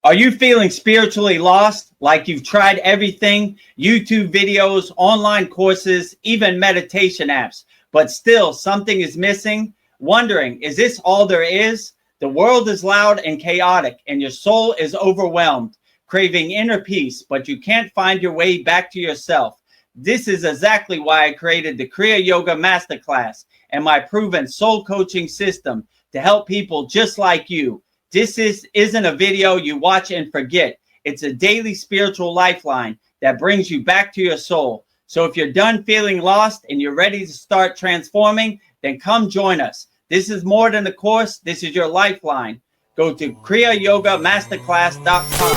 Are you feeling spiritually lost, like you've tried everything, YouTube videos, online courses, even meditation apps, but still something is missing? Wondering, is this all there is? The world is loud and chaotic, and your soul is overwhelmed, craving inner peace, but you can't find your way back to yourself. This is exactly why I created the Kriya Yoga Masterclass and my proven soul coaching system to help people just like you. This isn't a video you watch and forget. It's a daily spiritual lifeline that brings you back to your soul. So if you're done feeling lost and you're ready to start transforming, then come join us. This is more than a course. This is your lifeline. Go to kriyayogamasterclass.com.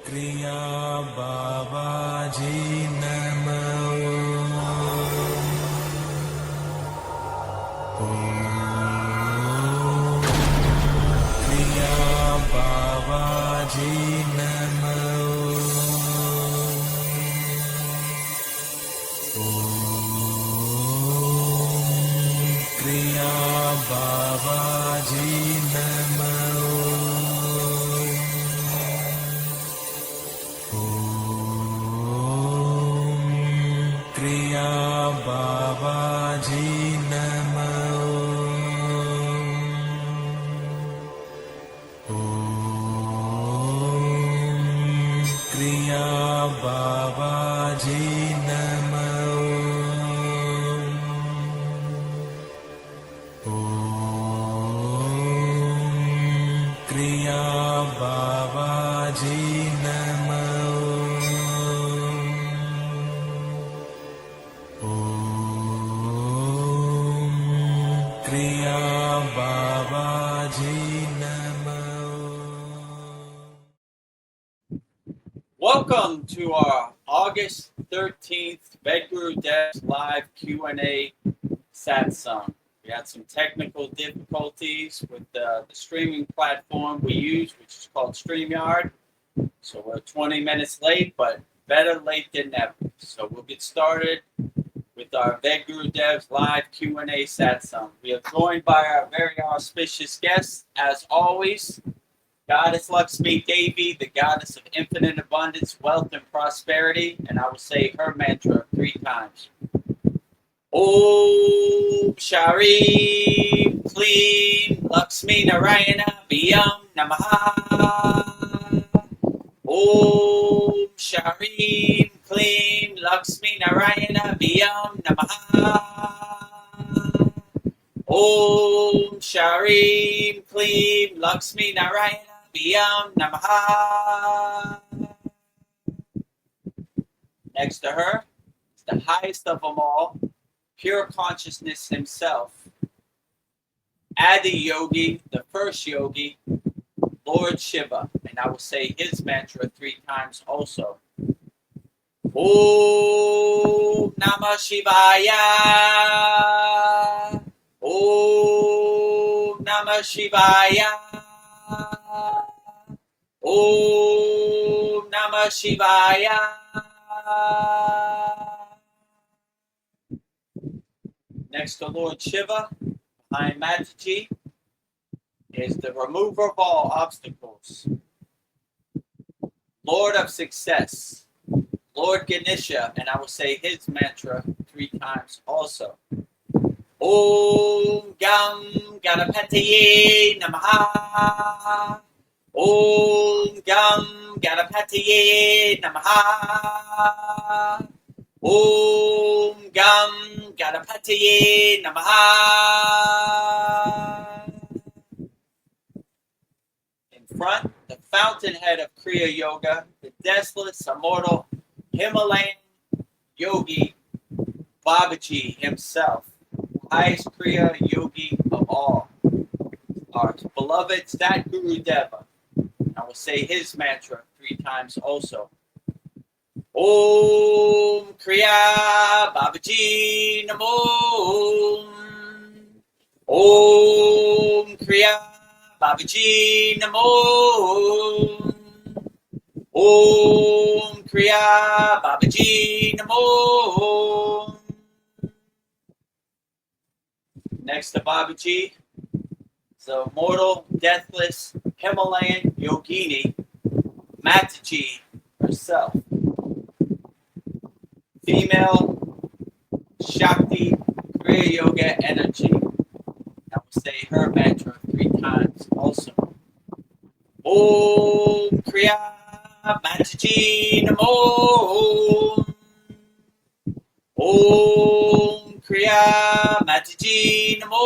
Kriya Babaji Namo. Welcome to our August 13th Vedagurudev live Q&A Satsang. We had some technical difficulties with the streaming platform we use, which is called StreamYard. So we're 20 minutes late, but better late than never. So we'll get started with our Vedagurudev live Q&A Satsang. We are joined by our very auspicious guests, as always, Goddess Lakshmi Devi, the goddess of infinite abundance, wealth, and prosperity. And I will say her mantra 3 times. Om Shari Klim Lakshmi Narayana Biyam Namaha. Om Shari Klim Lakshmi Narayana Biyam Namaha. Om Shari Klim Lakshmi Narayana Biyam Namaha. Next to her is the highest of them all, pure consciousness himself, Adi Yogi, the first yogi, Lord Shiva. And I will say his mantra 3 times also. Om Namah Shivaya. Om Namah Shivaya. Om Namah Shivaya. Next to Lord Shiva, behind Mataji, is the remover of all obstacles, Lord of success, Lord Ganesha, and I will say his mantra 3 times also. Om Gam Ganapataye Namaha. Om Gam Ganapataye Namaha. Om Gam Ganapataye Namaha. In front, the fountainhead of Kriya Yoga, the deathless, immortal, Himalayan yogi, Babaji himself, highest Kriya yogi of all, our beloved Vedagurudev. I will say his mantra 3 times also. Om Kriya Babaji Namo. Om Kriya Babaji Namo. Om Kriya Babaji Namo. Next to Babaji, the immortal, deathless, Himalayan yogini, Mataji herself. Female Shakti Kriya Yoga energy. I will say her mantra 3 times also. Om Kriya Mataji Namo. Om Kriya Mataji Namo.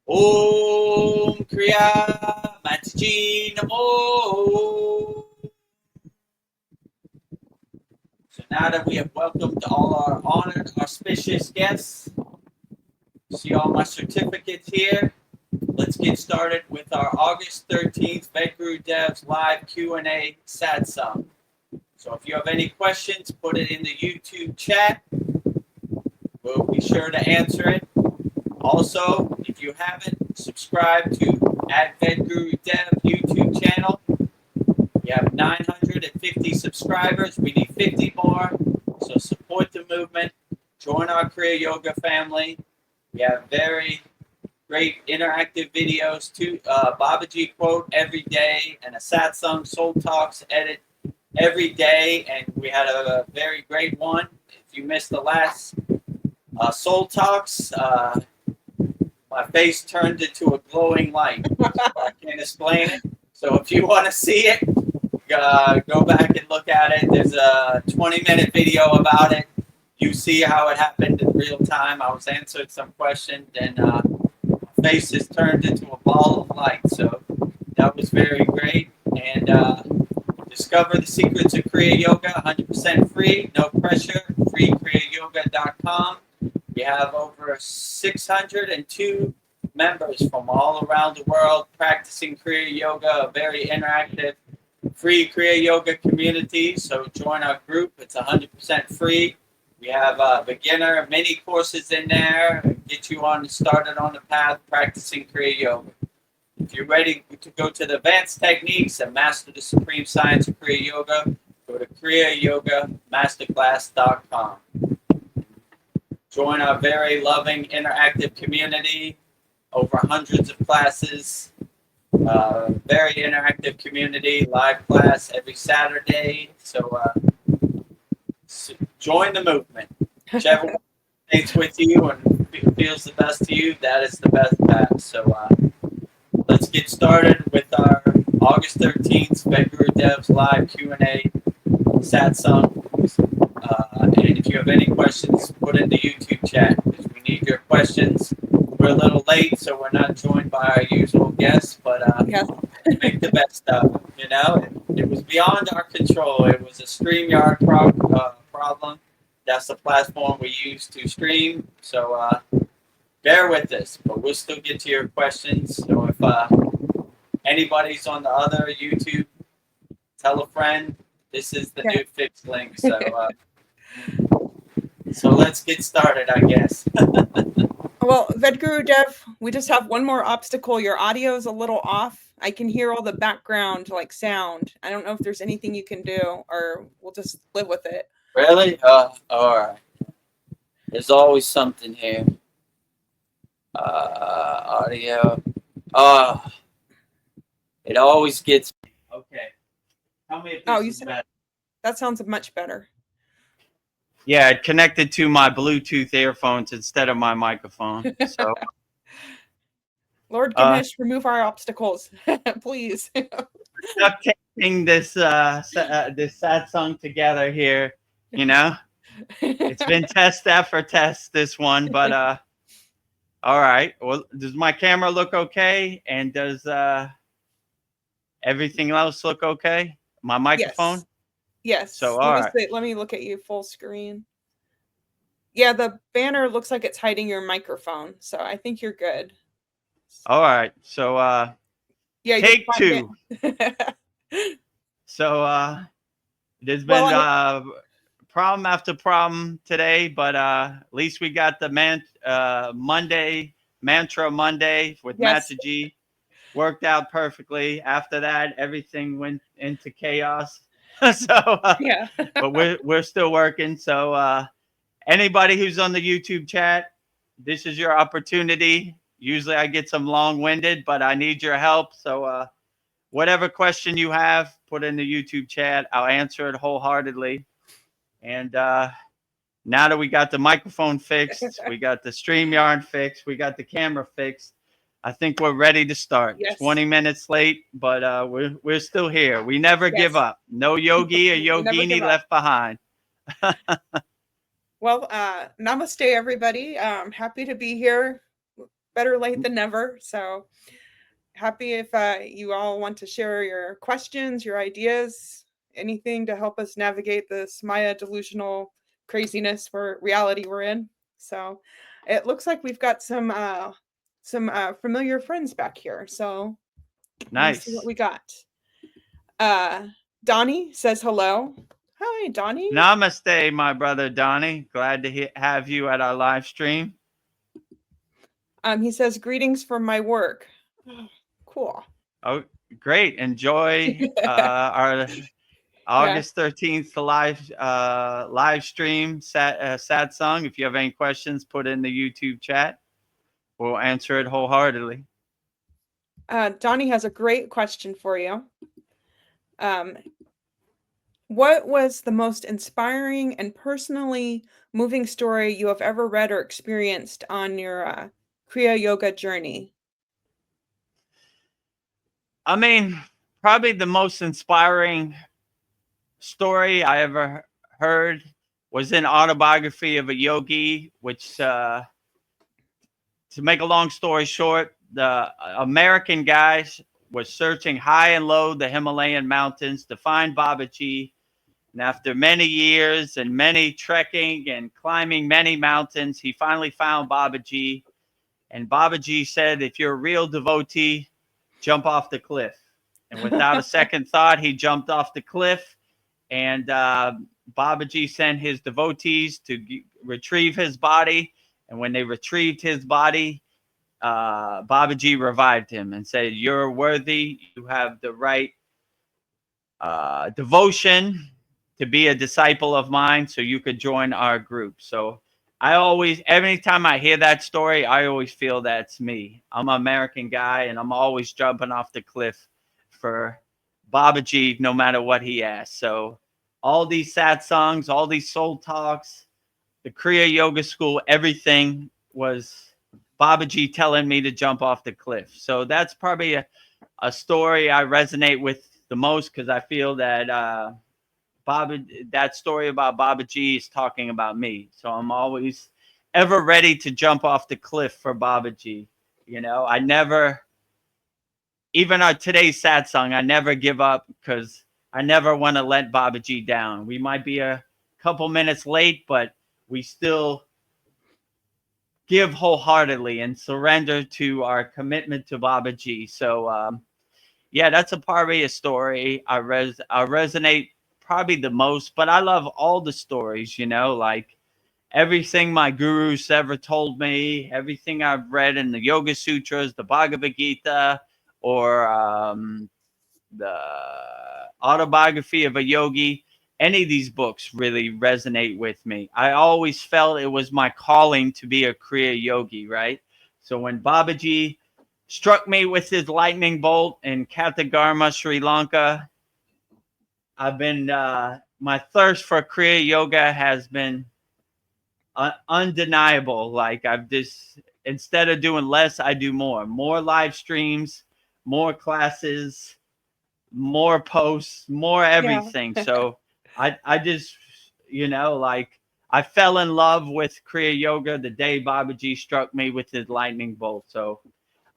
Om Kriya Mataji Namo. So now that we have welcomed all our honored, auspicious guests, see all my certificates here. Let's get started with our August 13th Vedagurudev's live Q&A Satsang. So if you have any questions, put it in the YouTube chat. We'll be sure to answer it. Also, if you haven't, subscribe to @Vedagurudev YouTube channel. We have 950 subscribers. We need 50 more. So support the movement. Join our Kriya Yoga family. We have very great interactive videos too. Babaji quote every day and a Satsang Soul Talks edit every day. And we had a very great one. If you missed the last Soul Talks, my face turned into a glowing light. I can't explain it. So if you want to see it, go back and look at it. There's a 20-minute video about it. You see how it happened in real time. I was answering some questions, and my face is turned into a ball of light. So that was very great. And discover the secrets of Kriya Yoga, 100% free, no pressure, freekriyayogamasterclass.com. We have over 602 members from all around the world practicing Kriya Yoga, a very interactive, free Kriya Yoga community. So join our group. It's 100% free. We have beginner mini courses in there, get you started on the path practicing Kriya Yoga. If you're ready to go to the advanced techniques and master the supreme science of Kriya Yoga, go to kriyayogamasterclass.com. Join our very loving, interactive community, over hundreds of classes, very interactive community, live class every Saturday. So join the movement. Whichever one stays with you and feels the best to you, that is the best path. So let's get started with our August 13th Vedagurudev's live Q&A Satsang. And if you have any questions, put it in the YouTube chat because we need your questions. We're a little late, so we're not joined by our usual guests, but make the best of it. You know, it was beyond our control. It was a StreamYard problem. That's the platform we use to stream. So bear with us, but we'll still get to your questions. So if anybody's on the other YouTube, tell a friend. This is the new fixed link. So so let's get started, I guess. Well, Vedagurudev, we just have one more obstacle. Your audio is a little off. I can hear all the background sound. I don't know if there's anything you can do, or we'll just live with it. Really? All right. There's always something here. Audio. It always gets. Okay. Tell me if this is better. That sounds much better. Yeah, it connected to my Bluetooth earphones instead of my microphone. So, Lord Ganesh, remove our obstacles, please. duct taping this satsang together here. You know, it's been test after test this one, but all right. Well, does my camera look okay? And does everything else look okay? My microphone. Yes. So all right. Let me look at you full screen. Yeah, the banner looks like it's hiding your microphone, so I think you're good. All right. So take 2. So there's been problem after problem today, but at least we got the mantra Monday with Mataji worked out perfectly. After that, everything went into chaos. So but we're still working. So anybody who's on the YouTube chat, this is your opportunity. Usually I get some long-winded, but I need your help. So whatever question you have, put in the YouTube chat. I'll answer it wholeheartedly. And now that we got the microphone fixed, we got the StreamYard fixed, we got the camera fixed, I think we're ready to start. Yes. 20 minutes late, but we're still here. We never give up. No yogi or yogini left behind. Well, namaste, everybody. Happy to be here. Better late than never. So happy if you all want to share your questions, your ideas, anything to help us navigate this Maya delusional craziness for reality we're in. So it looks like we've got some familiar friends back here. So Nice. let's see what we got. Donnie says hello. Hi, Donnie. Namaste, my brother Donnie. Glad to have you at our live stream. He says greetings from my work. Oh, cool. Oh, great. Enjoy our August 13th live stream satsang. If you have any questions, put in the YouTube chat. We'll answer it wholeheartedly. Donnie has a great question for you. What was the most inspiring and personally moving story you have ever read or experienced on your Kriya Yoga journey? I mean, probably the most inspiring story I ever heard was in Autobiography of a Yogi, which, to make a long story short, the American guys was searching high and low the Himalayan mountains to find Babaji. And after many years and many trekking and climbing many mountains, he finally found Babaji. And Babaji said, if you're a real devotee, jump off the cliff. And without a second thought, he jumped off the cliff. And Babaji sent his devotees to retrieve his body. And when they retrieved his body, Babaji revived him and said, you're worthy. You have the right devotion to be a disciple of mine, so you could join our group. So I always, every time I hear that story, I always feel that's me. I'm an American guy, and I'm always jumping off the cliff for Babaji, no matter what he asks. So all these satsangs, all these soul talks, the Kriya Yoga School, everything was Babaji telling me to jump off the cliff. So that's probably a story I resonate with the most, because I feel that that story about Babaji is talking about me. So I'm always ever ready to jump off the cliff for Babaji. You know, I never, even on today's satsang, I never give up, because I never want to let Babaji down. We might be a couple minutes late, but we still give wholeheartedly and surrender to our commitment to Babaji. So yeah, that's probably a story I resonate probably the most. But I love all the stories, you know, like everything my gurus ever told me, everything I've read in the Yoga Sutras, the Bhagavad Gita, or the Autobiography of a Yogi. Any of these books really resonate with me. I always felt it was my calling to be a Kriya Yogi, right? So when Babaji struck me with his lightning bolt in Kathagarma, Sri Lanka, I've been, my thirst for Kriya Yoga has been undeniable. Like I've just, instead of doing less, I do more live streams, more classes, more posts, more everything. Yeah. So I just, you know, like I fell in love with Kriya Yoga the day Babaji struck me with his lightning bolt. So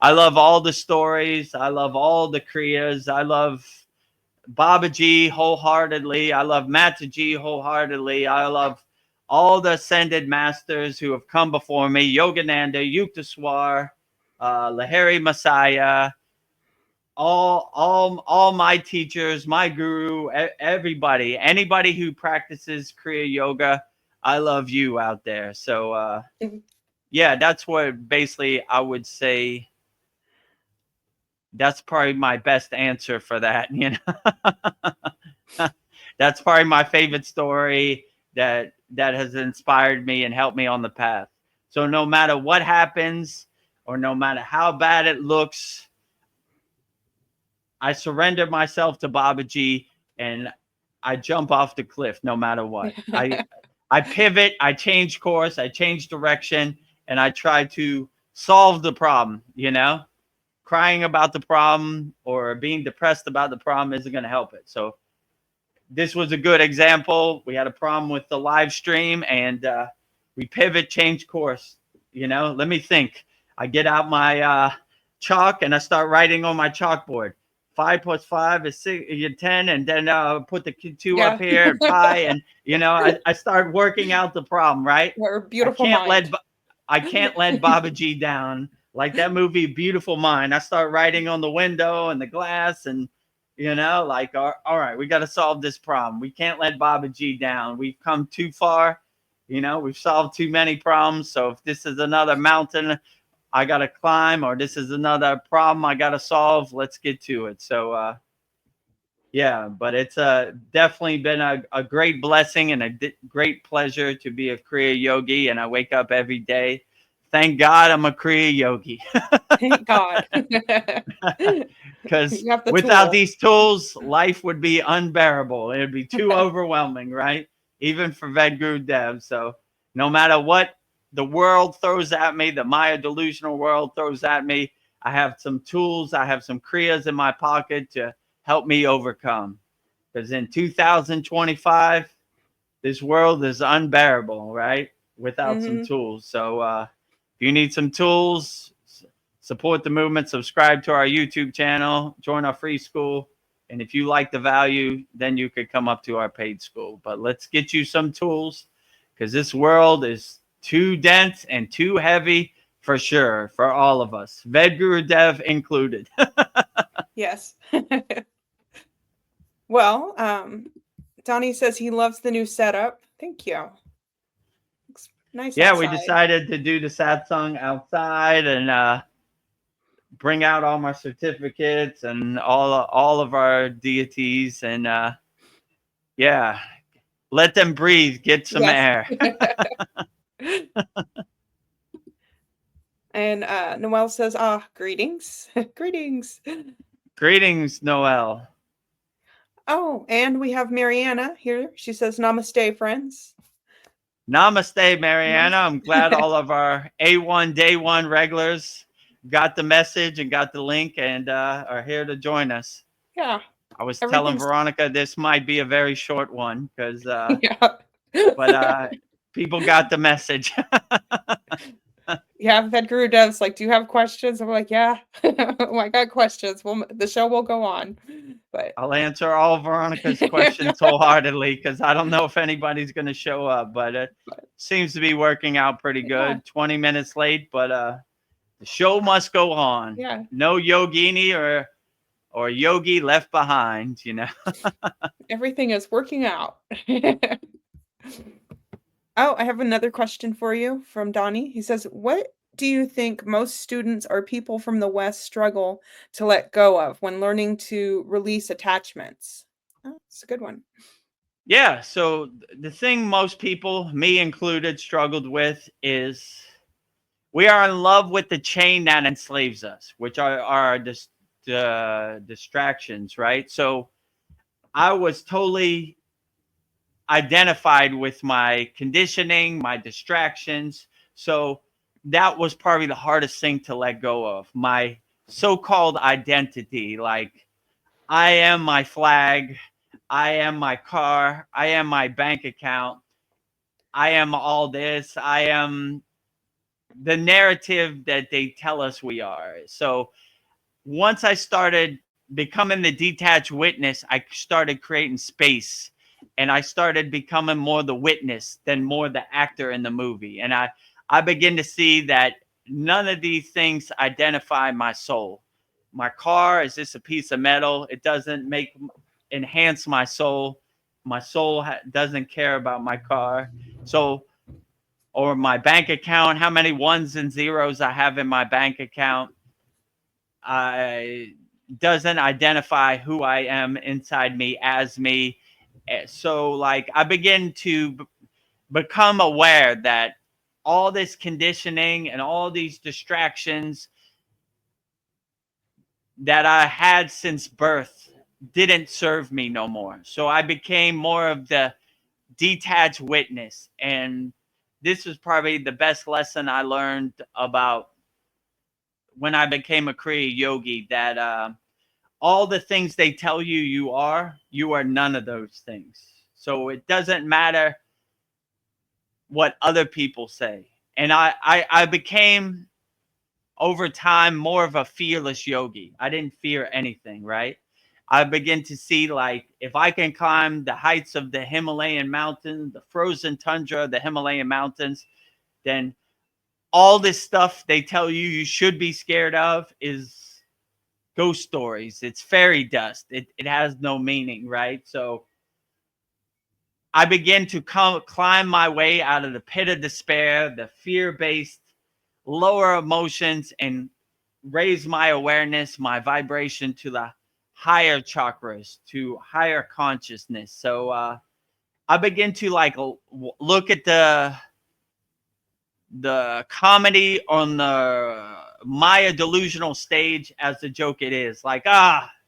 I love all the stories. I love all the Kriyas. I love Babaji wholeheartedly. I love Mataji wholeheartedly. I love all the ascended masters who have come before me, Yogananda, Yukteswar, Lahiri Messiah, all my teachers, my guru, everybody, anybody who practices Kriya Yoga, I love you out there. So yeah, that's what basically I would say. That's probably my best answer for that, you know. That's probably my favorite story that has inspired me and helped me on the path. So no matter what happens, or no matter how bad it looks, I surrender myself to Babaji and I jump off the cliff no matter what. I pivot, I change course, I change direction, and I try to solve the problem, you know? Crying about the problem or being depressed about the problem isn't going to help it. So this was a good example. We had a problem with the live stream and we pivot, change course. You know, let me think. I get out my chalk and I start writing on my chalkboard. 5 plus 5 is 10, and then put the 2 up here and pi, and you know, I start working out the problem, right? Your beautiful I can't let Babaji down. Like that movie, Beautiful Mind. I start writing on the window and the glass, and you know, like, all right, we got to solve this problem. We can't let Babaji down. We've come too far. You know, we've solved too many problems. So if this is another mountain I got to climb, or this is another problem I got to solve, let's get to it. So, yeah, but it's definitely been a great blessing and a great pleasure to be a Kriya yogi. And I wake up every day. Thank God I'm a Kriya yogi. Thank God. Because without these tools, life would be unbearable. It would be too overwhelming, right? Even for Vedagurudev. So no matter what the world throws at me, the Maya delusional world throws at me, I have some tools, I have some Kriyas in my pocket to help me overcome. Because in 2025, this world is unbearable, right? Without some tools. So if you need some tools, support the movement, subscribe to our YouTube channel, join our free school. And if you like the value, then you could come up to our paid school. But let's get you some tools, because this world is too dense and too heavy for sure, for all of us, Vedagurudev included. Yes. Well, Donnie says he loves the new setup. Thank you. Looks nice. Yeah, outside. we decided to do the satsang outside and bring out all my certificates and all of our deities, and yeah, let them breathe, get some air. And Noelle says, greetings. Greetings, Noelle. Oh, and we have Mariana here. She says, namaste, friends. Namaste, Mariana. I'm glad all of our A1 Day 1 regulars got the message and got the link and are here to join us. Yeah. I was telling Veronica this might be a very short one because but people got the message. Yeah, Vedagurudev like, do you have questions? I'm like, yeah. I got questions. Well, the show will go on. But I'll answer all Veronica's questions wholeheartedly, because I don't know if anybody's going to show up, but it seems to be working out pretty good. 20 minutes late, but the show must go on. Yeah. No yogini or yogi left behind, you know. Everything is working out. Oh, I have another question for you from Donnie. He says, what do you think most students or people from the West struggle to let go of when learning to release attachments? Oh, that's a good one. Yeah. So the thing most people, me included, struggled with is we are in love with the chain that enslaves us, which are our distractions, right? So I was totally identified with my conditioning, my distractions. So that was probably the hardest thing to let go of. My so-called identity, like I am my flag, I am my car, I am my bank account, I am all this, I am the narrative that they tell us we are. So once I started becoming the detached witness, I started creating space. And I started becoming more the witness than more the actor in the movie. And I begin to see that none of these things identify my soul. My car is just a piece of metal. It doesn't enhance my soul. My soul doesn't care about my car. So, or my bank account, how many ones and zeros I have in my bank account, doesn't identify who I am inside me as me. So like I begin to become aware that all this conditioning and all these distractions that I had since birth didn't serve me no more. So I became more of the detached witness. And this was probably the best lesson I learned about when I became a Kriya yogi, that all the things they tell you you are none of those things. So it doesn't matter what other people say. And I became, over time, more of a fearless yogi. I didn't fear anything, right? I begin to see, like, if I can climb the heights of the Himalayan mountain, the frozen tundra of the Himalayan mountains, then all this stuff they tell you you should be scared of is ghost stories. It's fairy dust. It has no meaning, right? So I begin to climb my way out of the pit of despair, the fear-based lower emotions, and raise my awareness, my vibration to the higher chakras, to higher consciousness. So I begin to like look at the comedy on the Maya delusional stage as the joke it is. Like,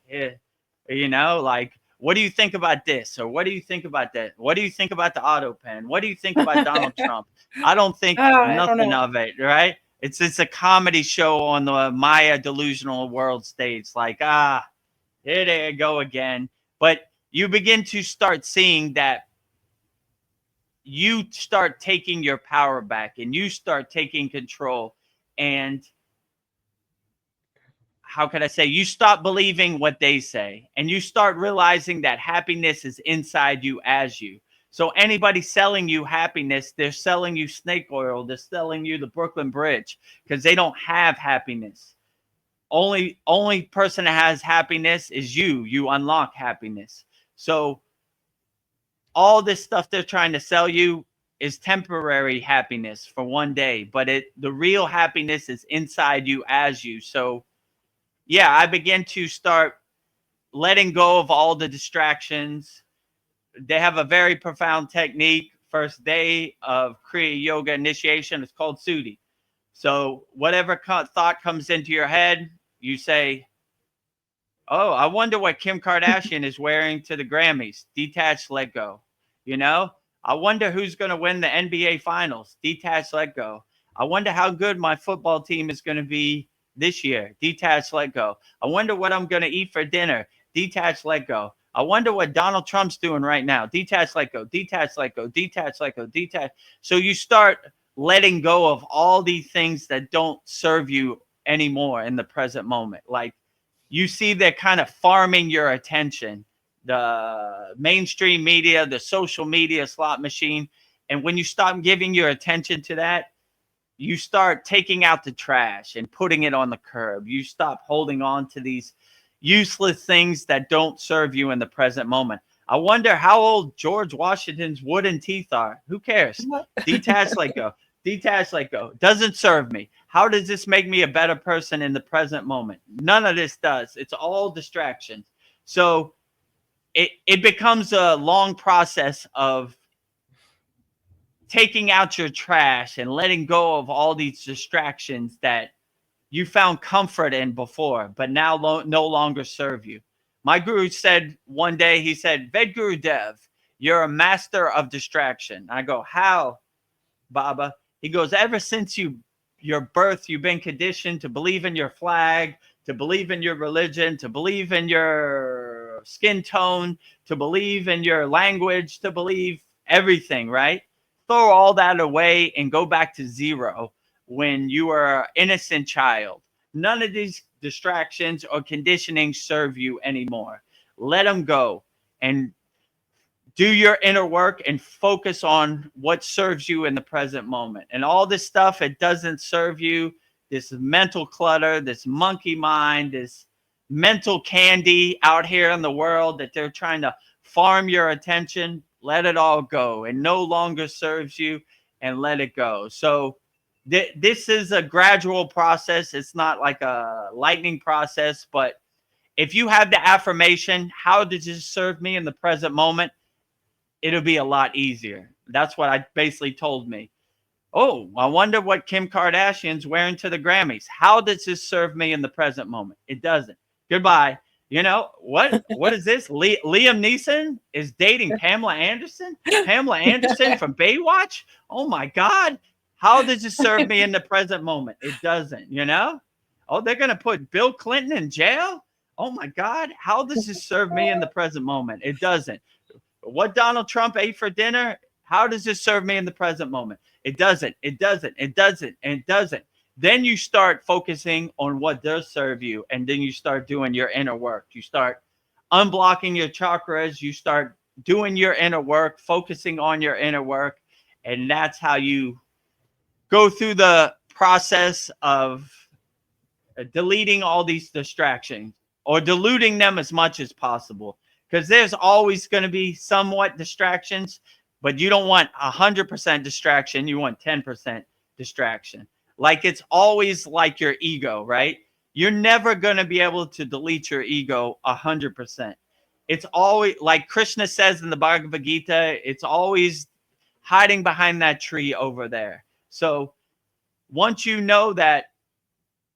you know, like, what do you think about this? Or what do you think about that? What do you think about the auto pen? What do you think about Donald Trump? I don't think I don't nothing know. of it, right? It's a comedy show on the Maya delusional world stage. Like, here they go again. But you begin to start seeing that you start taking your power back and you start taking control. And how can I say, you stop believing what they say and you start realizing that happiness is inside you as you. So anybody selling you happiness, they're selling you snake oil, they're selling you the Brooklyn Bridge, because they don't have happiness. Only person that has happiness is you. You unlock happiness. So all this stuff they're trying to sell you is temporary happiness for one day, but the real happiness is inside you as you. So yeah, I began to start letting go of all the distractions. They have a very profound technique. First day of Kriya yoga initiation, it's called Sudhi. So whatever thought comes into your head, you say, oh, I wonder what Kim Kardashian is wearing to the Grammys. Detach, let go. You know, I wonder who's going to win the NBA finals. Detach, let go. I wonder how good my football team is going to be this year. Detach, let go. I wonder what I'm going to eat for dinner. Detach, let go. I wonder what Donald Trump's doing right now. Detach, let go. Detach, let go. Detach, let go. Detach. So you start letting go of all these things that don't serve you anymore in the present moment. Like, you see they're kind of farming your attention, the mainstream media, the social media slot machine. And when you stop giving your attention to that, you start taking out the trash and putting it on the curb. You stop holding on to these useless things that don't serve you in the present moment. I wonder how old George Washington's wooden teeth are. Who cares? Detach, let go. Detach, let go. Doesn't serve me. How does this make me a better person in the present moment? None of this does. It's all distractions. So it becomes a long process of taking out your trash and letting go of all these distractions that you found comfort in before, but now no longer serve you. My guru said one day, he said, Vedagurudev, you're a master of distraction. I go, how, Baba? He goes, ever since your birth, you've been conditioned to believe in your flag, to believe in your religion, to believe in your skin tone, to believe in your language, to believe everything, right? Throw all that away and go back to zero when you are an innocent child. None of these distractions or conditioning serve you anymore. Let them go and do your inner work and focus on what serves you in the present moment. And all this stuff, it doesn't serve you. This mental clutter, this monkey mind, this mental candy out here in the world that they're trying to farm your attention, let it all go. It no longer serves you, and let it go. So this is a gradual process. It's not like a lightning process, but if you have the affirmation, how did this serve me in the present moment? It'll be a lot easier. That's what I basically told me. Oh, I wonder what Kim Kardashian's wearing to the Grammys. How does this serve me in the present moment? It doesn't. Goodbye. You know what? What is this? Liam Neeson is dating Pamela Anderson. Pamela Anderson from Baywatch. Oh my God! How does this serve me in the present moment? It doesn't. You know? Oh, they're gonna put Bill Clinton in jail. Oh my God! How does this serve me in the present moment? It doesn't. What Donald Trump ate for dinner? How does this serve me in the present moment? It doesn't. It doesn't. It doesn't. And it doesn't. Then you start focusing on what does serve you, and then you start doing your inner work. You start unblocking your chakras. You start doing your inner work, focusing on your inner work, and that's how you go through the process of deleting all these distractions or diluting them as much as possible, because there's always going to be somewhat distractions, but you don't want 100% distraction. You want 10% distraction. Like it's always like your ego, right? You're never going to be able to delete your ego 100%. It's always like Krishna says in the Bhagavad Gita, it's always hiding behind that tree over there. So once you know that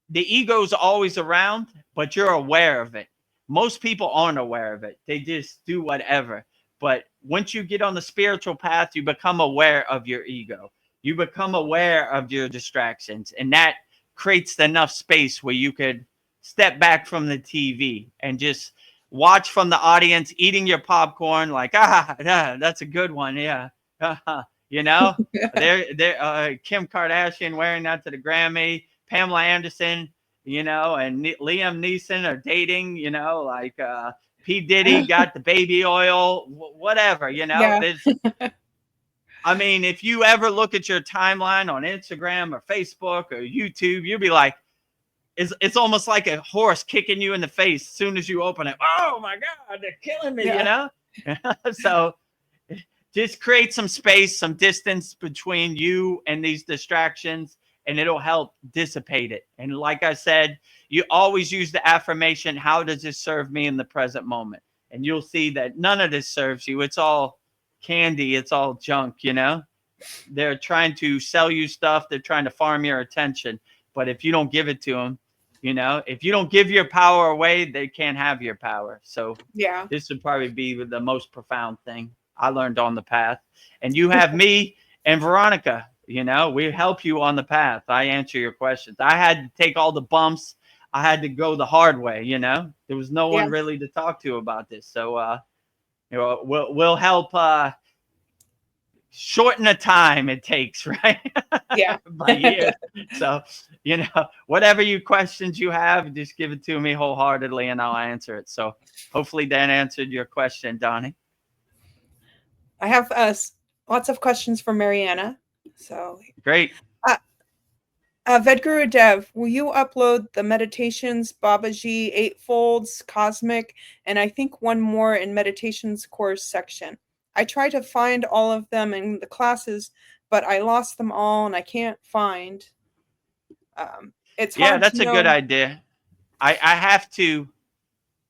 the ego's always around, but you're aware of it. Most people aren't aware of it. They just do whatever. But once you get on the spiritual path, you become aware of your ego. You become aware of your distractions. And that creates enough space where you could step back from the TV and just watch from the audience, eating your popcorn like, that's a good one. Yeah. You know, Kim Kardashian wearing that to the Grammy. Pamela Anderson, you know, and Liam Neeson are dating, you know, like P. Diddy got the baby oil, whatever, you know. Yeah. There's, I mean, if you ever look at your timeline on Instagram or Facebook or YouTube, you'll be like, it's almost like a horse kicking you in the face as soon as you open it. Oh my God, they're killing me, you know? So just create some space, some distance between you and these distractions, and it'll help dissipate it. And like I said, you always use the affirmation, how does this serve me in the present moment? And you'll see that none of this serves you. It's all candy. It's all junk, you know? They're trying to sell you stuff. They're trying to farm your attention. But if you don't give it to them, you know, if you don't give your power away, they can't have your power. So Yeah. this would probably be the most profound thing I learned on the path. And you have me and Veronica, you know, we help you on the path. I answer your questions. I had to take all the bumps. I had to go the hard way, you know. There was no one really to talk to about this. So you know, we'll help shorten the time it takes, right? Yeah. By years. So, you know, whatever you questions you have, just give it to me wholeheartedly and I'll answer it. So hopefully that answered your question, Donnie. I have lots of questions from Mariana. So great. Vedagurudev, will you upload the meditations, Babaji, Eightfolds, Cosmic, and I think one more in meditations course section? I try to find all of them in the classes, but I lost them all and I can't find. It's hard. Yeah, that's a good idea. I have to,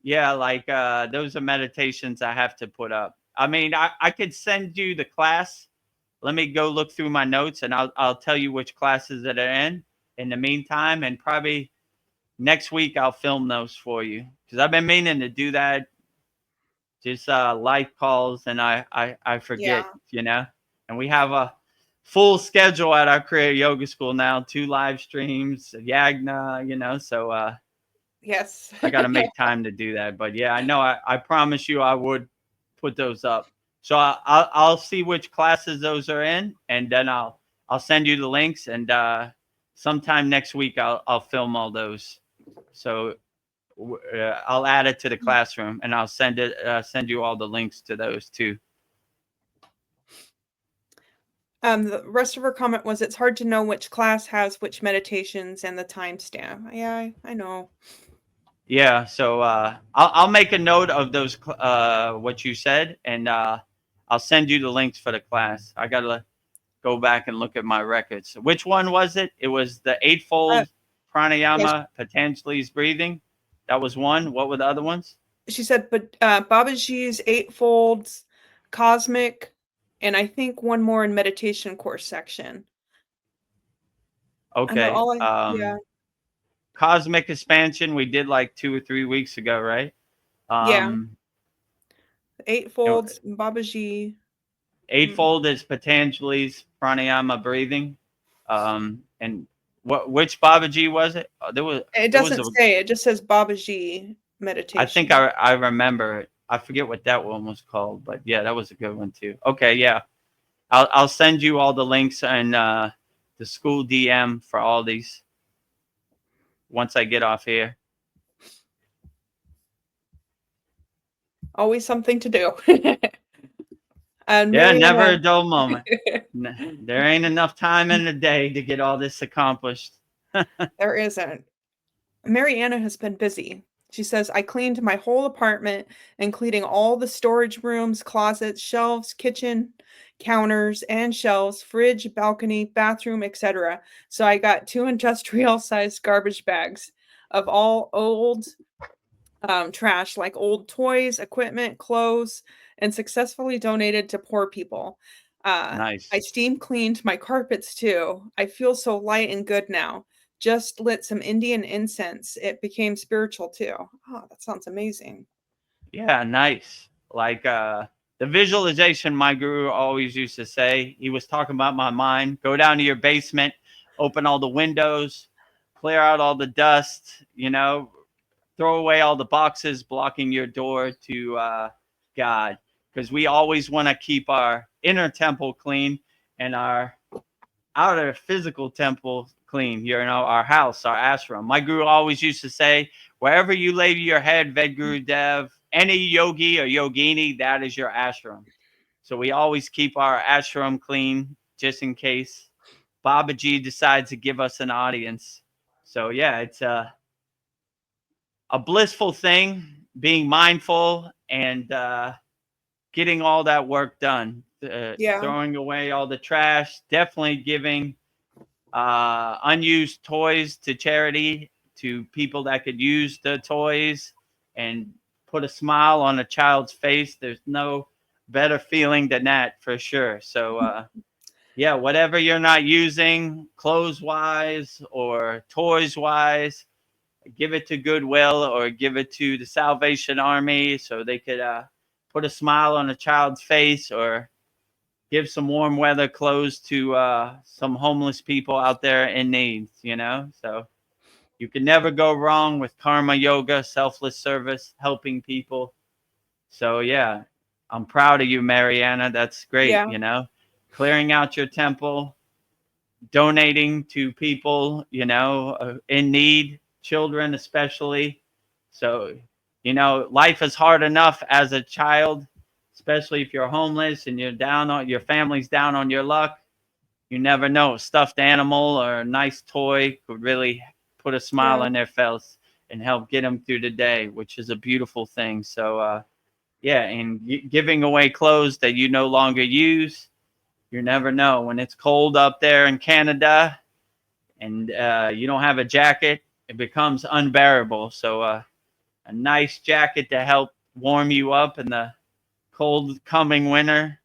yeah, like those are meditations I have to put up. I mean, I could send you the class. Let me go look through my notes and I'll tell you which classes that are in the meantime. And probably next week I'll film those for you because I've been meaning to do that. Just live calls and I forget, you know, and we have a full schedule at our Kriya Yoga School now, 2 live streams, Yagna, you know, so yes, I got to make time to do that. But yeah, I know I promise you I would put those up. So I'll see which classes those are in, and then I'll send you the links, and sometime next week I'll film all those. So I'll add it to the classroom, and I'll send you all the links to those too. The rest of her comment was, it's hard to know which class has which meditations and the timestamp. Yeah, I know. Yeah, so I'll make a note of those what you said, and I'll send you the links for the class. I gotta go back and look at my records. Which one was it? It was the Eightfold Pranayama, Patanjali's breathing. That was one. What were the other ones? She said, but Babaji's Eightfolds, Cosmic, and I think one more in meditation course section. I know Okay. all I yeah. Cosmic expansion we did like 2 or 3 weeks ago, right? Yeah. Um, and Eightfold, Babaji. eightfold is Patanjali's pranayama breathing. And which Babaji was it? It There was doesn't a say, it just says Babaji I think meditation. I remember. I forget what that one was called, but yeah, that was a good one too. Okay, yeah. I'll send you all the links and the school DM for all these once I get off here. Always something to do. And Yeah, never Mariana, a dull moment. There ain't enough time in the day to get all this accomplished. there isn't. Mariana has been busy. She says, I cleaned my whole apartment, including all the storage rooms, closets, shelves, kitchen, counters, and shelves, fridge, balcony, bathroom, etc. So I got 2 industrial sized garbage bags of all old trash like old toys, equipment, clothes, and successfully donated to poor people. I Nice. steam cleaned my carpets too. I feel so light and good now. Just lit some Indian incense. It became spiritual too. Oh, that sounds amazing. Yeah, nice. Like the visualization my guru always used to say, he was talking about my mind. Go down to your basement, open all the windows, clear out all the dust, throw away all the boxes blocking your door to God. Because we always want to keep our inner temple clean and our outer physical temple clean, our house, our ashram. My guru always used to say, wherever you lay your head, Vedagurudev, any yogi or yogini, that is your ashram. So we always keep our ashram clean just in case Babaji decides to give us an audience. So yeah, it's a blissful thing, being mindful and getting all that work done. Yeah. Throwing away all the trash, definitely giving unused toys to charity, to people that could use the toys and put a smile on a child's face. There's no better feeling than that for sure. So yeah, whatever you're not using clothes wise or toys wise, give it to Goodwill or give it to the Salvation Army so they could put a smile on a child's face, or give some warm weather clothes to some homeless people out there in need, So you can never go wrong with karma yoga, selfless service, helping people. So yeah, I'm proud of you, Mariana. That's great, Yeah. Clearing out your temple, donating to people, in need, children especially. So, life is hard enough as a child, especially if you're homeless and your family's down on your luck. You never know. A stuffed animal or a nice toy could really put a smile Yeah. on their face and help get them through the day, which is a beautiful thing. So, yeah, and giving away clothes that you no longer use. You never know when it's cold up there in Canada and you don't have a jacket, it becomes unbearable. So a nice jacket to help warm you up in the cold coming winter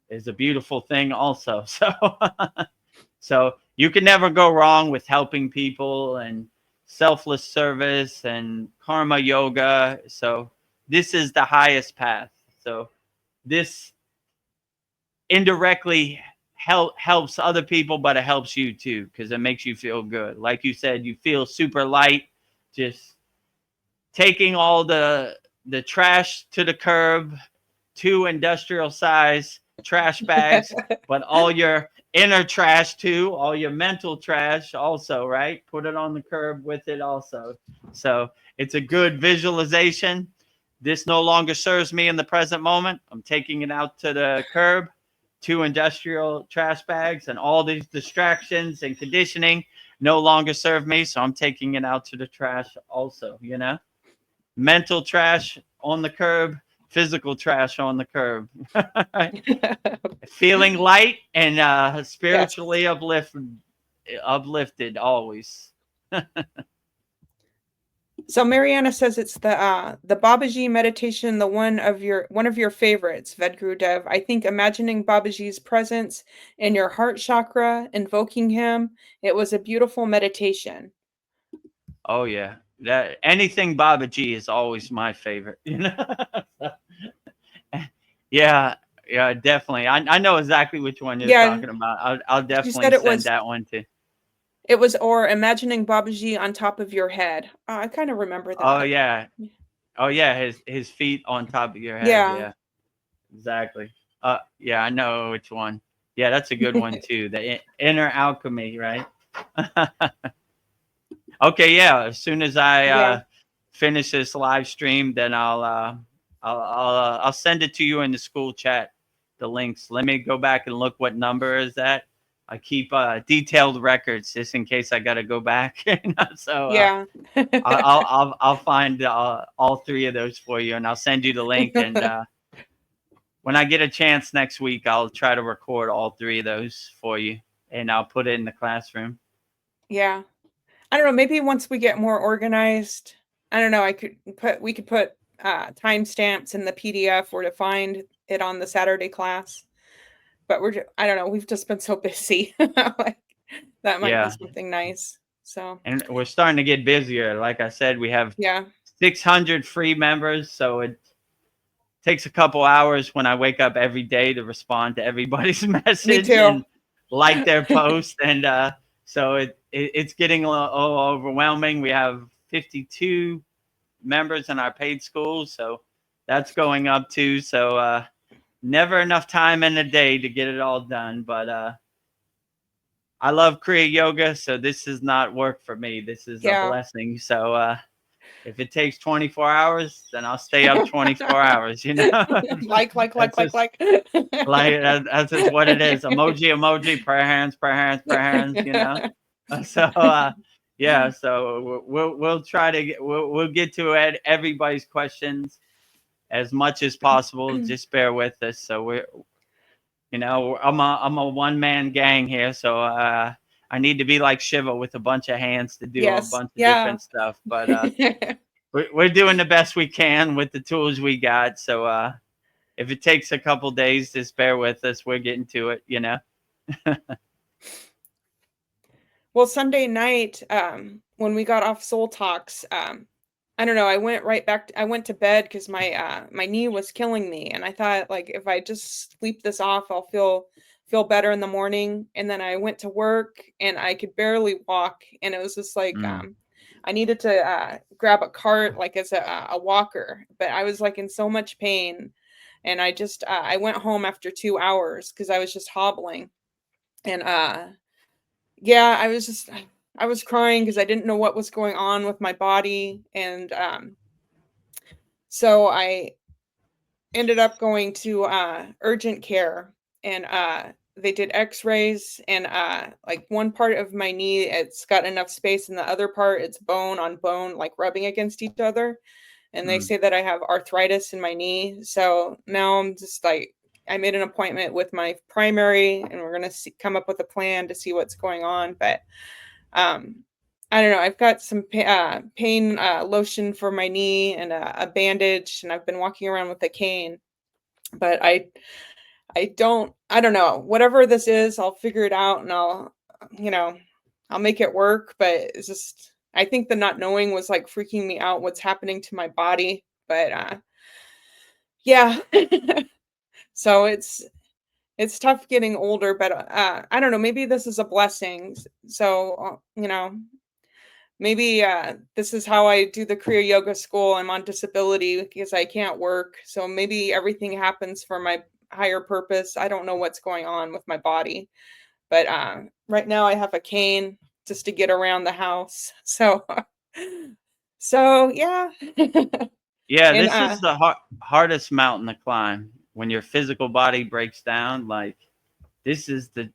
is a beautiful thing also. So you can never go wrong with helping people and selfless service and karma yoga. So this is the highest path. So this indirectly helps other people, but it helps you too because it makes you feel good. Like you said, you feel super light, just taking all the trash to the curb, 2 industrial size trash bags, but all your inner trash too, all your mental trash also, right? Put it on the curb with it also. So it's a good visualization. This no longer serves me in the present moment. I'm taking it out to the curb, 2 industrial trash bags, and all these distractions and conditioning no longer serve me. So I'm taking it out to the trash also, mental trash on the curb, physical trash on the curb. Feeling light and Yes. spiritually uplifted always. So Mariana says it's the Babaji meditation, the one of your favorites, Vedagurudev. I think imagining Babaji's presence in your heart chakra, invoking him, it was a beautiful meditation. Oh yeah, that anything Baba G is always my favorite. You know. Yeah, yeah, definitely. I know exactly which one you're Yeah, talking about. I'll she definitely said it send was that one too. or imagining Babaji on top of your head. I kind of remember Oh that. yeah, oh yeah, his feet on top of your head. Yeah. Yeah, exactly. Yeah, I know which one. Yeah, that's a good one too. The inner alchemy, right? Okay, yeah. As soon as I Yeah. finish this live stream, then I'll send it to you in the school chat. The links. Let me go back and look what number is that. I keep detailed records just in case I got to go back. So Yeah. I'll find all three of those for you, and I'll send you the link. And when I get a chance next week, I'll try to record all three of those for you, and I'll put it in the classroom. Yeah. I don't know, maybe once we get more organized, I don't know, we could put timestamps in the PDF where to find it on the Saturday class. But I don't know, we've just been so busy. Like, that might be Yeah, something nice. So, and we're starting to get busier. Like I said, we have yeah, 600 free members, so it takes a couple hours when I wake up every day to respond to everybody's me message too. and like their post. And so it's getting a little overwhelming. We have 52 members in our paid schools, so that's going up too. So never enough time in a day to get it all done. But I love Kriya Yoga, so this is not work for me. This is a Yeah. blessing. So if it takes 24 hours, then I'll stay up 24 hours, you know? That's just Like. that's just what it is. Emoji, prayer hands, prayer hands, you know? So, yeah, so we'll try to we'll get to everybody's questions as much as possible. Just bear with us. So I'm a one man gang here, so I need to be like Shiva with a bunch of hands to do a Yes. bunch of Yeah. different stuff. But we're doing the best we can with the tools we got. So if it takes a couple days, just bear with us. We're getting to it, you know. Well, Sunday night, when we got off Soul Talks, I don't know, I went to bed because my knee was killing me, and I thought, like, if I just sleep this off, I'll feel better in the morning. And then I went to work and I could barely walk, and it was just like Mm. I needed to grab a cart like as a walker, but I was like in so much pain, and I went home after 2 hours because I was just hobbling. And yeah, I was crying because I didn't know what was going on with my body. And so I ended up going to urgent care, and they did x-rays, and like one part of my knee, it's got enough space, and the other part, it's bone on bone, like rubbing against each other. And they Mm. say that I have arthritis in my knee. So now I'm just like, I made an appointment with my primary, and we're going to come up with a plan to see what's going on. But um, I don't know. I've got some pain lotion for my knee and a bandage, and I've been walking around with a cane. But I don't know. Whatever this is, I'll figure it out, and you know, I'll make it work. But it's just, I think the not knowing was like freaking me out. What's happening to my body? But yeah. So it's tough getting older, but I don't know. Maybe this is a blessing. So maybe this is how I do the Kriya Yoga school. I'm on disability because I can't work. So maybe everything happens for my higher purpose. I don't know what's going on with my body. But right now I have a cane just to get around the house. So so yeah. Yeah, And this is the hardest mountain to climb when your physical body breaks down. Like this is the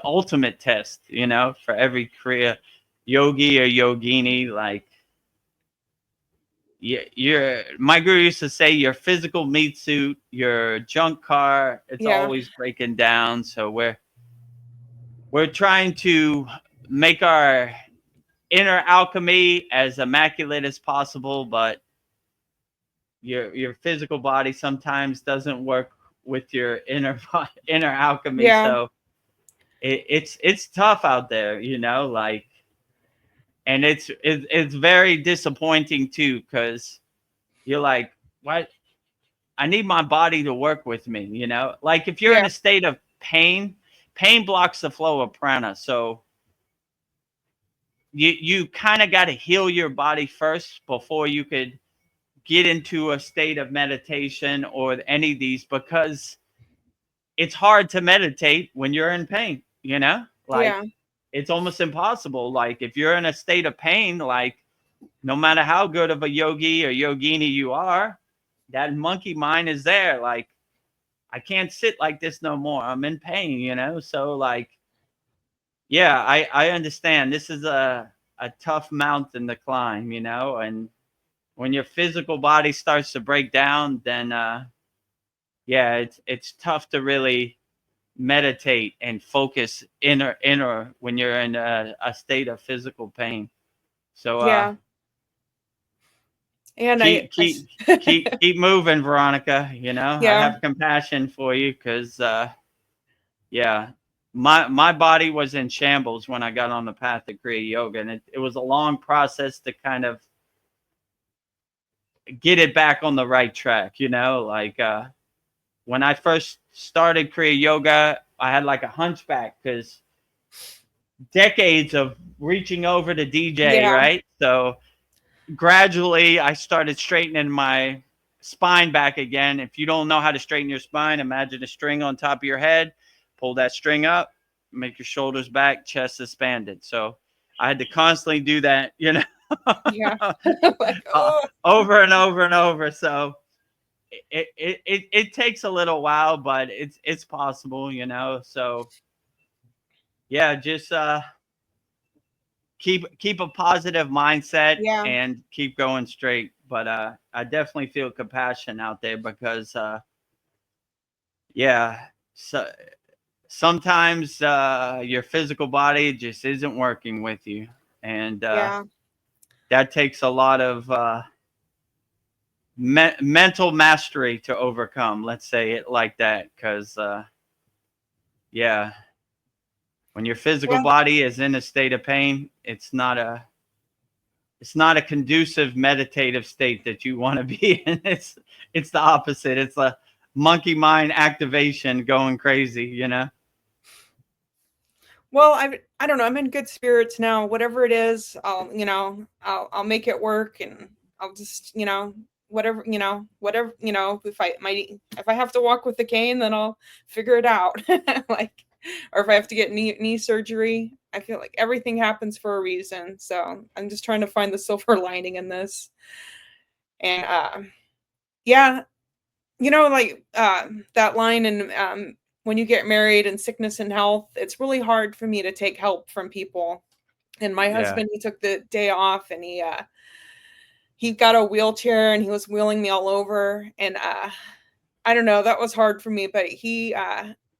ultimate test, you know, for every Kriya yogi or yogini. Like you're my guru used to say your physical meat suit, your junk car, it's yeah. always breaking down. So we're trying to make our inner alchemy as immaculate as possible, but your physical body sometimes doesn't work with your inner alchemy. Yeah. So it's tough out there, like, and it's very disappointing too, because you're like, what? I need my body to work with me, like if you're in Yeah. a state of pain blocks the flow of prana. So you kind of got to heal your body first before you could get into a state of meditation or any of these, because it's hard to meditate when you're in pain, like Yeah. it's almost impossible. Like if you're in a state of pain, like no matter how good of a yogi or yogini you are, that monkey mind is there. Like, I can't sit like this no more. I'm in pain. So like, yeah, I understand. This is a tough mountain to climb, and when your physical body starts to break down, then yeah, it's tough to really meditate and focus inner when you're in a state of physical pain. So Yeah. And keep moving, Veronica. I yeah. have compassion for you, because yeah, my body was in shambles when I got on the path of Kriya Yoga, and it was a long process to kind of get it back on the right track. Like when I first started Kriya Yoga, I had like a hunchback, because decades of reaching over to DJ, Yeah. right? So gradually I started straightening my spine back again. If you don't know how to straighten your spine, imagine a string on top of your head, pull that string up, make your shoulders back, chest expanded. So I had to constantly do that, Yeah. Like, oh. over and over and over. So it takes a little while, but it's possible, So yeah, just keep a positive mindset Yeah. and keep going straight. But I definitely feel compassion out there, because yeah, so sometimes your physical body just isn't working with you, and Yeah. that takes a lot of mental mastery to overcome. Let's say it like that, because yeah, when your physical Yeah. body is in a state of pain, it's not a conducive meditative state that you want to be in. It's the opposite. It's a monkey mind activation going crazy. Well, I don't know. I'm in good spirits now. Whatever it is, I'll make it work, and I'll just, whatever, if I have to walk with the cane, then I'll figure it out. Like, or if I have to get knee surgery, I feel like everything happens for a reason. So I'm just trying to find the silver lining in this. And yeah, like that line in when you get married and sickness and health, it's really hard for me to take help from people. And my Yeah. husband, he took the day off, and he got a wheelchair, and he was wheeling me all over. And I don't know, that was hard for me. But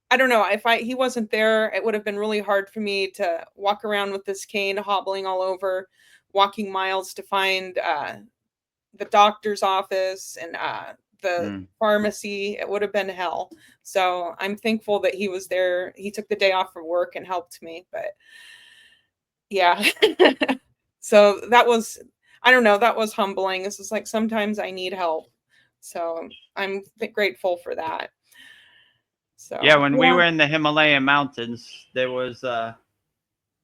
I don't know, if he wasn't there, it would have been really hard for me to walk around with this cane, hobbling all over, walking miles to find the doctor's office and the pharmacy. It would have been hell. So I'm thankful that he was there. He took the day off from work and helped me. But yeah. So that was, I don't know, that was humbling. This is like, sometimes I need help. So I'm grateful for that. So Yeah, when we yeah. were in the Himalayan mountains, there was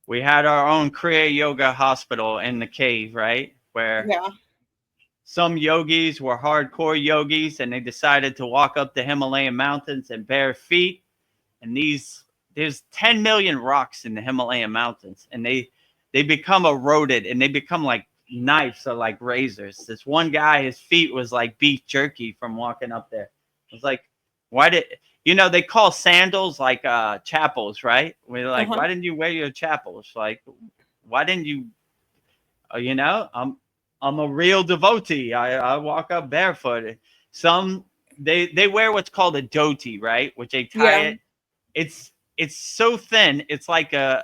we had our own Kriya Yoga hospital in the cave, right? Where Yeah. some yogis were hardcore yogis, and they decided to walk up the Himalayan mountains in bare feet. And there's 10 million rocks in the Himalayan mountains, and they become eroded, and they become like knives or like razors. This one guy, his feet was like beef jerky from walking up there. I was like, why did they call sandals like chapels, right? We're like, Uh-huh. why didn't you wear your chapels? Like, why didn't you? I'm a real devotee. I walk up barefoot. Some they wear what's called a dhoti, right? Which they tie Yeah. it. it's so thin. It's like a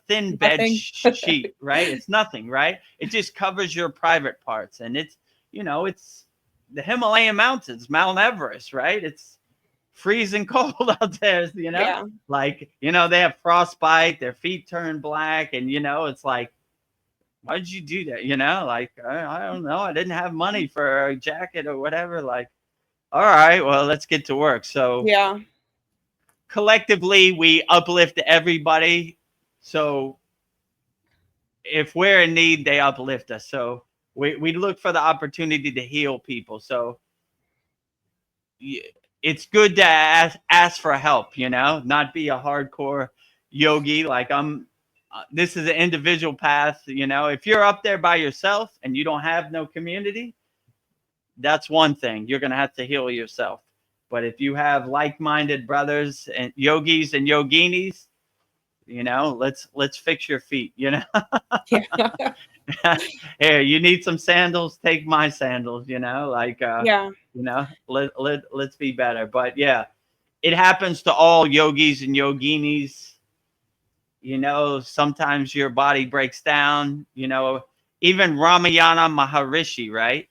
thin bed Nothing. sheet, right? It's nothing, right? It just covers your private parts. And it's, it's the Himalayan mountains, Mount Everest, right? It's freezing cold out there, Yeah. like, they have frostbite, their feet turn black. And, it's like, why did you do that? Like, I don't know. I didn't have money for a jacket or whatever. Like, all right, well, let's get to work. So Yeah. collectively, we uplift everybody. So if we're in need, they uplift us. So we look for the opportunity to heal people. So it's good to ask for help, not be a hardcore yogi. Like this is an individual path. If you're up there by yourself and you don't have no community, that's one thing. You're going to have to heal yourself. But if you have like-minded brothers and yogis and yoginis, let's fix your feet, Yeah. Here, you need some sandals, take my sandals, like Yeah. let's be better. But yeah, it happens to all yogis and yoginis. Sometimes your body breaks down, even Ramayana Maharishi, right?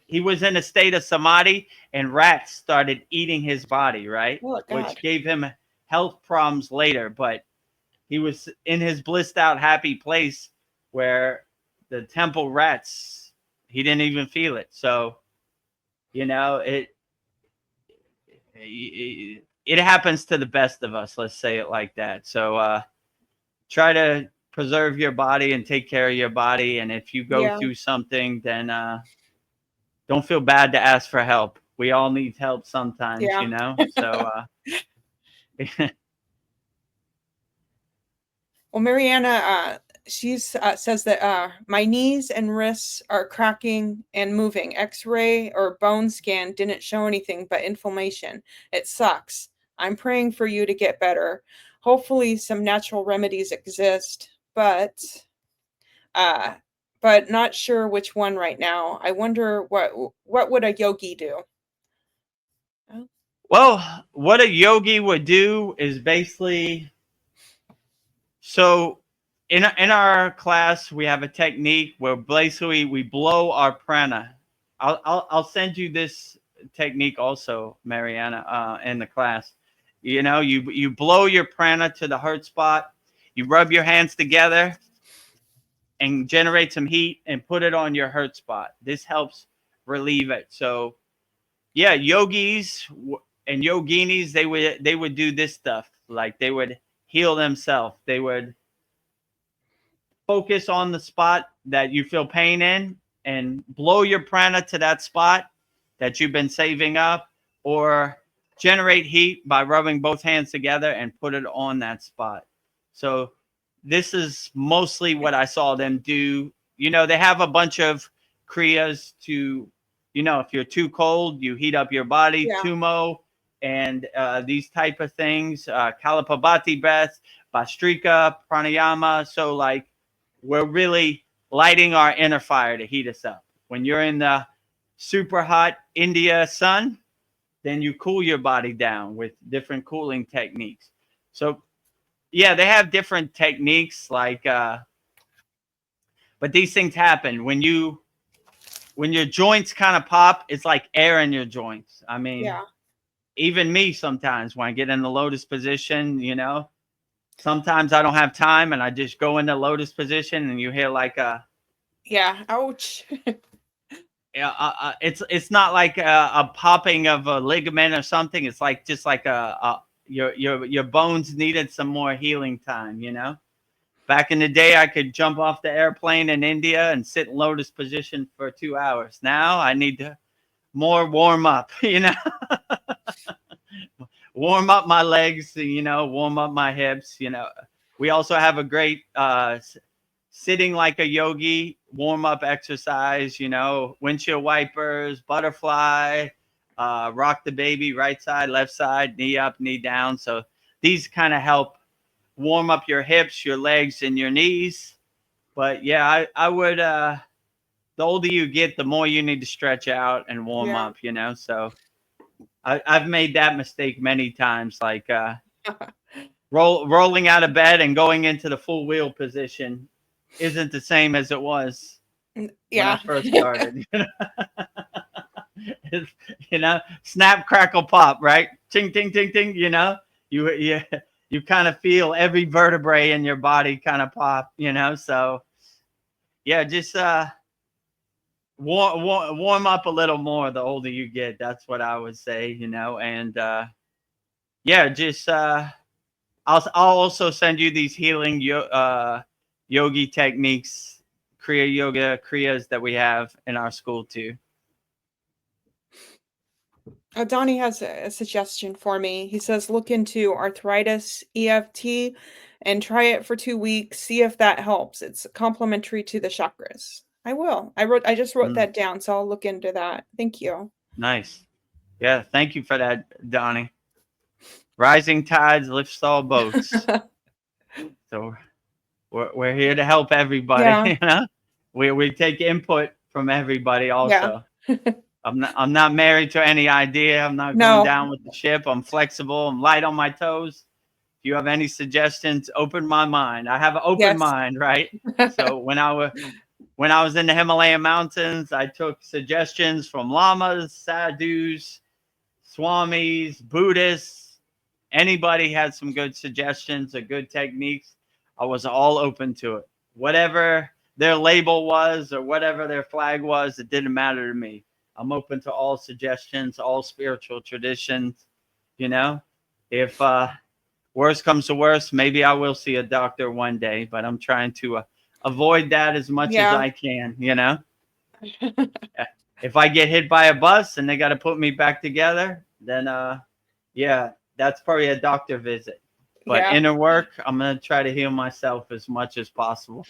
He was in a state of samadhi and rats started eating his body, right? Oh, God. Which gave him health problems later. But he was in his blissed out, happy place where the temple rats, he didn't even feel it. So, it happens to the best of us. Let's say it like that. So, try to preserve your body and take care of your body. And if you go Yeah. through something, then, don't feel bad to ask for help. We all need help sometimes, Yeah. So, Well, Mariana, she's says that my knees and wrists are cracking and moving. X-ray or bone scan didn't show anything but inflammation. It sucks. I'm praying for you to get better. Hopefully, some natural remedies exist, but not sure which one right now. I wonder what would a yogi do? Oh. well, what a yogi would do is basically, so in our class we have a technique where basically we blow our prana. I'll send you this technique also, Mariana, in the class. You blow your prana to the hurt spot. You rub your hands together and generate some heat and put it on your hurt spot. This helps relieve it. So yeah, yogis and yoginis, they would do this stuff. Like they would heal themselves. They would focus on the spot that you feel pain in and blow your prana to that spot that you've been saving up, or generate heat by rubbing both hands together and put it on that spot. So this is mostly what I saw them do. They have a bunch of kriyas to, if you're too cold, you heat up your body, Yeah. tumo, and these type of things, kalapabati breath, bastrika, pranayama. So like, we're really lighting our inner fire to heat us up. When you're in the super hot India sun, then you cool your body down with different cooling techniques. So yeah, they have different techniques, like but these things happen when your joints kind of pop. It's like air in your joints. I mean, Yeah. even me sometimes when I get in the lotus position, sometimes I don't have time and I just go into lotus position and you hear like a, Yeah. Ouch. it's not like a popping of a ligament or something. It's like just like your bones needed some more healing time. Back in the day, I could jump off the airplane in India and sit in lotus position for 2 hours. Now I need to more warm up. Warm up my legs. Warm up my hips. We also have a great sitting like a yogi warm up exercise, windshield wipers, butterfly, rock the baby, right side, left side, knee up, knee down. So these kind of help warm up your hips, your legs, and your knees. But yeah, I would, the older you get, the more you need to stretch out and warm Yeah. up, So I've made that mistake many times. Like, rolling out of bed and going into the full wheel position isn't the same as it was when I Yeah. first started. You know, snap, crackle, pop, right? Ting, ting, ting, ting. You know, you kind of feel every vertebrae in your body kind of pop. You know, so yeah, just warm up a little more the older you get. That's what I would say. You know, and yeah, just I'll also send you these healing yogi techniques, Kriya yoga kriyas that we have in our school too. Donnie has a suggestion for me. He says, look into arthritis EFT and try it for 2 weeks. See if that helps. It's complementary to the chakras. I will. I just wrote Mm, that down, so I'll look into that. Thank you. nice. Yeah, thank you for that, Donnie. Rising tides lifts all boats. So we're here to help everybody. Yeah. You know, we take input from everybody. Yeah. Also, I'm not married to any idea. I'm not going No. down with the ship. I'm flexible. I'm light on my toes. If you have any suggestions, open my mind. I have an open Yes. mind, right? So when I was in the Himalayan mountains, I took suggestions from lamas, sadhus, swamis, Buddhists. Anybody had some good suggestions or good techniques, I was all open to it. Whatever their label was or whatever their flag was, it didn't matter to me. I'm open to all suggestions, all spiritual traditions. You know, if worst comes to worst, maybe I will see a doctor one day, but I'm trying to avoid that as much as Yeah. I can. You know, if I get hit by a bus and they got to put me back together, then yeah, that's probably a doctor visit. But Yeah. inner work, I'm gonna try to heal myself as much as possible.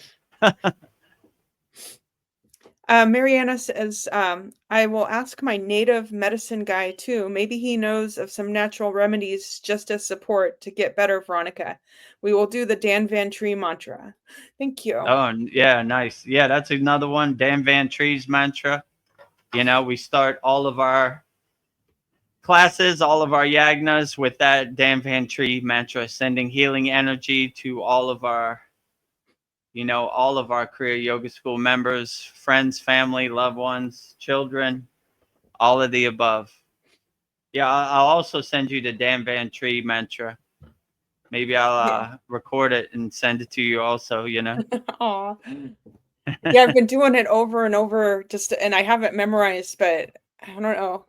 Mariana says, I will ask my native medicine guy too. Maybe he knows of some natural remedies just as support to get better, Veronica. We will do the Dan Van Tree mantra. Thank you. Oh, yeah, nice. Yeah, that's another one. Dan Van Tree's mantra. You know, we start all of our classes, all of our yagnas with that Dan Van Tree mantra, sending healing energy to all of our, all of our Kriya Yoga School members, friends, family, loved ones, children, all of the above. Yeah, I'll also send you the Dan Van Tree mantra. Maybe Yeah. I'll record it and send it to you also, Aw. Yeah, I've been doing it over and over and I have it memorized, but I don't know.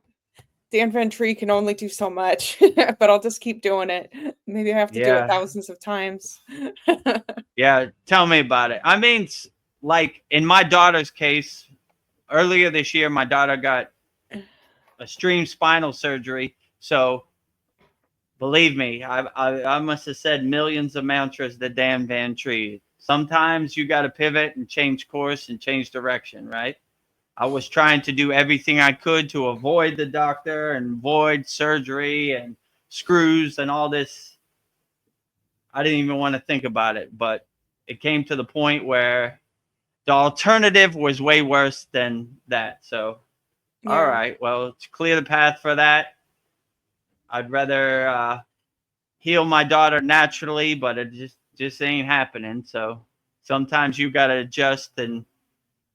Dan Van Tree can only do so much, but I'll just keep doing it. Maybe I have to do it Yeah. thousands of times. Yeah. Tell me about it. I mean, like in my daughter's case, earlier this year, my daughter got extreme spinal surgery. So believe me, I must have said millions of mantras to Dan Van Tree. Sometimes you got to pivot and change course and change direction, right? I was trying to do everything I could to avoid the doctor and avoid surgery and screws and all this. I didn't even want to think about it, but it came to the point where the alternative was way worse than that. So, all Yeah. right, well, to clear the path for that, I'd rather heal my daughter naturally, but it just ain't happening. So sometimes you got to adjust and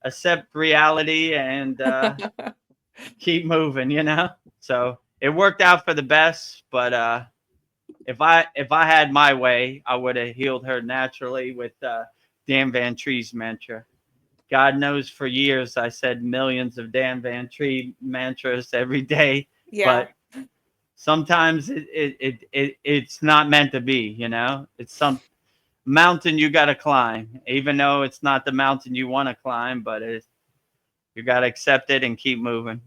accept reality and keep moving. So it worked out for the best, but if I had my way, I would have healed her naturally with Dan Van Tree's mantra. God knows for years I said millions of Dan Van Tree mantras every day, Yeah. but sometimes it's not meant to be. It's some mountain you got to climb, even though it's not the mountain you want to climb, but you got to accept it and keep moving.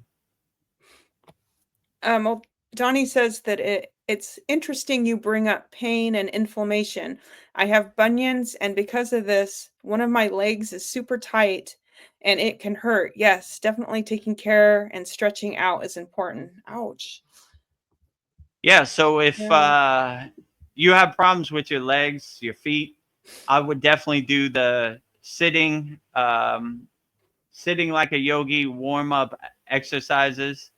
Well, Donnie says that it's interesting you bring up pain and inflammation. I have bunions, and because of this, one of my legs is super tight and it can hurt. Yes, definitely taking care and stretching out is important. Ouch. Yeah, so if Yeah. you have problems with your legs, your feet, I would definitely do the sitting like a yogi warm up exercises.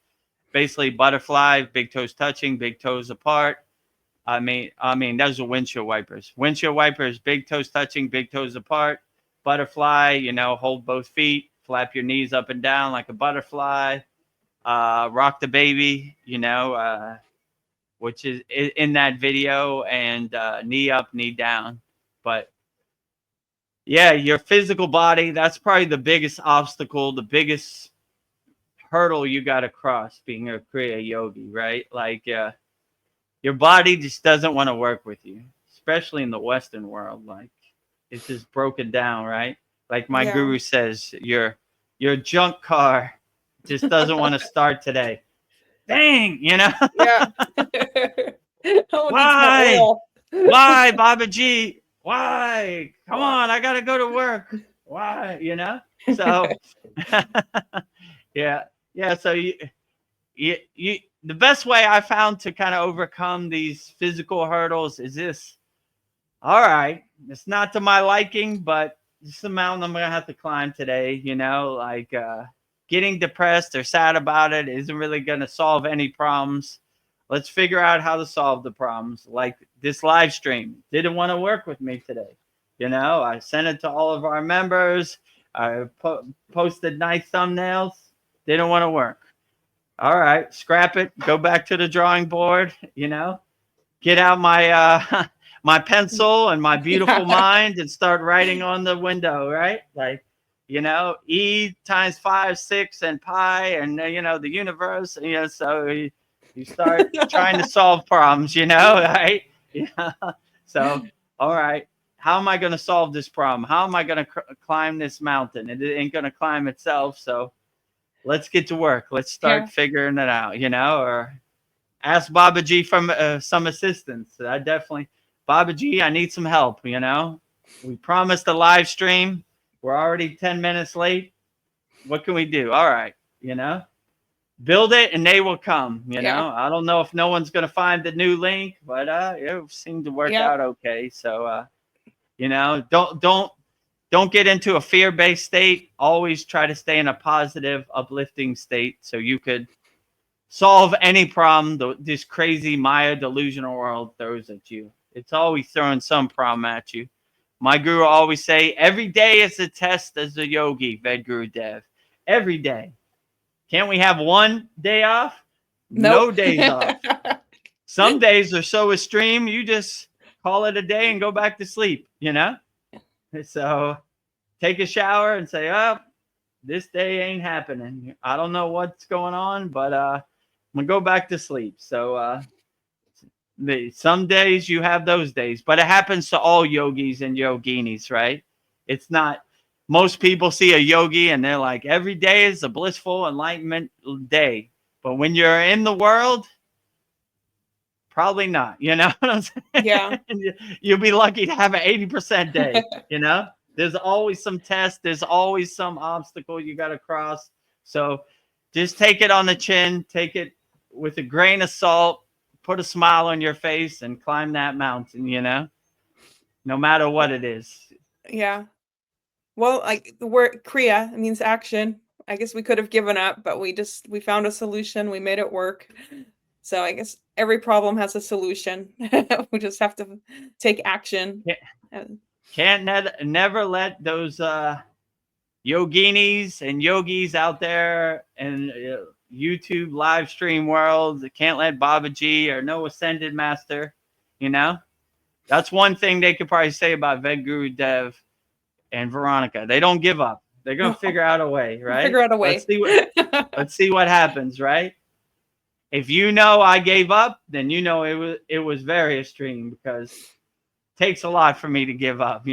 Basically, butterfly, big toes touching, big toes apart. I mean, those are windshield wipers. Windshield wipers, big toes touching, big toes apart. Butterfly, hold both feet, flap your knees up and down like a butterfly. Rock the baby, which is in that video, and knee up, knee down. But yeah, your physical body, that's probably the biggest obstacle, the biggest hurdle you got to cross being a Kriya yogi, right? Like, your body just doesn't want to work with you, especially in the Western world. Like, it's just broken down, right? Like my Yeah. guru says, your junk car just doesn't want to start today. Dang, Yeah. Oh, it needs more Why? oil. Why, Baba G? Why? Come on, I gotta go to work. Why? So yeah, yeah. So you the best way I found to kind of overcome these physical hurdles is this. All right, it's not to my liking, but it's the mountain I'm gonna have to climb today. Like getting depressed or sad about it isn't really gonna solve any problems. Let's figure out how to solve the problems. Like this live stream didn't want to work with me today. I sent it to all of our members. I posted nice thumbnails. Didn't want to work. All right, scrap it. Go back to the drawing board. Get out my my pencil and my beautiful mind and start writing on the window. Right, like E times 5, 6, and pi, and the universe. So you start trying to solve problems. Right? Yeah. So all right. How am I going to solve this problem? How am I going to climb this mountain? It ain't going to climb itself. So let's get to work. Let's start figuring it out, or ask Baba G from some assistance. I definitely, Baba G, I need some help, We promised a live stream. We're already 10 minutes late. What can we do? All right, build it and they will come, I don't know if no one's going to find the new link, but it seemed to work out okay. So, don't get into a fear-based state. Always try to stay in a positive, uplifting state so you could solve any problem this crazy Maya delusional world throws at you. It's always throwing some problem at you. My guru always say, every day is a test as a yogi, Vedagurudev. Every day. Can't we have one day off? Nope. No days off. Some days are so extreme, you just call it a day and go back to sleep, So take a shower and say, oh, this day ain't happening. I don't know what's going on, but I'm going to go back to sleep. So some days you have those days, but it happens to all yogis and yoginis, right? It's not, most people see a yogi and they're like, every day is a blissful enlightenment day. But when you're in the world, probably not, you know what I'm saying? Yeah. You'll be lucky to have an 80% day, There's always some test. There's always some obstacle you got to cross. So just take it on the chin, take it with a grain of salt, put a smile on your face and climb that mountain, no matter what it is. Yeah. Well, like the word Kriya means action. I guess we could have given up, but we found a solution. We made it work. So I guess every problem has a solution. We just have to take action. Never let those yoginis and yogis out there and YouTube live stream world, can't let Baba G or no ascended master, That's one thing they could probably say about Vedagurudev and Veronica. They don't give up. They're going to figure out a way, right? Figure out a way. Let's see what happens, right? If I gave up, then it was very extreme because it takes a lot for me to give up,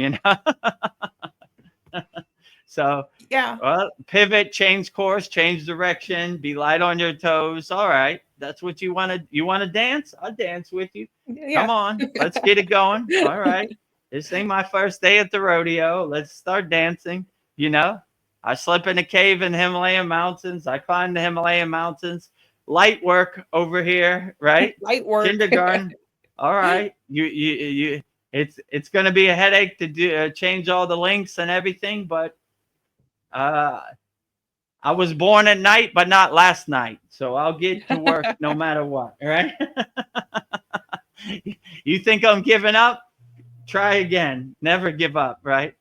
So yeah. Well, pivot, change course, change direction, be light on your toes. All right. That's what you want to. You want to dance? I'll dance with you. Yeah. Come on. Let's get it going. All right. This ain't my first day at the rodeo. Let's start dancing. I slept in a cave in the Himalayan mountains. I climbed the Himalayan mountains. Light work over here, right? Light work. Kindergarten. All right. It's going to be a headache to do change all the links and everything, but I was born at night, but not last night. So I'll get to work no matter what. Right. You think I'm giving up? Try again. Never give up, right?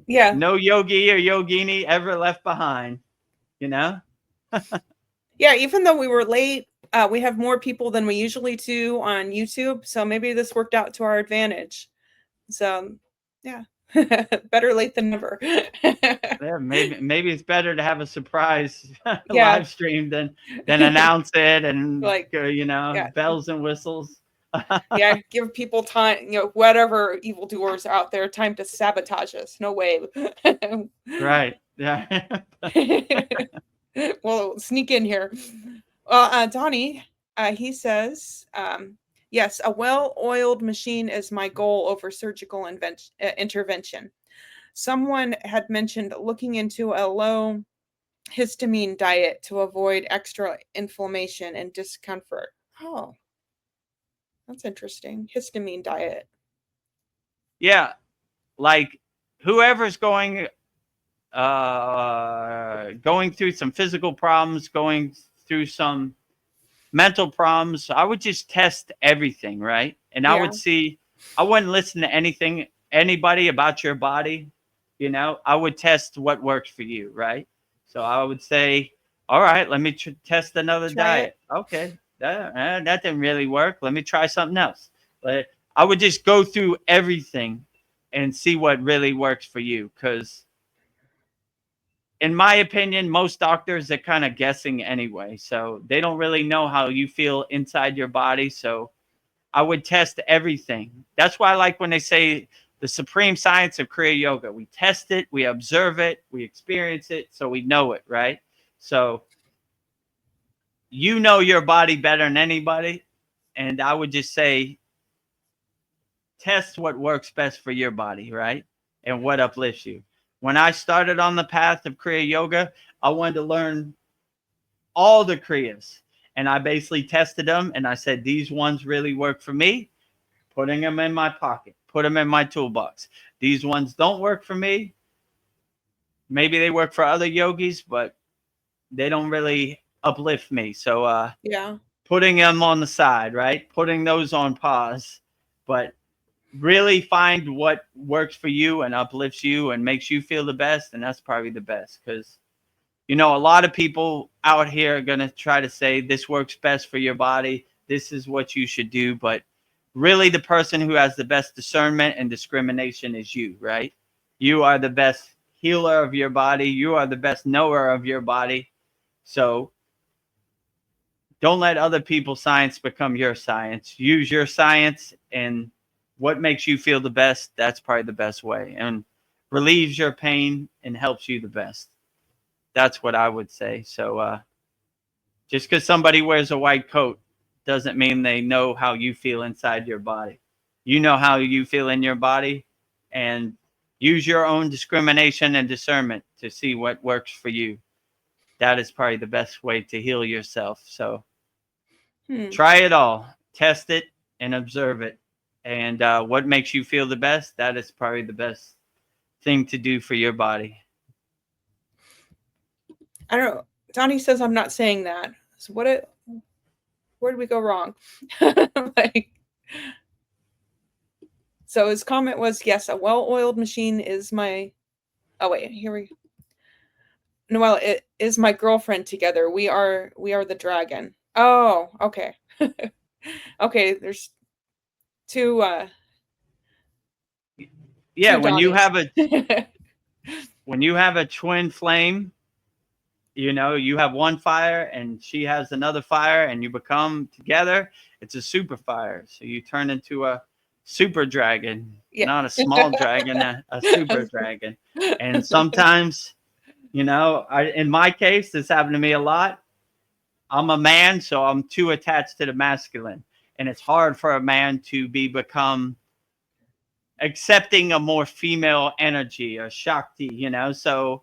Yeah. No yogi or yogini ever left behind, you know? Yeah, even though we were late, we have more people than we usually do on YouTube, so maybe this worked out to our advantage. So, yeah. Better late than never. Yeah, maybe it's better to have a surprise Yeah. live stream than announce it and Like, yeah. bells and whistles. Yeah, give people time, whatever evildoers are out there, time to sabotage us. No way. Right. Yeah. Well, sneak in here. Donnie, he says, yes, a well-oiled machine is my goal over surgical intervention. Someone had mentioned looking into a low histamine diet to avoid extra inflammation and discomfort. Oh, that's interesting. Histamine diet. Yeah, like whoever's going through some physical problems, going through some mental problems, I would just test everything, right? And I Yeah. would see, I wouldn't listen to anybody about your body, I would test what works for you, right? So I would say, all right, let me test another Try diet. it. Okay, that didn't really work. Let me try something else. But I would just go through everything and see what really works for you. Because in my opinion, most doctors are kind of guessing anyway. So they don't really know how you feel inside your body. So I would test everything. That's why I like when they say the supreme science of Kriya Yoga. We test it, we observe it, we experience it, so we know it, right? So you know your body better than anybody. And I would just say, test what works best for your body, right? And what uplifts you. When I started on the path of Kriya Yoga, I wanted to learn all the Kriyas. And I basically tested them and I said, these ones really work for me, putting them in my pocket, put them in my toolbox. These ones don't work for me. Maybe they work for other yogis, but they don't really uplift me. So Yeah. putting them on the side, right? Putting those on pause. But really find what works for you and uplifts you and makes you feel the best. And that's probably the best because, a lot of people out here are going to try to say this works best for your body. This is what you should do. But really the person who has the best discernment and discrimination is you, right? You are the best healer of your body. You are the best knower of your body. So don't let other people's science become your science. Use your science and what makes you feel the best. That's probably the best way and relieves your pain and helps you the best. That's what I would say. So just because somebody wears a white coat doesn't mean they know how you feel inside your body. You know how you feel in your body and use your own discrimination and discernment to see what works for you. That is probably the best way to heal yourself. So try it all, test it and observe it. And what makes you feel the best, that is probably the best thing to do for your body. I don't know. Donnie says I'm not saying that. So where did we go wrong? So his comment was, yes, a well-oiled machine is my... Oh, wait, here we... No, well, it is my girlfriend together. We are the dragon. Oh, okay. Okay, there's two Yeah, two when you Donnies. have a twin flame, you have one fire and she has another fire and you become together, it's a super fire. So you turn into a super dragon, Yeah. not a small dragon, a super dragon. And sometimes, in my case, this happened to me a lot. I'm a man, so I'm too attached to the masculine. And it's hard for a man to become accepting a more female energy or Shakti, so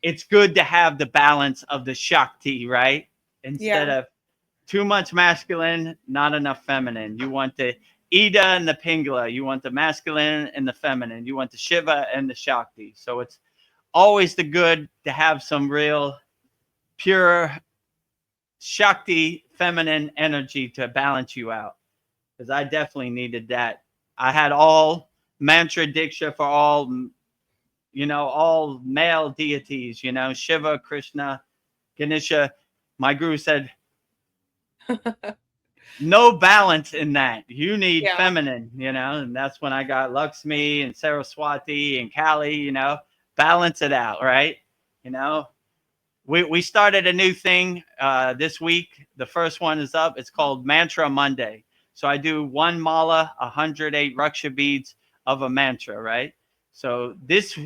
it's good to have the balance of the Shakti, right? Instead of too much masculine, not enough feminine. You want the Ida and the Pingala. You want the masculine and the feminine. You want the Shiva and the Shakti. So it's always the good to have some real pure Shakti feminine energy to balance you out. because I definitely needed that. I had all mantra diksha for all, all male deities, Shiva, Krishna, Ganesha. My guru said, no balance in that. You need Yeah. feminine, and that's when I got Lakshmi and Saraswati and Kali, balance it out, right? We started a new thing this week. The first one is up. It's called Mantra Monday. So I do one mala, 108 Raksha beads of a mantra, right? So this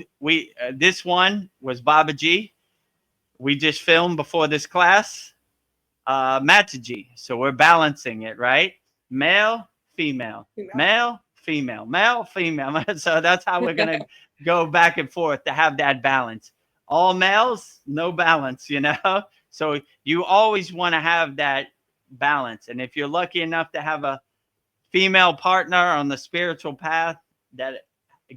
one was Babaji. We just filmed before this class. Mataji. So we're balancing it, right? Male, female, male, female, male, female. So that's how we're going to go back and forth to have that balance. All males, no balance, So you always want to have that balance. And if you're lucky enough to have a female partner on the spiritual path that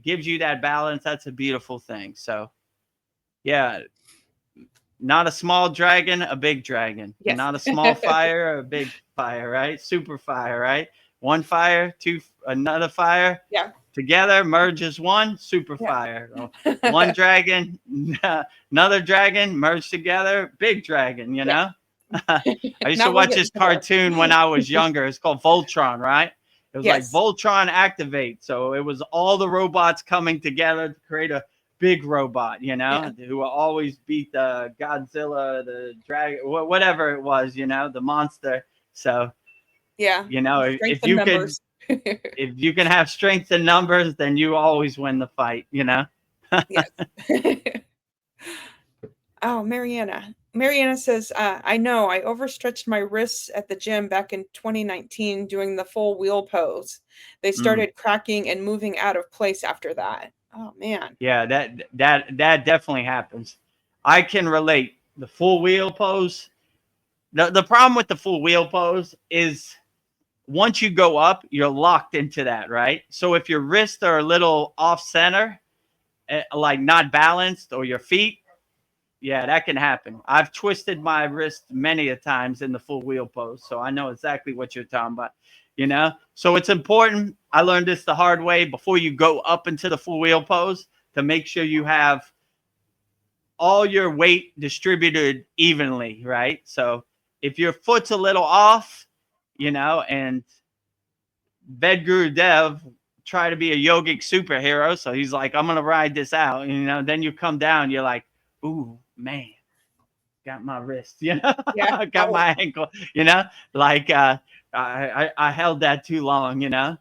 gives you that balance, that's a beautiful thing. So, yeah. Not a small dragon, a big dragon. Yes. Not a small fire, a big fire, right? Super fire, right? One fire, another fire. Yeah. Together merges one super fire. One dragon, another dragon, merged together, big dragon, I used to watch this cartoon when I was younger. It's called Voltron, right? It was like Voltron Activate. So it was all the robots coming together to create a big robot, who will always beat the Godzilla, the dragon, whatever it was, the monster. So, if you could, if you can have strength in numbers, then you always win the fight, Yes. Oh, Mariana. Mariana says, I know I overstretched my wrists at the gym back in 2019 doing the full wheel pose. They started cracking and moving out of place after that. Oh man. Yeah, that definitely happens. I can relate. The full wheel pose. The problem with the full wheel pose is once you go up, you're locked into that, right? So if your wrists are a little off center, like not balanced, or your feet, yeah, that can happen. I've twisted my wrist many a times in the full wheel pose, so I know exactly what you're talking about. So it's important. I learned this the hard way before you go up into the full wheel pose to make sure you have all your weight distributed evenly, right? So if your foot's a little off, and Vedagurudev try to be a yogic superhero, so he's like, I'm going to ride this out, then you come down, you're like, ooh, man, got my wrist, got my ankle, like, I held that too long,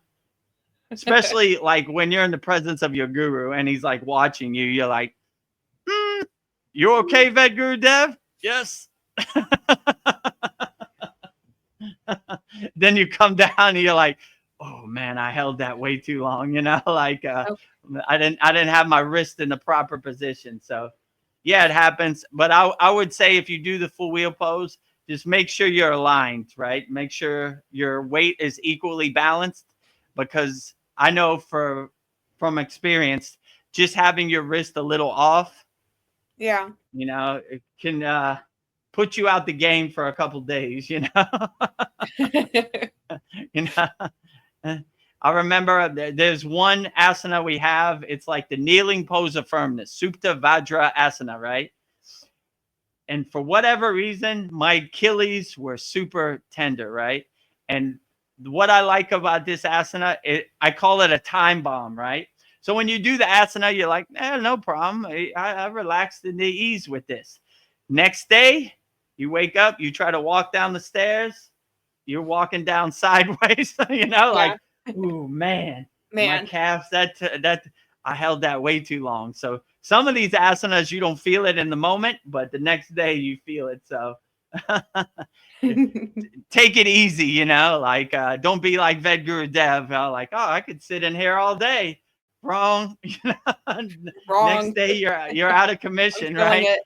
especially like when you're in the presence of your guru and he's like watching you, you're like, you okay, Vedagurudev? Yes. Then you come down and you're like, oh man, I held that way too long, like I didn't have my wrist in the proper position. So yeah, it happens. But I would say if you do the full wheel pose, just make sure you're aligned, right? Make sure your weight is equally balanced, because I know from experience, just having your wrist a little off, yeah, it can put you out the game for a couple days, I remember there's one asana we have. It's like the kneeling pose of firmness, Supta Vajra Asana, right? And for whatever reason, my Achilles were super tender, right? And what I like about this asana, I call it a time bomb, right? So when you do the asana, you're like, no problem. I relaxed in the ease with this. Next day, you wake up, you try to walk down the stairs, you're walking down sideways, like, ooh, man, my calves, that I held that way too long. So some of these asanas, you don't feel it in the moment, but the next day you feel it. So take it easy, like, don't be like Vedagurudev, like, oh, I could sit in here all day. Wrong. Wrong. Next day you're out of commission, right?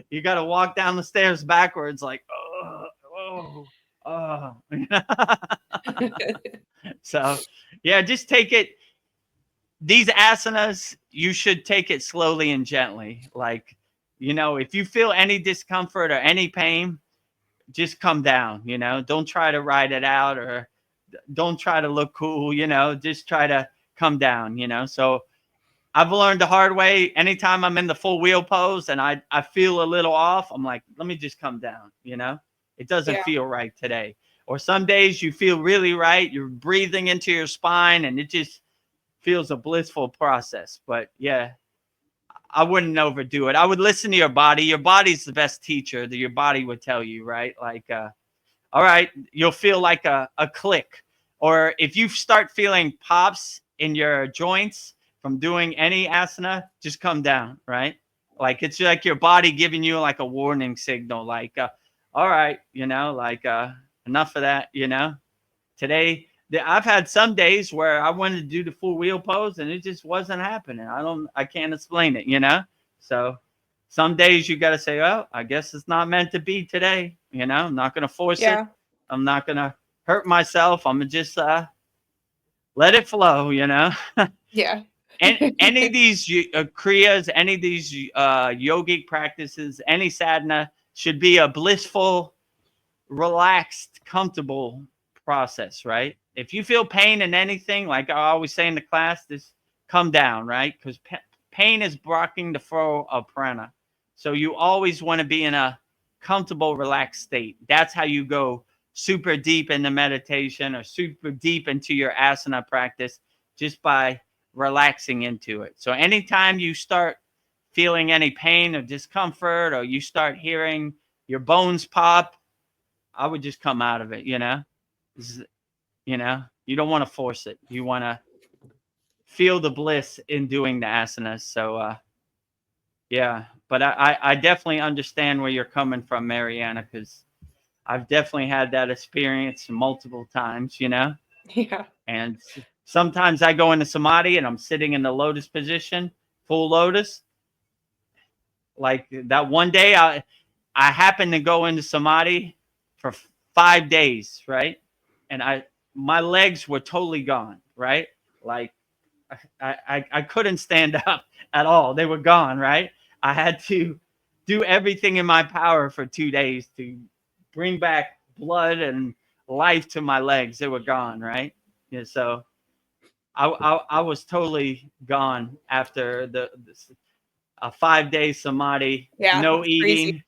You got to walk down the stairs backwards, like, oh. So yeah, just take it. These asanas, you should take it slowly and gently. Like, if you feel any discomfort or any pain, just come down, don't try to ride it out or don't try to look cool, just try to come down. So I've learned the hard way. Anytime I'm in the full wheel pose and I feel a little off, I'm like, let me just come down. It doesn't feel right today. Or some days you feel really right. You're breathing into your spine and it just feels a blissful process. But yeah, I wouldn't overdo it. I would listen to your body. Your body's the best teacher that your body would tell you, right? Like, all right, you'll feel like a click. Or if you start feeling pops in your joints from doing any asana, just come down, right? Like it's like your body giving you like a warning signal, like, all right, enough of that, Today, I've had some days where I wanted to do the full wheel pose and it just wasn't happening. I can't explain it, So some days you got to say, oh, I guess it's not meant to be today. I'm not going to force it. I'm not going to hurt myself. I'm going to just let it flow, Yeah. And any of these kriyas, any of these yogic practices, any sadhana should be a blissful, relaxed, comfortable process, right? If you feel pain in anything, like I always say in the class, just come down, right? Because pain is blocking the flow of prana. So you always want to be in a comfortable, relaxed state. That's how you go super deep into meditation or super deep into your asana practice, just by relaxing into it. So anytime you start feeling any pain or discomfort, or you start hearing your bones pop, I would just come out of it, you don't want to force it. You want to feel the bliss in doing the asanas. So, yeah, but I definitely understand where you're coming from, Mariana, because I've definitely had that experience multiple times, Yeah. And sometimes I go into samadhi and I'm sitting in the lotus position, full lotus. Like that one day I happened to go into samadhi for 5 days, right? And my legs were totally gone, right? Like I couldn't stand up at all. They were gone, right? I had to do everything in my power for 2 days to bring back blood and life to my legs. They were gone, right? Yeah, so I was totally gone after a 5 day samadhi, Yeah. no eating,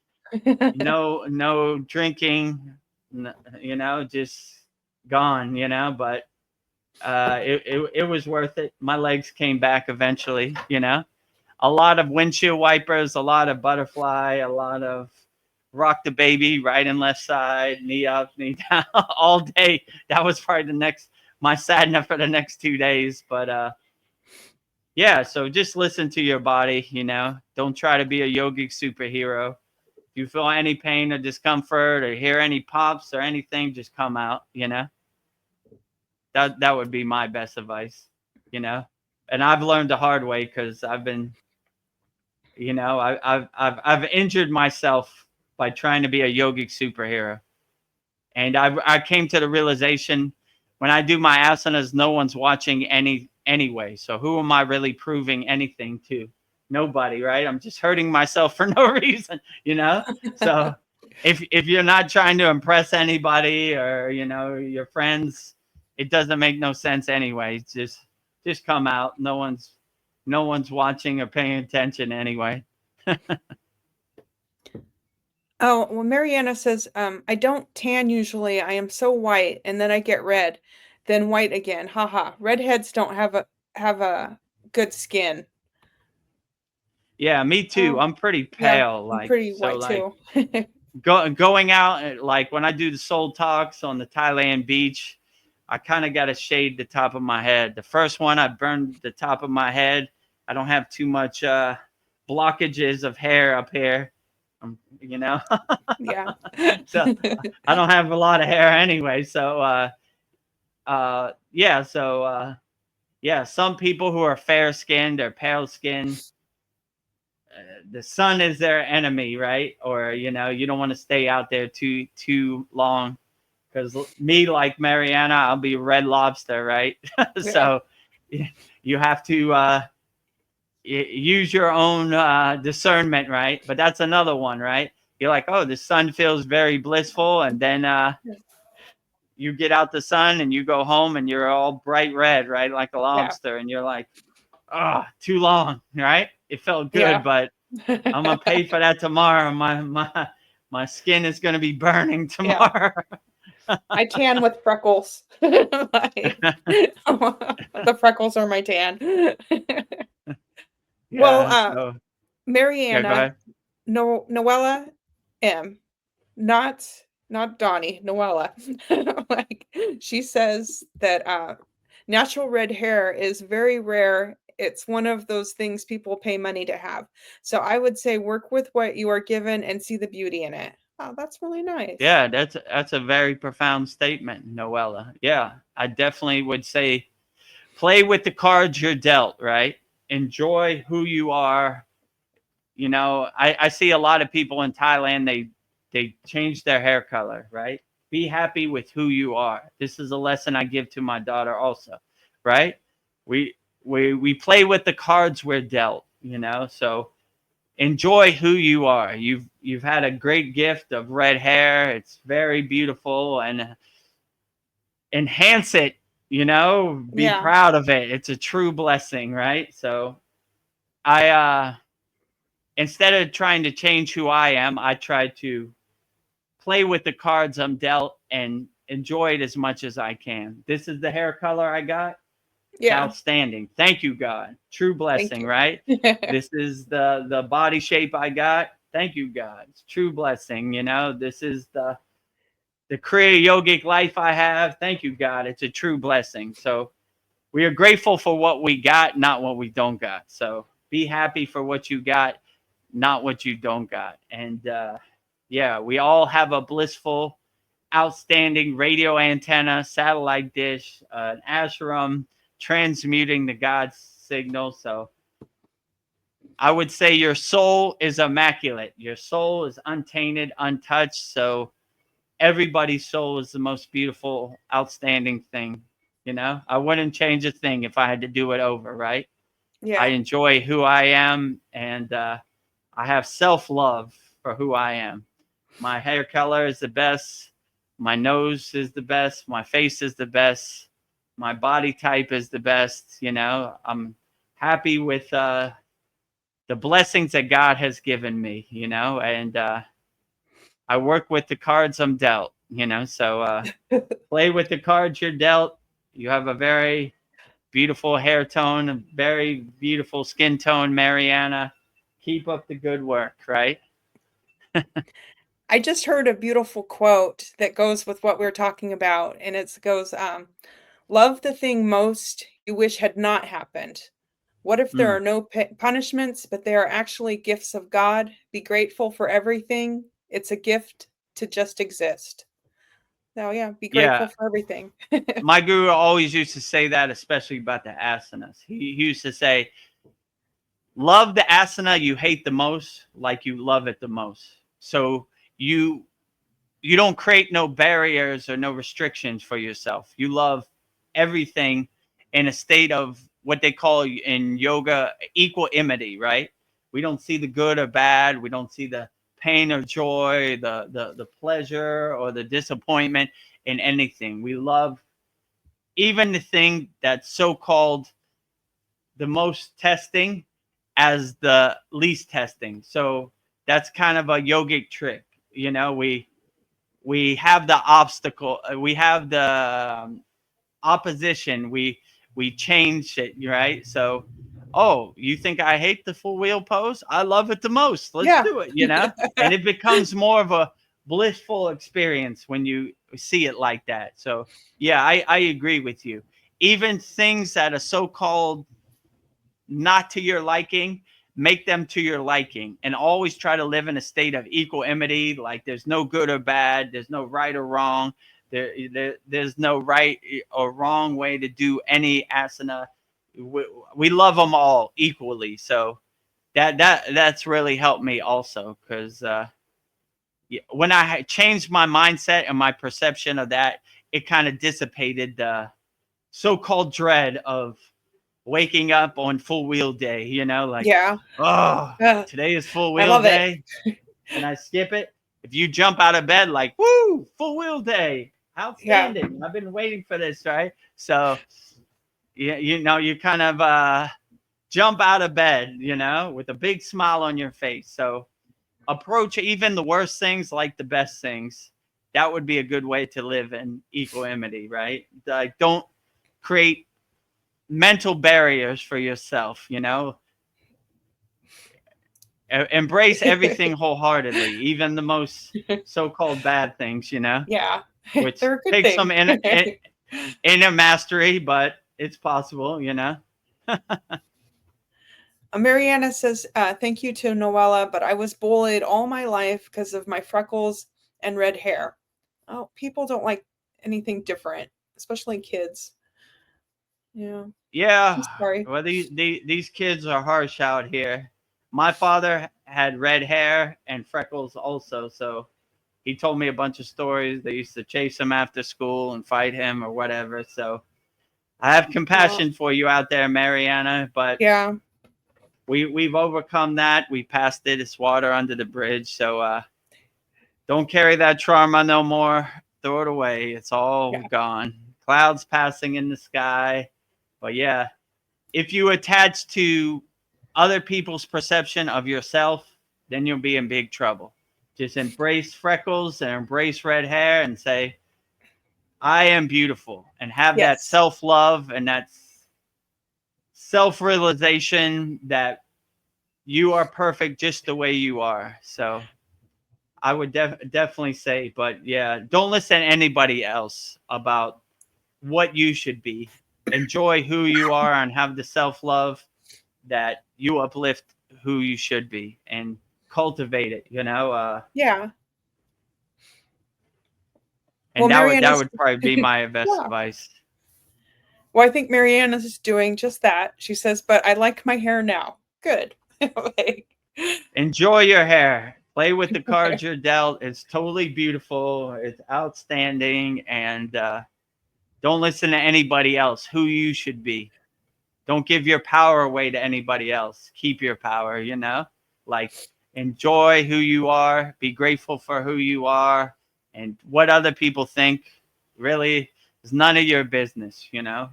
no drinking, just gone, but it was worth it. My legs came back eventually, a lot of windshield wipers, a lot of butterfly, a lot of rock the baby, right and left side, knee up, knee down all day. That was probably my sadhana for the next 2 days. But yeah, so just listen to your body, don't try to be a yogic superhero. If you feel any pain or discomfort or hear any pops or anything, just come out, that would be my best advice, and I've learned the hard way because I've been, I've injured myself by trying to be a yogic superhero. And I came to the realization when I do my asanas, no one's watching anyway. So who am I really proving anything to? Nobody, right? I'm just hurting myself for no reason, So if you're not trying to impress anybody or, your friends, it doesn't make no sense anyway. Just come out. No one's watching or paying attention anyway. Oh, well, Mariana says, I don't tan usually. I am so white, and then I get red, then white again. Haha. Redheads don't have a good skin. Yeah, me too. I'm pretty pale. I'm pretty white too. Going out, like when I do the soul talks on the Thailand beach, I kind of got to shade the top of my head. The first one, I burned the top of my head. I don't have too much blockages of hair up here. Yeah. So I don't have a lot of hair anyway. So yeah. So yeah, some people who are fair skinned or pale skinned, the sun is their enemy, right? Or you don't want to stay out there too long, because me, like Mariana, I'll be red lobster, right? So you have to use your own discernment, right? But that's another one, right? You're like, oh, the sun feels very blissful, and then you get out the sun and you go home and you're all bright red, right? Like a Yeah. lobster. And you're like, oh, too long, right? It felt good, Yeah. but I'm going to pay for that tomorrow. My skin is going to be burning tomorrow. I tan with freckles. Like, the freckles are my tan. Well, Yeah. So, yeah, go Mariana, ahead. Noella M, not Donnie, Noella. Like, she says that natural red hair is very rare. It's one of those things people pay money to have. So I would say work with what you are given and see the beauty in it. Oh, that's really nice. Yeah, that's a very profound statement, Noella. Yeah, I definitely would say play with the cards you're dealt, right? Enjoy who you are. You know, I see a lot of people in Thailand, they change their hair color, right? Be happy with who you are. This is a lesson I give to my daughter also, right? We play with the cards we're dealt, you know, so enjoy who you are. You've had a great gift of red hair. It's very beautiful, and enhance it, you know, be Yeah. proud of it. It's a true blessing, right? So I instead of trying to change who I am, I try to play with the cards I'm dealt and enjoy it as much as I can. This is the hair color I got. It's Yeah. outstanding. Thank you, God. True Thank blessing, you. right? This is the body shape I got. Thank you, God. It's true blessing. You know, this is the Kriya yogic life I have. Thank you, God. It's a true blessing. So we are grateful for what we got, not what we don't got. So be happy for what you got, not what you don't got. And yeah, we all have a blissful, outstanding radio antenna, satellite dish, an ashram transmuting the God's signal. So I would say your soul is immaculate. Your soul is untainted, untouched. So everybody's soul is the most beautiful, outstanding thing. You know, I wouldn't change a thing if I had to do it over, right? I Yeah. enjoy who I am, and I have self-love for who I am. My hair color is the best. My nose is the best. My face is the best. My body type is the best. You know, I'm happy with the blessings that God has given me, you know, and I work with the cards I'm dealt, you know, so play with the cards you're dealt. You have a very beautiful hair tone, a very beautiful skin tone, Mariana. Keep up the good work, right? I just heard a beautiful quote that goes with what we're talking about, and it goes, love the thing most you wish had not happened. What if there Mm. are no punishments, but they are actually gifts of God? Be grateful for everything. It's a gift to just exist. So yeah, be grateful Yeah. for everything. My guru always used to say that, especially about the asanas. He used to say, love the asana you hate the most like you love it the most. So you you don't create no barriers or no restrictions for yourself. You love everything in a state of what they call in yoga equanimity, right? We don't see the good or bad. We don't see the pain or joy, the pleasure or the disappointment in anything. We love even the thing that's so-called the most testing as the least testing. So that's kind of a yogic trick. You know, we have the obstacle, we have the opposition, we change it, right? So oh, you think I hate the full wheel pose? I love it the most. Let's Yeah. do it, you know. And it becomes more of a blissful experience when you see it like that. So yeah, I agree with you. Even things that are so-called not to your liking, make them to your liking, and always try to live in a state of equanimity. Like there's no good or bad, there's no right or wrong, there's no right or wrong way to do any asana. We love them all equally. So that's really helped me also, because when I changed my mindset and my perception of that, it kind of dissipated the so-called dread of waking up on full wheel day, you know, like, Yeah. oh, today is full I wheel love it. day. And I skip it. If you jump out of bed like, woo, full wheel day, Outstanding. I've been waiting for this, right? So, you know, you kind of jump out of bed, you know, with a big smile on your face. So approach even the worst things like the best things. That would be a good way to live in equanimity, right? Like, don't create mental barriers for yourself, you know. Embrace everything wholeheartedly, even the most so-called bad things, you know, Yeah. which They're a good takes thing. some inner mastery, but it's possible, you know. Mariana says, thank you to Noella, but I was bullied all my life because of my freckles and red hair. Oh, people don't like anything different, especially kids. Yeah. Yeah. I'm sorry. Well, these kids are harsh out here. My father had red hair and freckles also, so he told me a bunch of stories. They used to chase him after school and fight him or whatever. So I have compassion for you out there, Mariana, but Yeah. we've overcome that. We passed it. It's water under the bridge. So don't carry that trauma no more. Throw it away. It's all gone. Clouds passing in the sky. But yeah, if you attach to other people's perception of yourself, then you'll be in big trouble. Just embrace freckles and embrace red hair and say, I am beautiful, and have that Yes. self-love and that self-realization that you are perfect just the way you are. So I would definitely say, but yeah, don't listen to anybody else about what you should be. Enjoy who you are and have the self-love that you uplift who you should be and cultivate it, you know. Yeah. And Well, that Mariana's would probably be my best yeah. advice. Well, I think Mariana's doing just that. She says, but I like my hair now. Good. Like, Enjoy your hair. Play with the cards you're dealt. It's totally beautiful. It's outstanding. And don't listen to anybody else who you should be. Don't give your power away to anybody else. Keep your power, you know? Like, enjoy who you are. Be grateful for who you are. And what other people think really is none of your business, you know?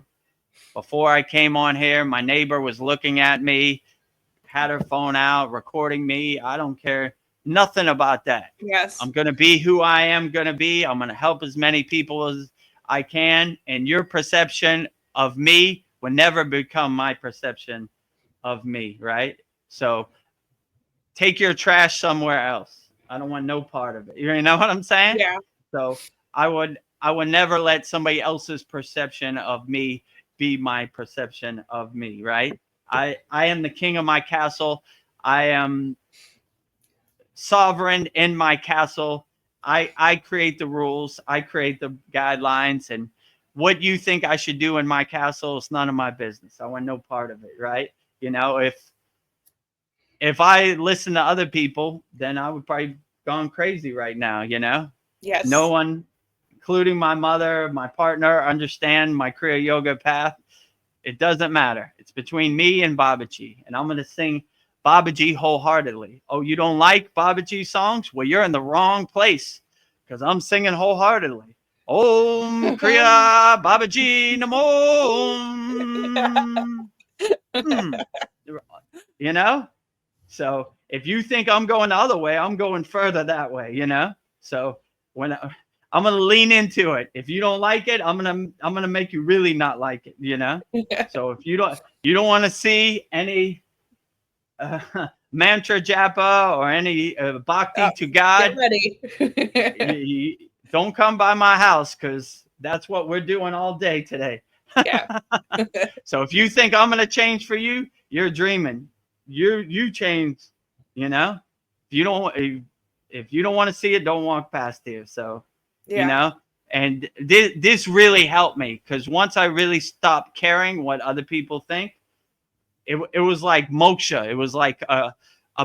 Before I came on here, my neighbor was looking at me, had her phone out, recording me. I don't care nothing about that. yes. I'm going to be who I am going to be. I'm going to help as many people as I can. And your perception of me will never become my perception of me, right? So take your trash somewhere else. I don't want no part of it. You know what I'm saying? Yeah. So I would never let somebody else's perception of me be my perception of me, right? I am the king of my castle. I am sovereign in my castle. I create the rules. I create the guidelines, and what you think I should do in my castle is none of my business. I want no part of it, right? You know, if I listen to other people, then I would probably gone crazy right now, you know? Yes. No one, including my mother, my partner, understand my Kriya yoga path. It doesn't matter. It's between me and Babaji, and I'm going to sing Babaji wholeheartedly. Oh, you don't like Babaji songs? Well, you're in the wrong place, because I'm singing wholeheartedly. Om Kriya Babaji Namo. You know? So if you think I'm going the other way, I'm going further that way, you know? So when I'm going to lean into it. If you don't like it, I'm going to make you really not like it, you know? So if you don't want to see any mantra japa or any bhakti to God, get ready. you don't come by my house, because that's what we're doing all day today. Yeah. So if you think I'm going to change for you, you're dreaming. You change, you know? If you don't want to see it, don't walk past here. So, Yeah. you know, and this really helped me, because once I really stopped caring what other people think, it was like moksha. It was like a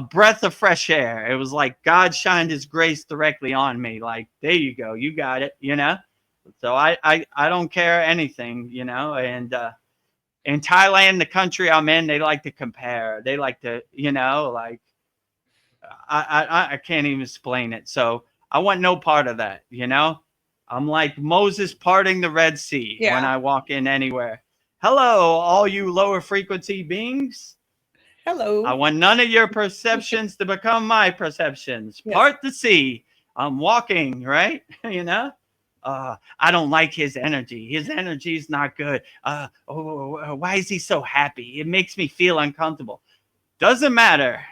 breath of fresh air. It was like God shined his grace directly on me. Like, there you go. You got it, you know? So I don't care anything, you know? And in Thailand, the country I'm in, they like to compare. They like to, you know, like, I can't even explain it. So I want no part of that, you know? I'm like Moses parting the Red Sea when Yeah. I walk in anywhere. Hello, all you lower frequency beings. I Hello. want none of your perceptions to become my perceptions. Yes. Part the sea. I'm walking, right? You know? I don't like his energy. His energy is not good. Why is he so happy? It makes me feel uncomfortable. Doesn't matter.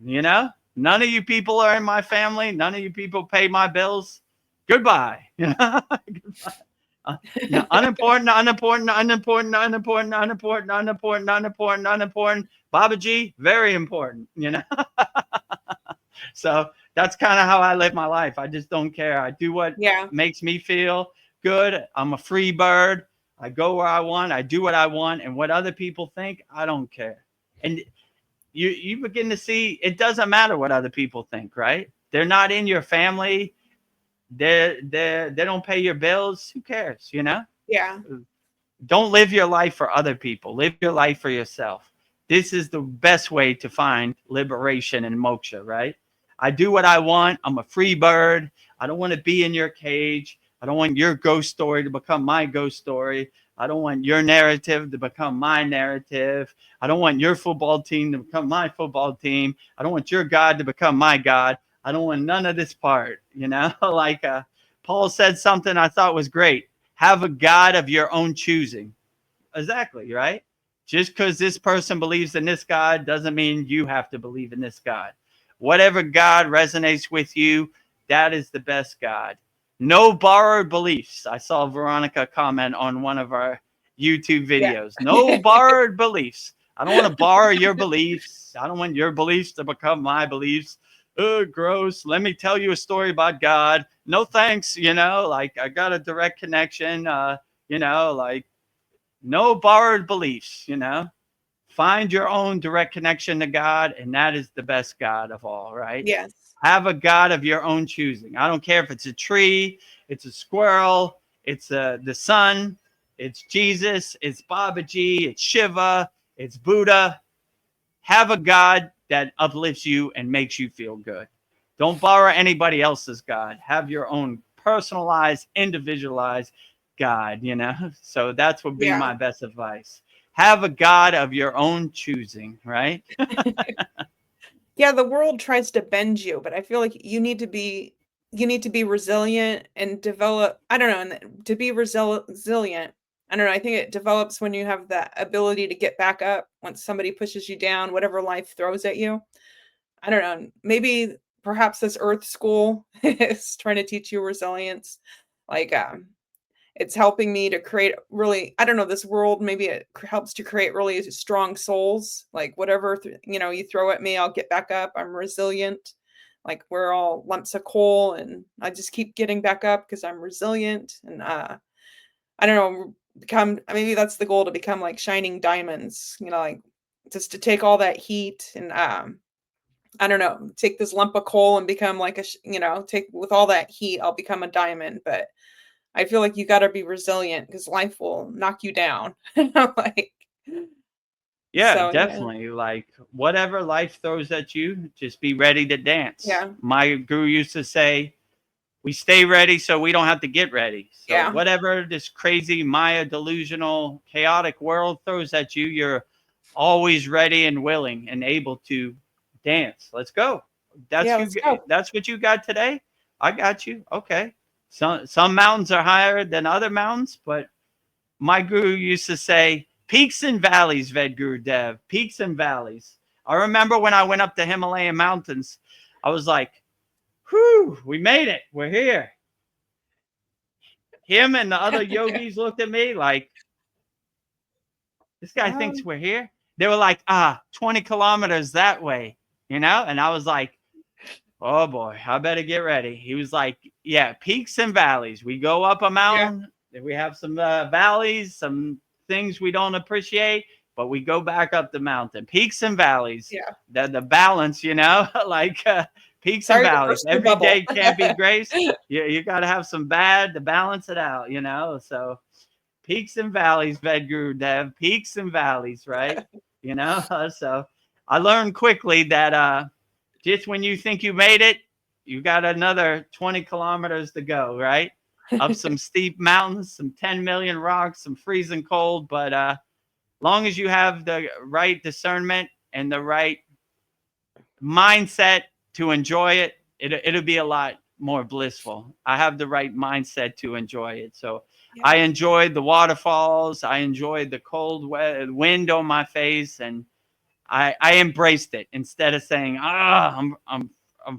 You know? None of you people are in my family. None of you people pay my bills. Goodbye. You know? Goodbye. No, unimportant, unimportant, unimportant, unimportant, unimportant, unimportant, unimportant, unimportant. Babaji, very important, you know? So that's kind of how I live my life. I just don't care. I do what Yeah. makes me feel good. I'm a free bird. I go where I want. I do what I want. And what other people think, I don't care. And you begin to see it doesn't matter what other people think, right? They're not in your family. They don't pay your bills. Who cares, you know? Yeah. Don't live your life for other people. Live your life for yourself. This is the best way to find liberation and moksha, right? I do what I want. I'm a free bird. I don't want to be in your cage. I don't want your ghost story to become my ghost story. I don't want your narrative to become my narrative. I don't want your football team to become my football team. I don't want your God to become my God. I don't want none of this part, you know? Like Paul said something I thought was great. Have a God of your own choosing. Exactly, right? Just because this person believes in this God doesn't mean you have to believe in this God. Whatever God resonates with you, that is the best God. No borrowed beliefs. I saw Veronica comment on one of our YouTube Yeah. videos. No borrowed beliefs. I don't want to borrow your beliefs. I don't want your beliefs to become my beliefs. Oh, gross. Let me tell you a story about God. No thanks. You know, like I got a direct connection. You know, like no borrowed beliefs, you know. Find your own direct connection to God, and that is the best God of all, right? Yes. Have a God of your own choosing. I don't care if it's a tree, it's a squirrel, it's the sun, it's Jesus, it's Babaji, it's Shiva, it's Buddha. Have a God that uplifts you and makes you feel good. Don't borrow anybody else's God. Have your own personalized, individualized God, you know? So that's would be Yeah. my best advice. Have a God of your own choosing, right? Yeah, the world tries to bend you, but I feel like you need to be resilient and develop, I don't know, and to be resilient. I don't know, I think it develops when you have that ability to get back up once somebody pushes you down, whatever life throws at you. I don't know, maybe perhaps this earth school is trying to teach you resilience. Like it's helping me to create really, I don't know, this world, maybe it helps to create really strong souls. Like whatever, you throw at me, I'll get back up. I'm resilient. Like we're all lumps of coal and I just keep getting back up because I'm resilient. And I don't know, become, maybe that's the goal, to become like shining diamonds, like just to take all that heat and I don't know, take this lump of coal and become like take with all that heat, I'll become a diamond. But I feel like you gotta be resilient because life will knock you down. Like, Yeah, so yeah. definitely. Like whatever life throws at you, just be ready to dance. Yeah. My guru used to say, we stay ready so we don't have to get ready. So Yeah. whatever this crazy Maya delusional chaotic world throws at you, you're always ready and willing and able to dance. Let's go. Yeah, let's go. That's what you got today. I got you. Okay. Some mountains are higher than other mountains, but my guru used to say peaks and valleys, Vedagurudev, peaks and valleys. I remember when I went up the Himalayan mountains, I was like, whew, we made it. We're here. Him and the other yogis looked at me like, this guy thinks Um, we're here. They were like, 20 kilometers that way, you know? And I was like, oh boy, I better get ready. He was like, yeah, peaks and valleys. We go up a yeah. mountain, we have some valleys, some things we don't appreciate, but we go back up the mountain. Peaks and valleys. Yeah. The balance, you know, like peaks and Sorry to valleys. burst your Every bubble. day can't be grace. You got to have some bad to balance it out, you know? So peaks and valleys, Vedagurudev, peaks and valleys, right? You know, so I learned quickly that just when you think you made it, you got another 20 kilometers to go, right? up some steep mountains, some 10 million rocks, some freezing cold. But long as you have the right discernment and the right mindset to enjoy it, it'll be a lot more blissful. I have the right mindset to enjoy it. So Yeah. I enjoyed the waterfalls. I enjoyed the cold wind on my face, and I embraced it instead of saying, I'm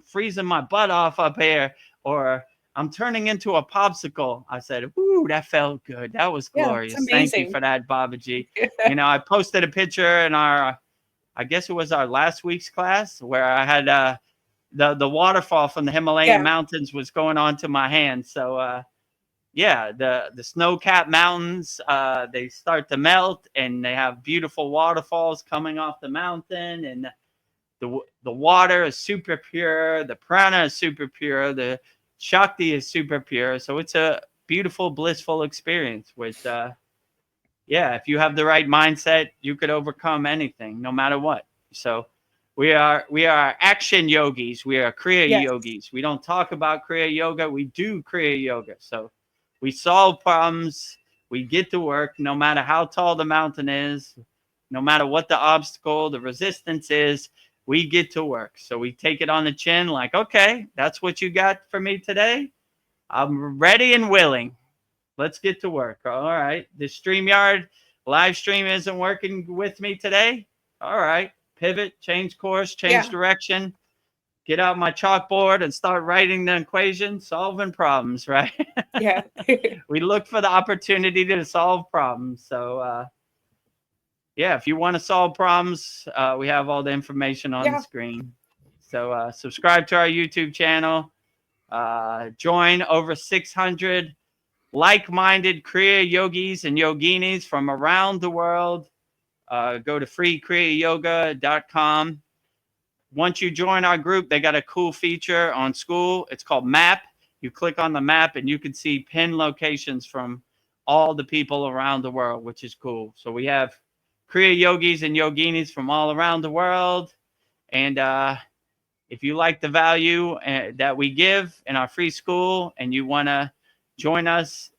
freezing my butt off up here, or I'm turning into a popsicle. I said, ooh, that felt good. That was Yeah, it's glorious. Thank you amazing. for that, Babaji. You know, I posted a picture in our, I guess it was our last week's class, where I had the waterfall from the Himalayan mountains was going onto my hand. So yeah, the snow-capped mountains, they start to melt, and they have beautiful waterfalls coming off the mountain, and the water is super pure, the prana is super pure, the shakti is super pure. So it's a beautiful, blissful experience with yeah, if you have the right mindset, you could overcome anything, no matter what. So we are action yogis. We are Kriya Yes. yogis. We don't talk about Kriya yoga. We do Kriya yoga. So we solve problems. We get to work, no matter how tall the mountain is, no matter what the obstacle, the resistance is. We get to work. So we take it on the chin, like, okay, that's what you got for me today. I'm ready and willing. Let's get to work. All right. The StreamYard live stream isn't working with me today. All right. Pivot, change course, change direction, get out my chalkboard and start writing the equation, solving problems, right? Yeah. We look for the opportunity to solve problems. So, yeah, if you want to solve problems, we have all the information on the screen. So subscribe to our YouTube channel. Join over 600 like-minded Kriya yogis and yoginis from around the world. Go to freekriyayogamasterclass.com. Once you join our group, they got a cool feature on SKOOL. It's called Map. You click on the map and you can see pin locations from all the people around the world, which is cool. So we have Kriya yogis and yoginis from all around the world. And if you like the value that we give in our free school and you want to join us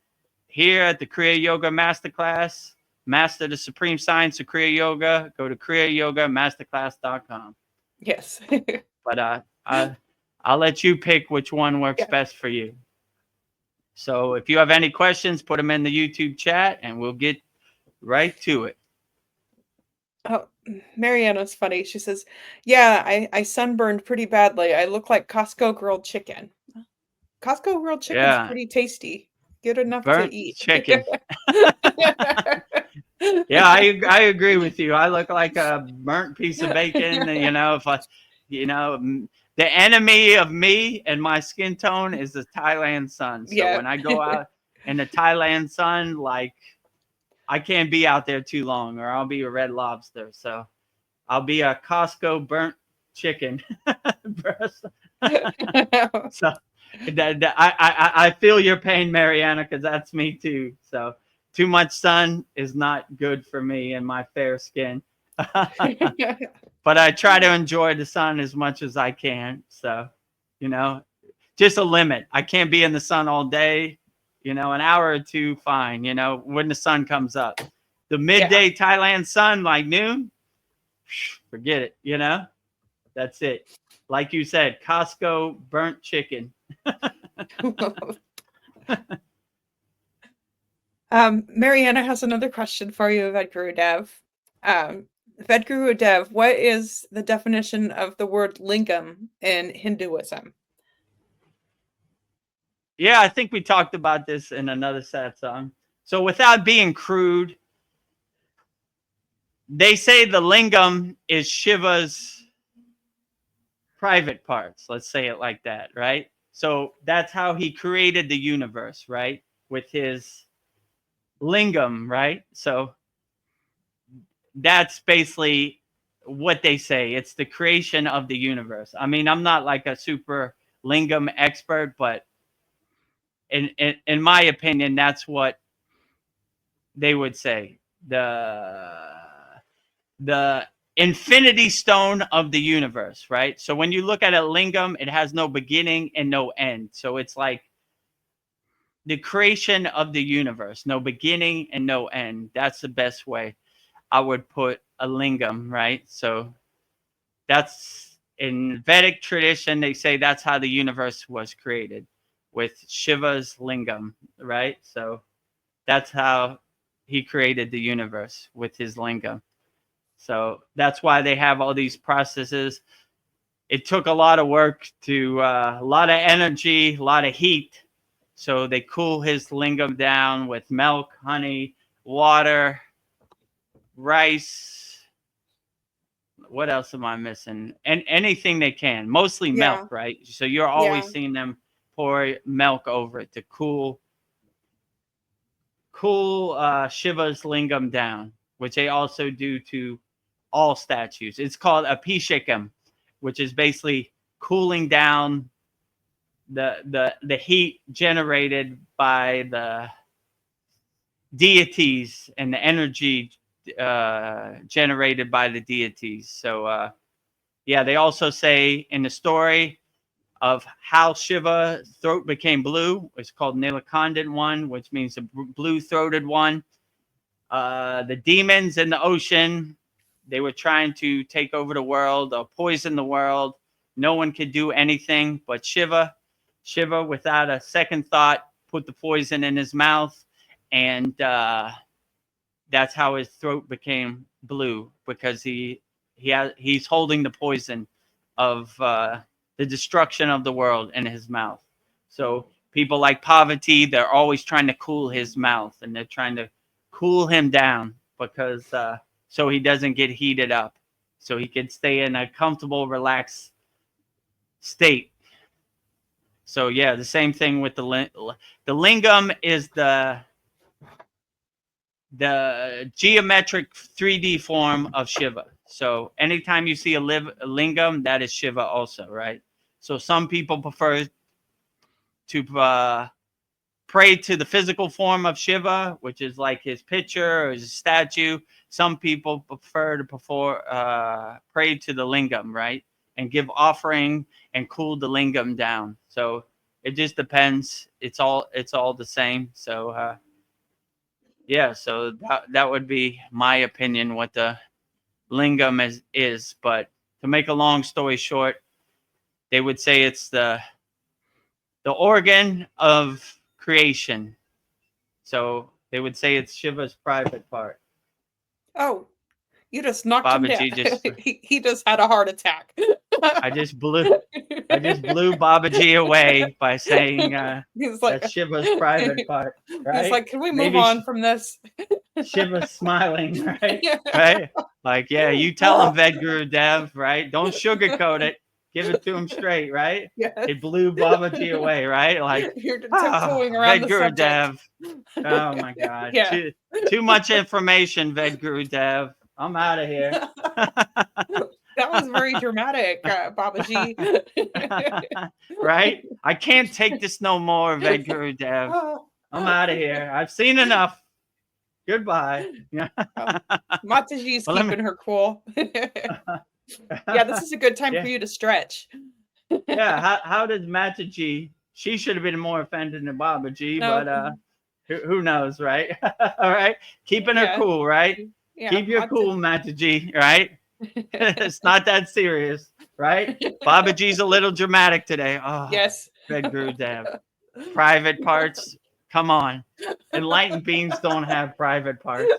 here at the Kriya Yoga Masterclass, master the supreme science of Kriya Yoga, go to kriyayogamasterclass.com. Yes. But I'll let you pick which one works best for you. So if you have any questions, put them in the YouTube chat and we'll get right to it. Oh, Mariana's funny. She says, yeah, I sunburned pretty badly. I look like Costco grilled chicken. Costco grilled chicken's pretty tasty. Good enough Burnt to eat. chicken. Yeah, I agree with you. I look like a burnt piece of bacon. You know, if the enemy of me and my skin tone is the Thailand sun. So when I go out in the Thailand sun, like I can't be out there too long, or I'll be a red lobster. So I'll be a Costco burnt chicken. So I feel your pain, Mariana, because that's me too. So too much sun is not good for me and my fair skin. But I try to enjoy the sun as much as I can. So, just a limit. I can't be in the sun all day. An hour or two, fine. When the sun comes up. The midday Thailand sun, like noon, forget it. That's it. Like you said, Costco burnt chicken. Mariana has another question for you, Vedagurudev. Vedagurudev, what is the definition of the word lingam in Hinduism? Yeah, I think we talked about this in another satsang. So without being crude, they say the lingam is Shiva's private parts. Let's say it like that, right? So that's how he created the universe, right? With his lingam, right? So that's basically what they say. It's the creation of the universe. I mean, I'm not like a super lingam expert, but in my opinion, that's what they would say. The infinity stone of the universe, right? So when you look at a lingam, it has no beginning and no end. So it's like the creation of the universe, no beginning and no end. That's the best way I would put a lingam, right? So that's in Vedic tradition, they say that's how the universe was created, with Shiva's lingam, right? So that's how he created the universe, with his lingam. So that's why they have all these processes. It took a lot of work to, a lot of energy, a lot of heat. So they cool his lingam down with milk, honey, water, rice. What else am I missing? And anything they can, mostly Yeah. milk, right? So you're always Yeah. seeing them pour milk over it to cool Shiva's lingam down, which they also do to all statues. It's called Abhishekam, which is basically cooling down the heat generated by the deities and the energy generated by the deities. So yeah, they also say in the story of how Shiva's throat became blue. It's called Nilakandin one, which means the blue-throated one. The demons in the ocean, they were trying to take over the world or poison the world. No one could do anything but Shiva. Shiva, without a second thought, put the poison in his mouth, and that's how his throat became blue, because he's holding the poison of the destruction of the world in his mouth. So people like Parvati, they're always trying to cool his mouth, and they're trying to cool him down, because so he doesn't get heated up, so he can stay in a comfortable, relaxed state. So yeah, the same thing with the lingam is the geometric 3D form of Shiva. So anytime you see a lingam, that is Shiva also, right? So some people prefer to pray to the physical form of Shiva, which is like his picture or his statue. Some people prefer to pray to the lingam, right? And give offering and cool the lingam down. So it just depends. It's all the same. So yeah, so that would be my opinion what the lingam is. But to make a long story short, they would say it's the organ of creation. So they would say it's Shiva's private part. Oh, you just knocked him down. Babaji just he just had a heart attack. I just blew Babaji away by saying He's like, that's Shiva's private part, right? He's like, can we move Maybe on from this? Shiva's smiling, right? Yeah. Right? Like, yeah, you tell him, Vedagurudev, right? Don't sugarcoat it. Give it to him straight, right? Yes. It blew Babaji away, right? Like, You're tiptoeing around the subject. Oh my God. Yeah. Too much information, Vedagurudev. I'm out of here. That was very dramatic, Babaji. Right? I can't take this no more, Vedagurudev. I'm out of here. I've seen enough. Goodbye. Mataji's keeping her cool. Yeah, this is a good time for you to stretch. Yeah, how did Mataji? She should have been more offended than Babaji, but who knows, right? All right, keeping her cool, right? Yeah, keep your cool, Mataji, right? It's not that serious, right? Babaji's a little dramatic today. Oh, yes. Vedagurudev. Private parts. Come on. Enlightened beings don't have private parts.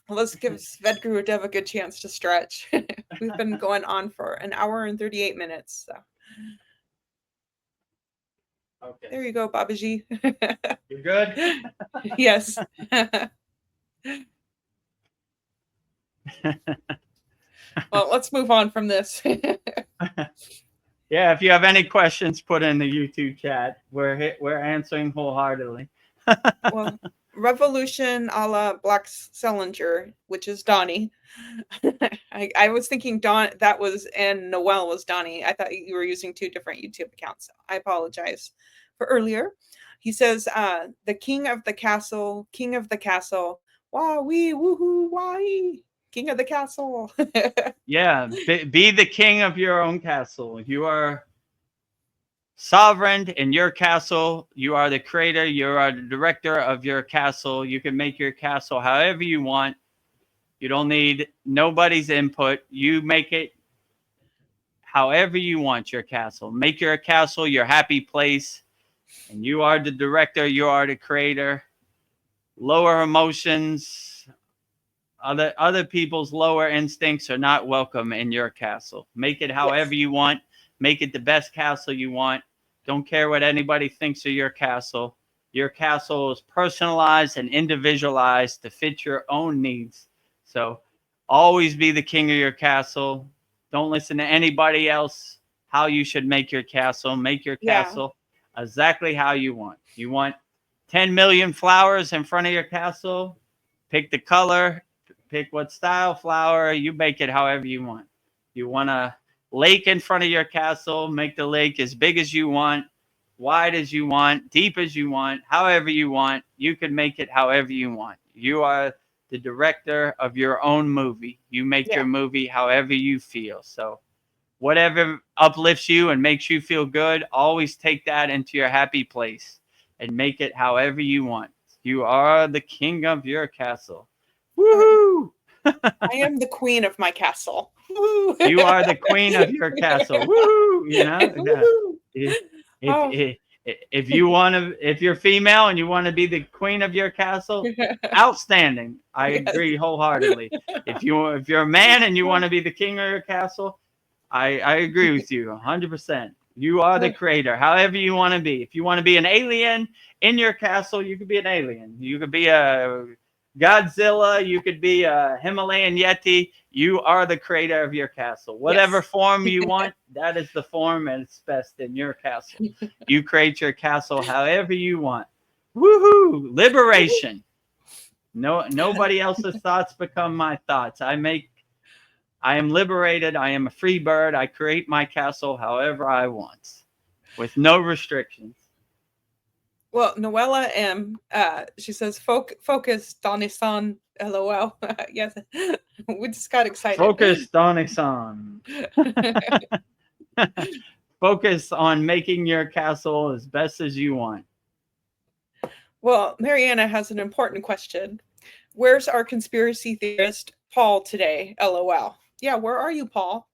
Let's give Vedagurudev a good chance to stretch. We've been going on for an hour and 38 minutes. So. Okay. There you go, Babaji. You're good? Yes. Well, let's move on from this. Yeah, if you have any questions, put in the YouTube chat. We're answering wholeheartedly. Well, Revolution a la Black Salinger, which is Donnie. I was thinking that was, and Noel was Donnie. I thought you were using two different YouTube accounts. So I apologize for earlier. He says, the king of the castle, wah wee woohoo wah king of the castle. Yeah, be the king of your own castle. You are sovereign in your castle. You are the creator. You are the director of your castle. You can make your castle however you want. You don't need nobody's input. You make it however you want your castle. Make your castle your happy place. And you are the director. You are the creator. Lower emotions, other people's lower instincts are not welcome in your castle. Make it however you want. Make it the best castle you want. Don't care what anybody thinks of your castle. Your castle is personalized and individualized to fit your own needs. So always be the king of your castle. Don't listen to anybody else how you should make your castle. Make your castle exactly how you want. You want 10 million flowers in front of your castle. Pick the color, pick what style flower. You make it however you want. You want a lake in front of your castle. Make the lake as big as you want, wide as you want, deep as you want, however you want. You can make it however you want. You are the director of your own movie. You make your movie however you feel. So whatever uplifts you and makes you feel good, always take that into your happy place and make it however you want. You are the king of your castle. Woohoo! I am the queen of my castle. You are the queen of your castle. Woohoo! You know? If you want to, if you're female and you want to be the queen of your castle, outstanding. I agree wholeheartedly. If you're a man and you want to be the king of your castle, I agree with you 100%. You are the creator, however you want to be. If you want to be an alien in your castle, you could be an alien. You could be a Godzilla. You could be a Himalayan Yeti. You are the creator of your castle. Whatever form you want, that is the form, and it's best in your castle. You create your castle however you want. Woohoo! Liberation. Nobody else's thoughts become my thoughts. I am liberated. I am a free bird. I create my castle however I want with no restrictions. Well, Noella M, she says, focus, Donnie-san, LOL. Yes, we just got excited. Focus, Donnie-san. Focus on making your castle as best as you want. Well, Mariana has an important question. Where's our conspiracy theorist, Paul, today? LOL. Yeah, where are you, Paul?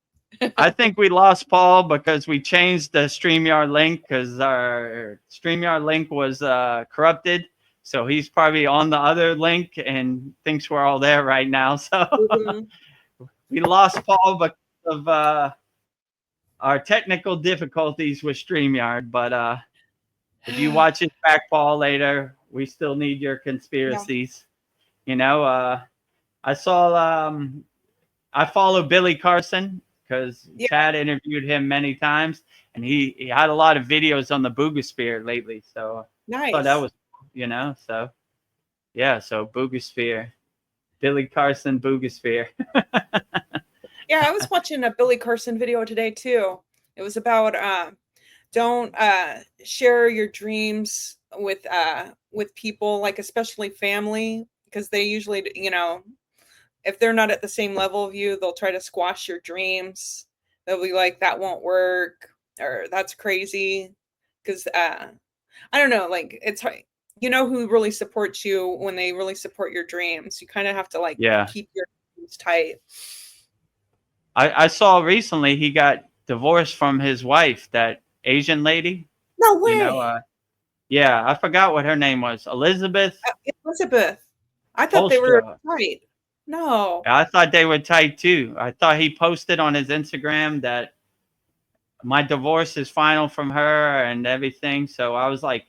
I think we lost Paul because we changed the StreamYard link because our StreamYard link was corrupted. So he's probably on the other link and thinks we're all there right now. So we lost Paul because of our technical difficulties with StreamYard. But if you watch it back, Paul, later, we still need your conspiracies. Yeah. You know, I saw, I follow Billy Carson because Chad interviewed him many times, and he had a lot of videos on the Boogosphere lately. So I thought that was, you know, so yeah, so Boogosphere, Billy Carson Boogosphere. Yeah, I was watching a Billy Carson video today too. It was about don't share your dreams with people, like especially family, because they usually, you know, if they're not at the same level of you, they'll try to squash your dreams. They'll be like, that won't work, or that's crazy. Because I don't know, like it's hard. You know who really supports you when they really support your dreams. You kind of have to like keep your dreams tight. I saw recently he got divorced from his wife, that Asian lady. No way. You know, yeah, I forgot what her name was. Elizabeth. Elizabeth. I thought they were tight. No. I thought they were tight too. I thought he posted on his Instagram that my divorce is final from her and everything. So I was like,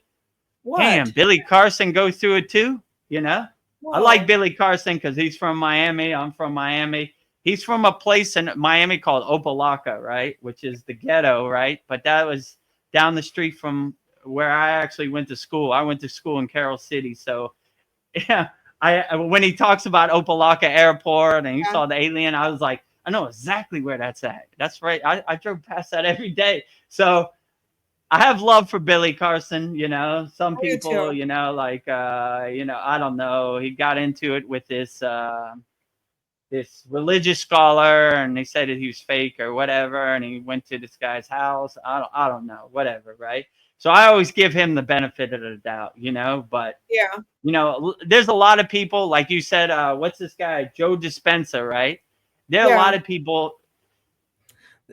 damn, Billy Carson goes through it too, you know? Whoa. I like Billy Carson because he's from Miami. I'm from Miami. He's from a place in Miami called Opelika, right? Which is the ghetto, right? But that was down the street from where I actually went to school. I went to school in Carroll City. So, yeah, when he talks about Opelika Airport and he saw the alien, I was like, I know exactly where that's at. That's right. I drove past that every day. So I have love for Billy Carson. You know, some people, you know, like, you know, I don't know. He got into it with this this religious scholar, and they said that he was fake or whatever, and he went to this guy's house. I don't know, whatever, right? So I always give him the benefit of the doubt, you know. But Yeah. you know, there's a lot of people, like you said, what's this guy, Joe Dispenza, right? There are a lot of people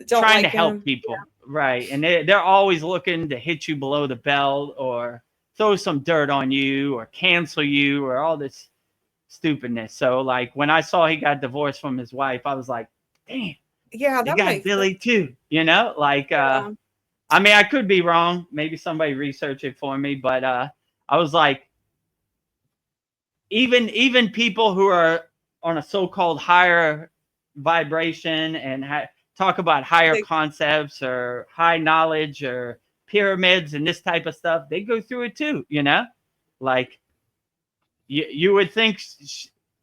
Don't trying like to help him. people, right? And they're always looking to hit you below the belt or throw some dirt on you or cancel you or all this stupidness. So like when I saw he got divorced from his wife, I was like, damn, Yeah, they that got makes Billy too, you know? Like yeah. I mean, I could be wrong. Maybe somebody research it for me, but I was like, even people who are on a so-called higher vibration and talk about higher concepts or high knowledge or pyramids and this type of stuff, they go through it too, you know? Like you would think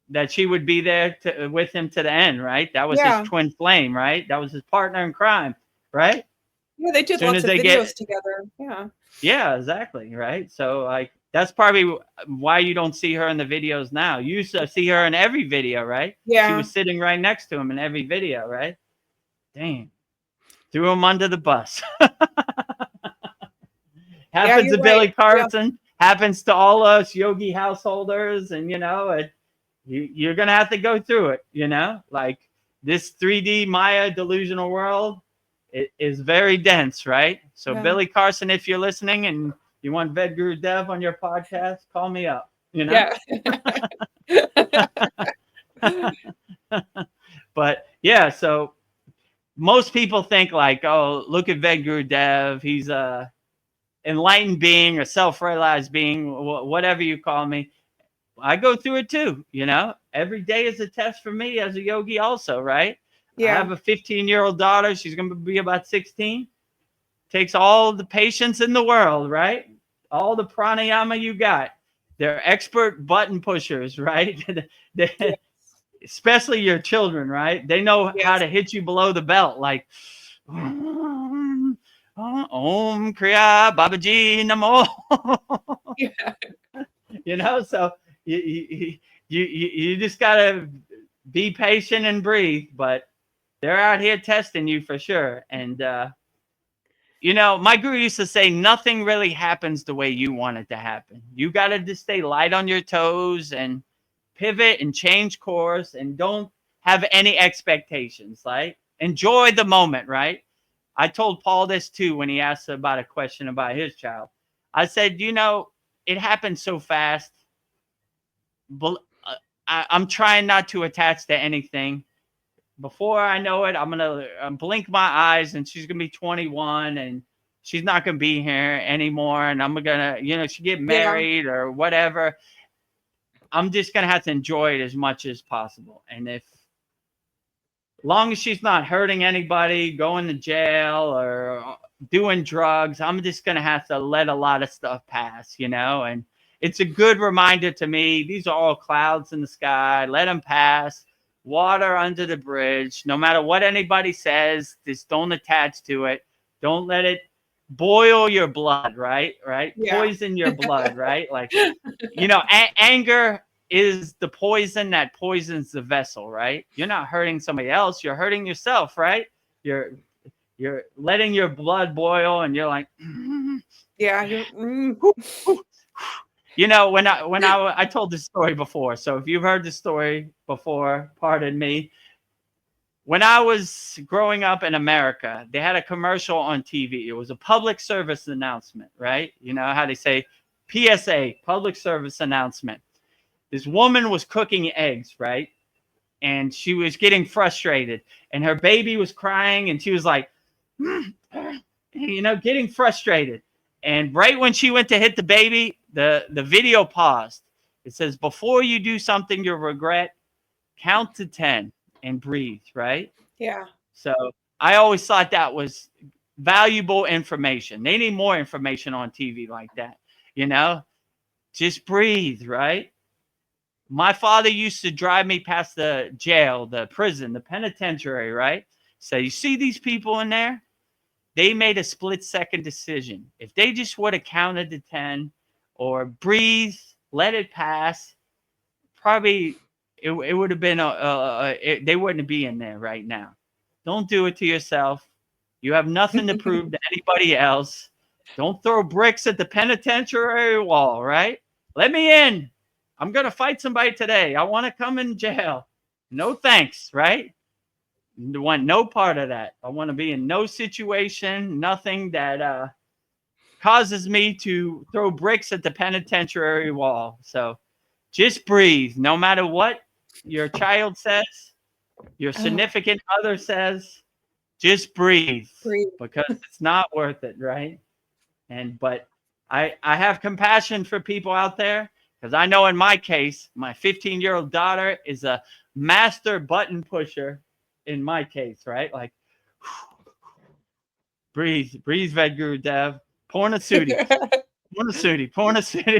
that she would be there with him to the end, right? That was his twin flame, right? That was his partner in crime, right? Yeah, they did lots of videos together. Yeah. Yeah, exactly, right? So like that's probably why you don't see her in the videos now. You used to see her in every video, right? Yeah. She was sitting right next to him in every video, right? Damn. Threw him under the bus. Happens to Billy Carson, happens to all us yogi householders, and you know, you're gonna have to go through it, you know, like this 3D Maya delusional world. It is very dense, right? So Billy Carson, if you're listening and you want Vedagurudev on your podcast, call me up, you know? Yeah. But yeah, so most people think like, oh, look at Vedagurudev. He's a enlightened being or self-realized being, whatever you call me. I go through it too, you know? Every day is a test for me as a yogi also, right? Yeah. I have a 15-year-old daughter. She's going to be about 16. Takes all the patience in the world, right? All the pranayama you got. They're expert button pushers, right? Especially your children, right? They know how to hit you below the belt, like Om Kriya Babaji Namo. Yeah. You know, so you just gotta be patient and breathe, but they're out here testing you for sure. And you know, my guru used to say, nothing really happens the way you want it to happen. You got to just stay light on your toes and pivot and change course and don't have any expectations. Like, enjoy the moment, right? I told Paul this too when he asked about a question about his child. I said, you know, it happened so fast. But I'm trying not to attach to anything. Before I know it, I'm gonna blink my eyes, and she's gonna be 21, and she's not gonna be here anymore. And I'm gonna, you know, she get married or whatever. I'm just gonna have to enjoy it as much as possible. And if, long as she's not hurting anybody, going to jail or doing drugs, I'm just gonna have to let a lot of stuff pass, you know. And it's a good reminder to me. These are all clouds in the sky. Let them pass. Water under the bridge. No matter what anybody says, just don't attach to it. Don't let it boil your blood, right? Poison your blood, right? Like, you know, anger is the poison that poisons the vessel, right? You're not hurting somebody else. You're hurting yourself, right? You're letting your blood boil, and you're like, You know, when I told this story before, so if you've heard this story before, pardon me. When I was growing up in America, they had a commercial on TV. It was a public service announcement, right? You know how they say PSA, public service announcement. This woman was cooking eggs, right? And she was getting frustrated, and her baby was crying, and she was like, you know, getting frustrated. And right when she went to hit the baby, the video paused. It says, before you do something you'll regret, count to 10 and breathe, right? Yeah. So I always thought that was valuable information. They need more information on TV like that, you know? Just breathe, right? My father used to drive me past the jail, the prison, the penitentiary, right? So you see these people in there? They made a split-second decision. If they just would have counted to 10 or breathe, let it pass, probably it would have been they wouldn't be in there right now. Don't do it to yourself. You have nothing to prove to anybody else. Don't throw bricks at the penitentiary wall, right? Let me in. I'm going to fight somebody today. I want to come in jail. No thanks, right? I want no part of that. I want to be in no situation, nothing that causes me to throw bricks at the penitentiary wall. So just breathe. No matter what your child says, your significant other says, just breathe, because it's not worth it, right? But I have compassion for people out there, because I know in my case, my 15-year-old daughter is a master button pusher in my case, right? Like, breathe, Vedagurudev, porn a sooty,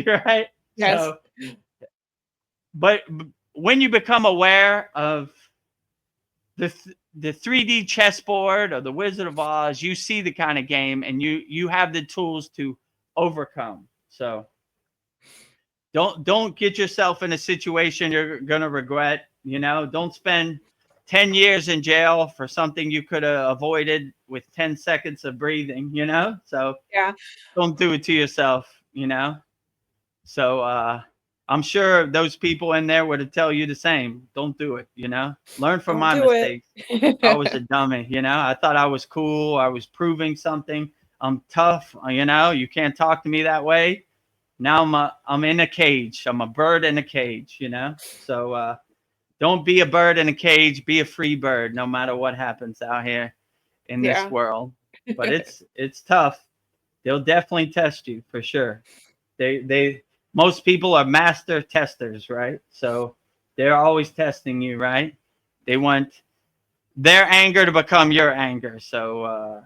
right? Yes. So, but when you become aware of the 3D chessboard or the Wizard of Oz, you see the kind of game, and you have the tools to overcome. So don't get yourself in a situation you're gonna regret. Don't spend 10 years in jail for something you could have avoided with 10 seconds of breathing. So Yeah. don't do it to yourself. So I'm sure those people in there would tell you the same. Don't do it. Learn from my mistakes. I was a dummy. I thought I was cool. I was proving something. I'm tough. You can't talk to me that way. Now I'm in a cage. I'm a bird in a cage. So don't be a bird in a cage. Be a free bird, no matter what happens out here in this world. But it's tough. They'll definitely test you for sure. Most people are master testers, right? So they're always testing you, right? They want their anger to become your anger. So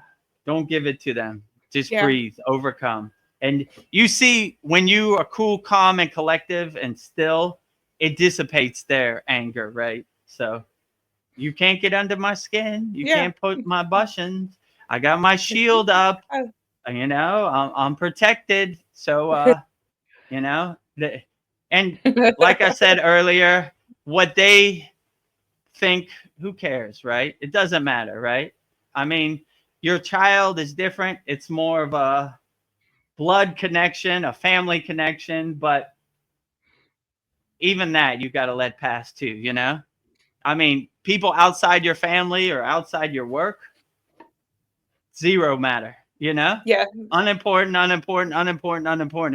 don't give it to them. Just breathe, overcome. And you see, when you are cool, calm, and collective and still, it dissipates their anger, right? So you can't get under my skin. You can't put my buttons. I got my shield up. I'm protected. So, and like I said earlier, what they think, who cares, right? It doesn't matter, right? I mean, your child is different. It's more of a blood connection, a family connection, but even that you got to let pass too, I mean, people outside your family or outside your work, zero matter, Yeah. unimportant.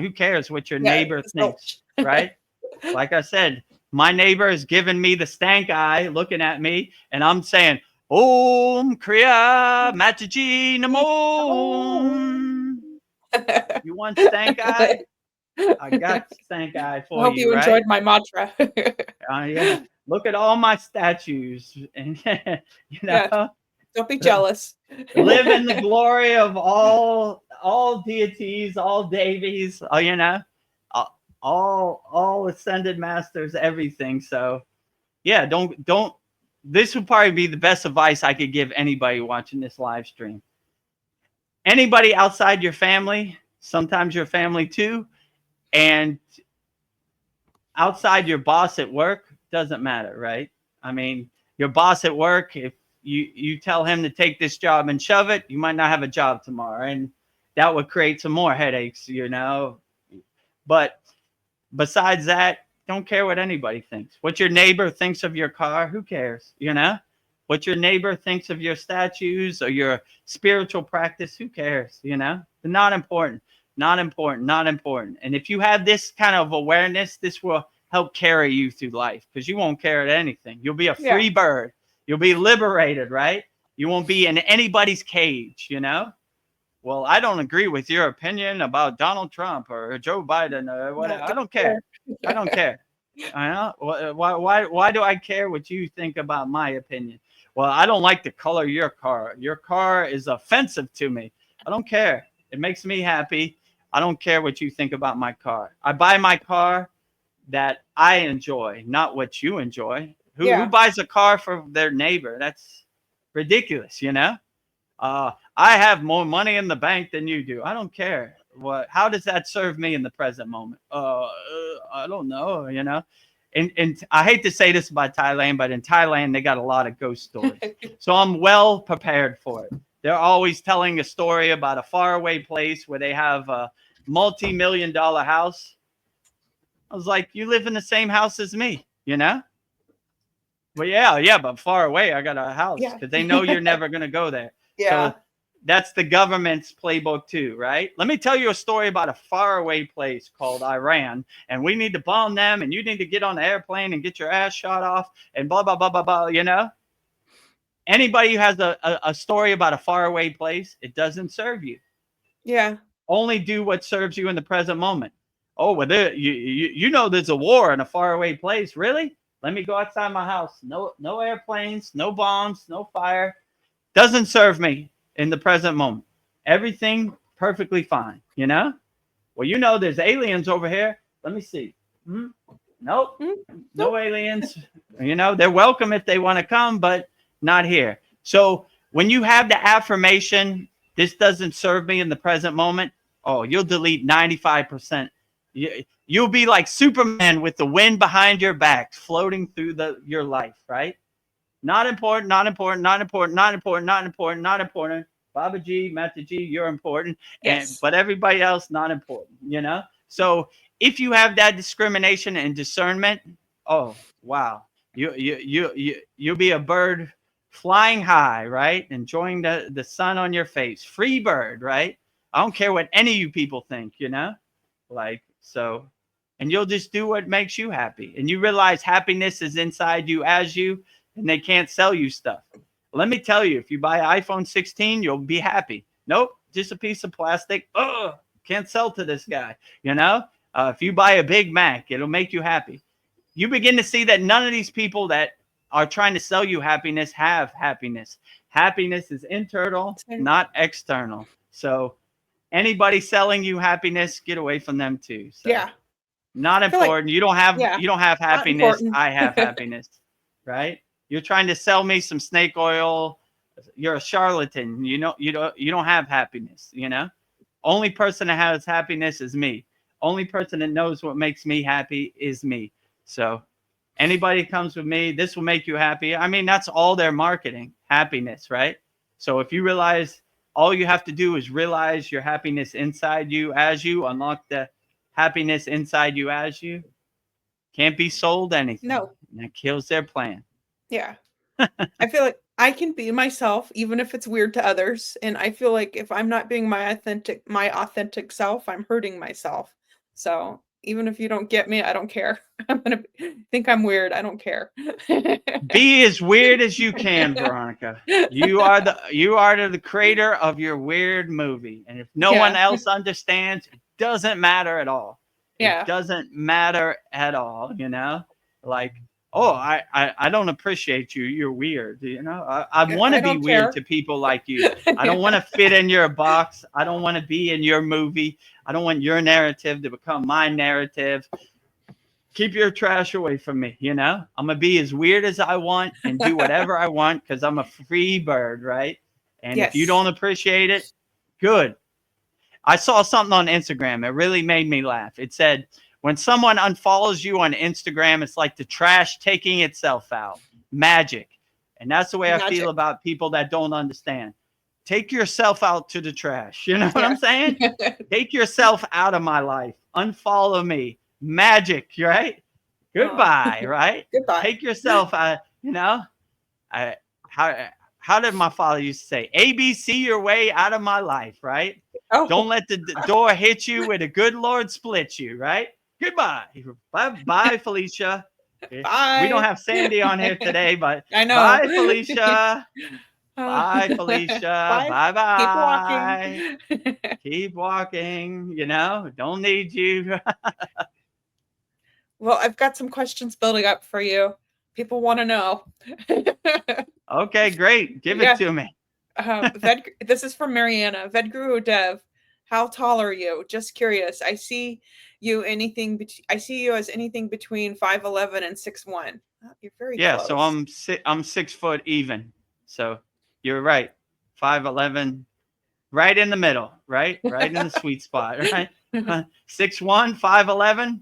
Who cares what your neighbor thinks, right? Like I said, my neighbor is giving me the stank eye, looking at me, and I'm saying, Om Kriya Mataji Namo. You want stank eye? I got stank eye for you. I hope you enjoyed my mantra. Yeah. Look at all my statues, and don't be jealous. Live in the glory of all deities, all devis, all ascended masters, everything. So yeah, don't this would probably be the best advice I could give anybody watching this live stream. Anybody outside your family, sometimes your family too, and outside your boss at work, doesn't matter, right? I mean, your boss at work, if you tell him to take this job and shove it, you might not have a job tomorrow, and that would create some more headaches, But besides that, don't care what anybody thinks. What your neighbor thinks of your car, who cares? What your neighbor thinks of your statues or your spiritual practice, who cares? They're not important. Not important. And if you have this kind of awareness, this will help carry you through life, because you won't care at anything. You'll be a free bird. You'll be liberated, right? You won't be in anybody's cage, Well, I don't agree with your opinion about Donald Trump or Joe Biden or whatever. I don't care. I don't care. I know. Why do I care what you think about my opinion? Well, I don't like the color of your car. Your car is offensive to me. I don't care. It makes me happy. I don't care what you think about my car. I buy my car that I enjoy, not what you enjoy. Who buys a car for their neighbor? That's ridiculous, I have more money in the bank than you do. I don't care. How does that serve me in the present moment? I don't know, and I hate to say this about Thailand, but in Thailand, they got a lot of ghost stories. So I'm well prepared for it. They're always telling a story about a faraway place where they have a multi-million-dollar house. I was like, you live in the same house as me, you know? But yeah, but far away, I got a house because they know you're never going to go there. Yeah. So that's the government's playbook too, right? Let me tell you a story about a faraway place called Iran, and we need to bomb them, and you need to get on the airplane and get your ass shot off, and blah, blah, blah, blah, blah, you know? Anybody who has a story about a faraway place, it doesn't serve you. Yeah. Only do what serves you in the present moment. Oh, well, you know there's a war in a faraway place. Really? Let me go outside my house. No airplanes, no bombs, no fire. Doesn't serve me in the present moment. Everything perfectly fine, you know? Well, you know there's aliens over here. Let me see. Nope. No aliens. You know, they're welcome if they want to come, but not here. So when you have the affirmation, this doesn't serve me in the present moment, oh, you'll delete 95%. You'll be like Superman with the wind behind your back, floating through your life, right? Not important, not important, not important, not important, not important, not important. Babaji, Mataji, you're important. Yes. But everybody else, not important, you know? So if you have that discrimination and discernment, oh, wow. You'll be a bird flying high, right? Enjoying the sun on your face. Free bird, right? I don't care what any of you people think, you know? Like, so, and you'll just do what makes you happy. And you realize happiness is inside you as you, and they can't sell you stuff. Let me tell you, if you buy an iPhone 16, you'll be happy. Nope, just a piece of plastic. Oh, can't sell to this guy, you know? If you buy a Big Mac, it'll make you happy. You begin to see that none of these people that are trying to sell you happiness have happiness. Happiness is internal, not external. So anybody selling you happiness, get away from them too. So, yeah. not important. Like, you don't have happiness. I have happiness, right? You're trying to sell me some snake oil. You're a charlatan. You don't have happiness, you know? Only person that has happiness is me. Only person that knows what makes me happy is me. So anybody comes with me, this will make you happy. I mean, that's all their marketing, happiness, right? So if you realize all you have to do is realize your happiness inside you as you, unlock the happiness inside you as you, can't be sold anything. No. And that kills their plan. Yeah. I feel like I can be myself, even if it's weird to others. And I feel like if I'm not being my authentic self, I'm hurting myself. So even if you don't get me, I don't care. I'm going to think I'm weird. I don't care. Be as weird as you can, Veronica. You are the creator of your weird movie. And if no one else understands, it doesn't matter at all. It doesn't matter at all, you know? Like, oh, I don't appreciate you. You're weird. You know, I want to be weird to people like you. I don't want to fit in your box. I don't want to be in your movie. I don't want your narrative to become my narrative. Keep your trash away from me. You know, I'm going to be as weird as I want and do whatever I want because I'm a free bird. Right. And if you don't appreciate it, good. I saw something on Instagram. It really made me laugh. It said, when someone unfollows you on Instagram, it's like the trash taking itself out. Magic. And that's the way I feel about people that don't understand. Take yourself out to the trash. You know what I'm saying? Take yourself out of my life. Unfollow me. Magic, right? Goodbye, right? Goodbye. Take yourself out, you know? How did my father used to say? ABC your way out of my life, right? Oh. Don't let the door hit you where the good Lord splits you, right? Goodbye. Bye, Felicia. Bye. We don't have Sandy on here today, but I know. Bye, Felicia. Bye, Felicia. Bye. Keep walking. Keep walking. You know, don't need you. Well, I've got some questions building up for you. People want to know. Okay, great. Give it to me. This is from Mariana. Vedagurudev, how tall are you? Just curious. I see you as anything between 5'11" and 6'1". You're very close. So I'm 6 foot even. So you're right. 5'11", right in the middle, right? Right in the sweet spot, right? 6'1", 5'11".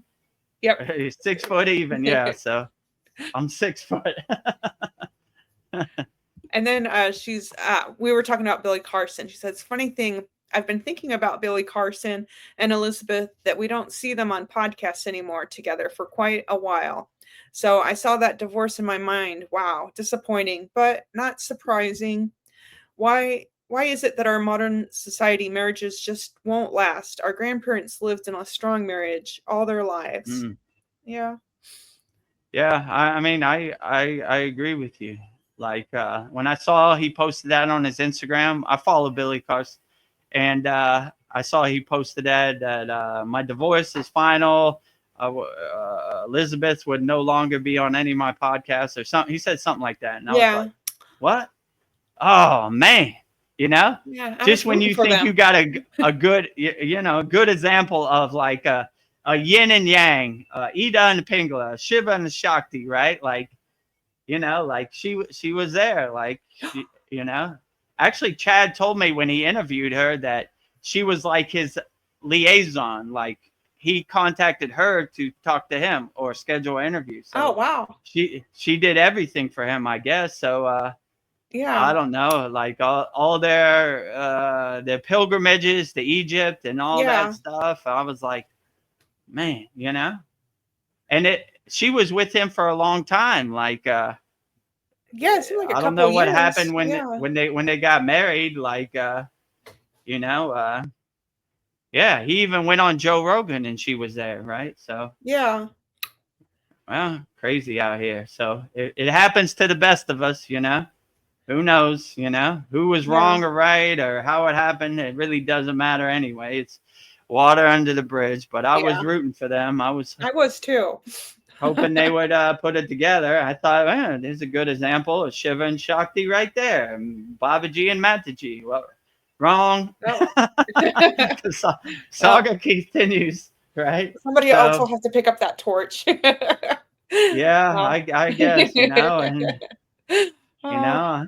Yep. 6 foot even. Yeah. So I'm 6 foot. And then we were talking about Billy Carson. She says, funny thing, I've been thinking about Billy Carson and Elizabeth that we don't see them on podcasts anymore together for quite a while. So I saw that divorce in my mind. Wow, disappointing, but not surprising. Why is it that our modern society marriages just won't last? Our grandparents lived in a strong marriage all their lives. Mm. Yeah. Yeah. I mean, I agree with you. Like when I saw he posted that on his Instagram, I follow Billy Carson, and I saw he posted that my divorce is final. Elizabeth would no longer be on any of my podcasts or something. He said something like that, and I was Yeah. like, "What? Oh man!" Yeah. I Just was when rooting you for think them. you got a good, good example of like a yin and yang, Ida and Pingala, Shiva and Shakti, right? Like, like she was there, like Actually, Chad told me when he interviewed her that she was like his liaison, like he contacted her to talk to him or schedule an interview. Oh, So wow. she did everything for him, I guess. So I Yeah. don't know, like all their pilgrimages to Egypt and all Yeah. that stuff. I was like, man, and she was with him for a long time, like. Yeah, it seemed like a I don't couple know what years. happened Yeah. when they got married. Like, you know, uh, yeah, he even went on Joe Rogan and she was there, right? So, Yeah. well, crazy out here. So it happens to the best of us, Who knows, who was Yeah. wrong or right or how it happened. It really doesn't matter anyway. It's water under the bridge. But I was Yeah. rooting for them. I was I was too. hoping they would put it together. I thought, man, there's a good example of Shiva and Shakti right there. And Babaji and Mataji. Well, wrong. Oh. The saga continues, right? Somebody else So, will have to pick up that torch. yeah, Oh. I guess, and, you Oh, know,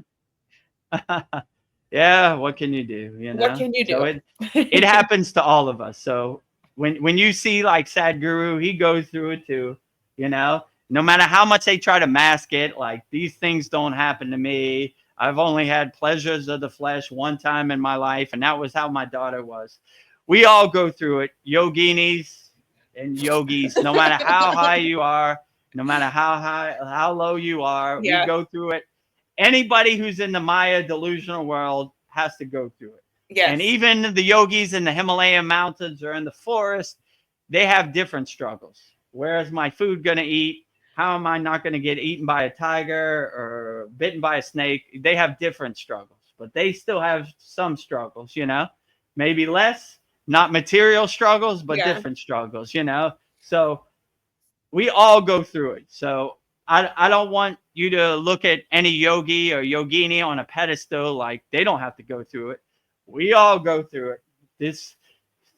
yeah, what can you do, what can you So do? it happens to all of us. So when you see like Sadhguru, he goes through it too, no matter how much they try to mask it, like these things don't happen to me. I've only had pleasures of the flesh one time in my life, and that was how my daughter was. We all go through it, yoginis and yogis, no matter how high you are, no matter how low you are, we Yeah. go through it. Anybody who's in the Maya delusional world has to go through it. And Yes. even the yogis in the Himalayan mountains or in the forest, they have different struggles. Where is my food going to eat? How am I not going to get eaten by a tiger or bitten by a snake? They have different struggles, but they still have some struggles, maybe less, not material struggles, but Yeah. different struggles, So we all go through it. So I don't want you to look at any yogi or yogini on a pedestal like they don't have to go through it. We all go through it. This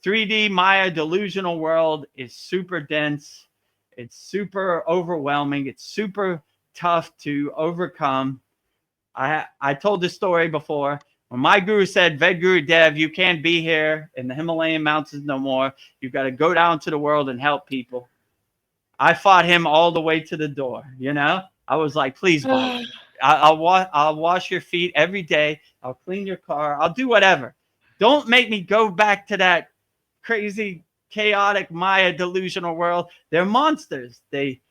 3D Maya delusional world is super dense. It's super overwhelming. It's super tough to overcome. I told this story before. When my guru said, Vedagurudev, you can't be here in the Himalayan mountains no more. You've got to go down to the world and help people. I fought him all the way to the door, I was like, please, Bob, I'll wash your feet every day. I'll clean your car. I'll do whatever. Don't make me go back to that crazy, chaotic Maya delusional world. They're monsters. They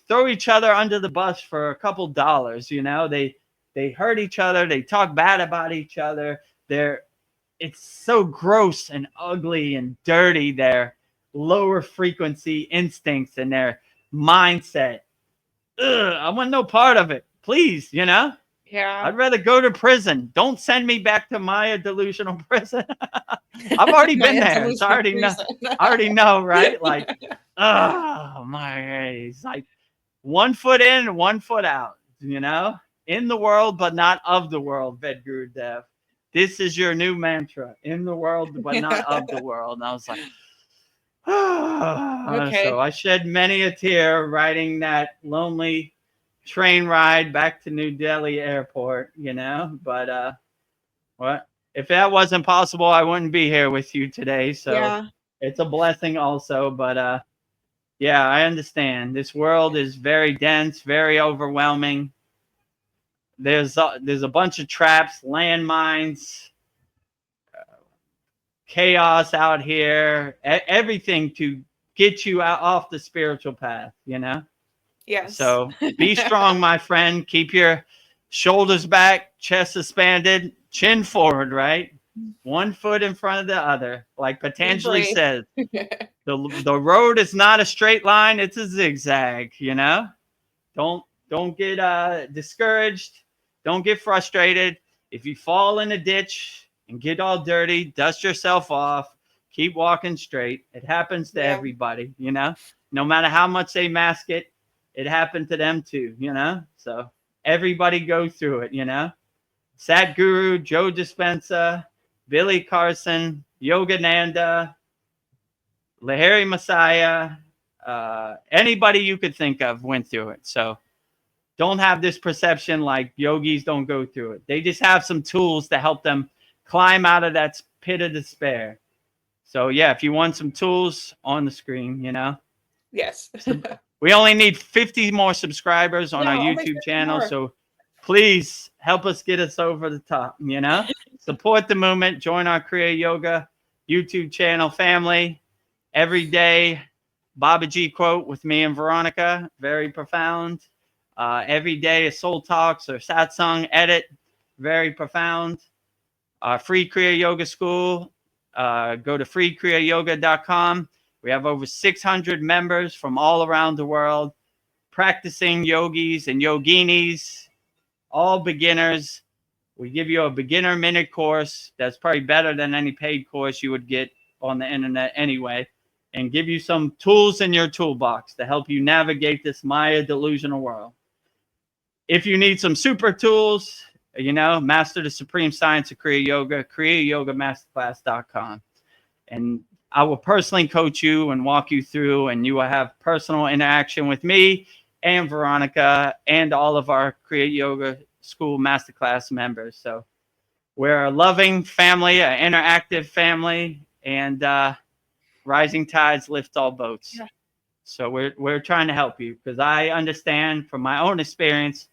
throw each other under the bus for a couple dollars, They hurt each other. They talk bad about each other. It's so gross and ugly and dirty, their lower frequency instincts and their mindset. Ugh, I want no part of it. Please, Yeah. I'd rather go to prison. Don't send me back to Maya delusional prison. I've already been there. It's already know. I already know, right? Like, oh my, it's like 1 foot in and 1 foot out, in the world, but not of the world, Vedagurudev. This is your new mantra, in the world, but not of the world. And I was like, Okay. so I shed many a tear riding that lonely train ride back to New Delhi airport, but what if that wasn't possible, I wouldn't be here with you today. So Yeah. it's a blessing also, but Yeah, I understand. This world is very dense, very overwhelming. There's a bunch of traps, landmines, chaos out here, everything to get you out off the spiritual path, you know? Yes. So be strong, my friend. Keep your shoulders back, chest suspended, chin forward, right? One foot in front of the other. Like Be Patanjali brave. says, the road is not a straight line, it's a zigzag, you know? Don't get discouraged. Don't get frustrated. If you fall in a ditch and get all dirty, dust yourself off. Keep walking straight. It happens to Yeah. everybody, you know. No matter how much they mask it, it happened to them too, you know. So everybody goes through it, you know. Sadhguru, Joe Dispenza, Billy Carson, Yogananda, Lahiri Messiah, anybody you could think of went through it. So don't have this perception like yogis don't go through it. They just have some tools to help them climb out of that pit of despair. So yeah, if you want some tools on the screen, you know. Yes. We only need 50 more subscribers on our only YouTube 50 channel. more. So please help us get us over the top, you know. Support the movement. Join our Kriya Yoga YouTube channel family. Every day, Babaji quote with me and Veronica. Very profound. Every day, a soul talks or satsang edit. Very profound. Free Kriya Yoga School. Go to freekriyayoga.com. We have over 600 members from all around the world, practicing yogis and yoginis, all beginners. We give you a beginner minute course that's probably better than any paid course you would get on the internet anyway, and give you some tools in your toolbox to help you navigate this Maya delusional world. If you need some super tools, you know, master the supreme science of Kriya Yoga, kriyayogamasterclass.com. And I will personally coach you and walk you through, and you will have personal interaction with me and Veronica and all of our Kriya Yoga School Masterclass members. So we're a loving family, an interactive family, and rising tides lift all boats. Yeah. So we're trying to help you, because I understand from my own experience,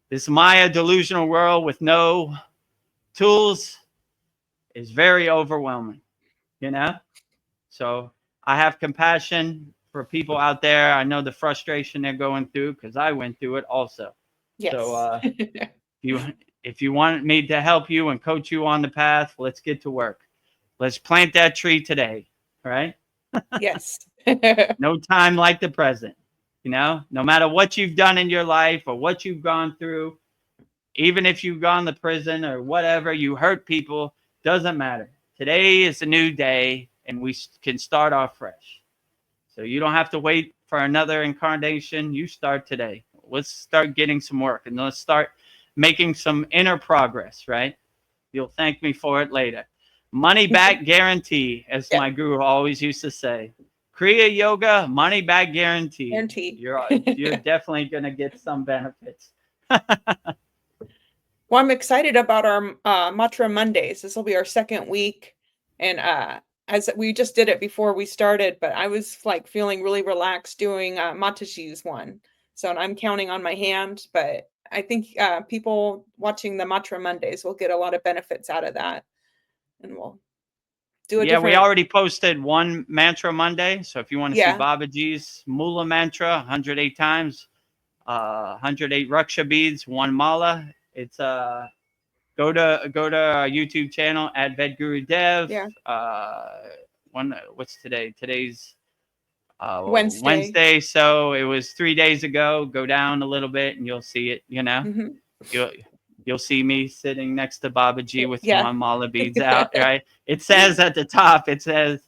this Maya delusional world with no tools is very overwhelming, you know? So I have compassion for people out there. I know the frustration they're going through, because I went through it also. Yes. So if you want me to help you and coach you on the path, let's get to work. Let's plant that tree today, right? Yes. No time like the present. You know, no matter what you've done in your life or what you've gone through, even if you've gone to prison or whatever, you hurt people, doesn't matter. Today is a new day, and we can start off fresh. So you don't have to wait for another incarnation. You start today. Let's start getting some work, and let's start making some inner progress, right? You'll thank me for it later. Money back guarantee, as my guru always used to say. Kriya Yoga, money back guarantee. You're definitely going to get some benefits. Well, I'm excited about our Mantra Mondays. This will be our second week. And as we just did it before we started, but I was like feeling really relaxed doing Mataji's one. So I'm counting on my hand, but I think people watching the Mantra Mondays will get a lot of benefits out of that. And we'll do a different... we already posted one Mantra Monday. So if you want to see Babaji's Mula Mantra 108 times, 108 Raksha beads, one Mala, it's go to our YouTube channel at Vedagurudev. What's today? Today's Wednesday. So it was 3 days ago. Go down a little bit and you'll see it, you know. You'll see me sitting next to Babaji with one Mala beads out, right? It says at the top, it says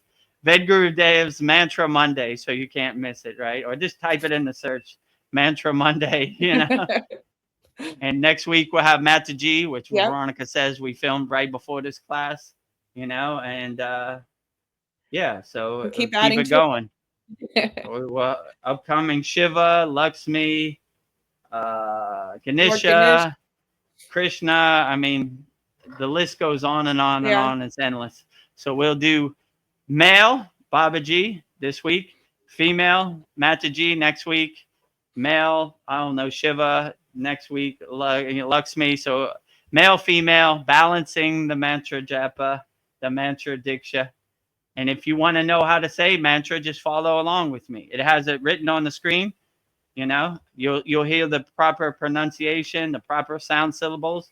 Vedgurudev's Mantra Monday, so you can't miss it, right? Or just type it in the search, Mantra Monday, you know. And next week we'll have Mataji, which Veronica says we filmed right before this class, you know, and so we'll keep it going. Upcoming Shiva, Lakshmi, Ganesha, Krishna. I mean, the list goes on and on and on. It's endless. So we'll do male Babaji this week, Female, Mataji next week. Male, I don't know, Shiva next week. Lakshmi. So male, female, balancing the mantra japa, the mantra diksha. And if you want to know how to say mantra, just follow along with me. It has it written on the screen. You know, you'll hear the proper pronunciation, the proper sound syllables.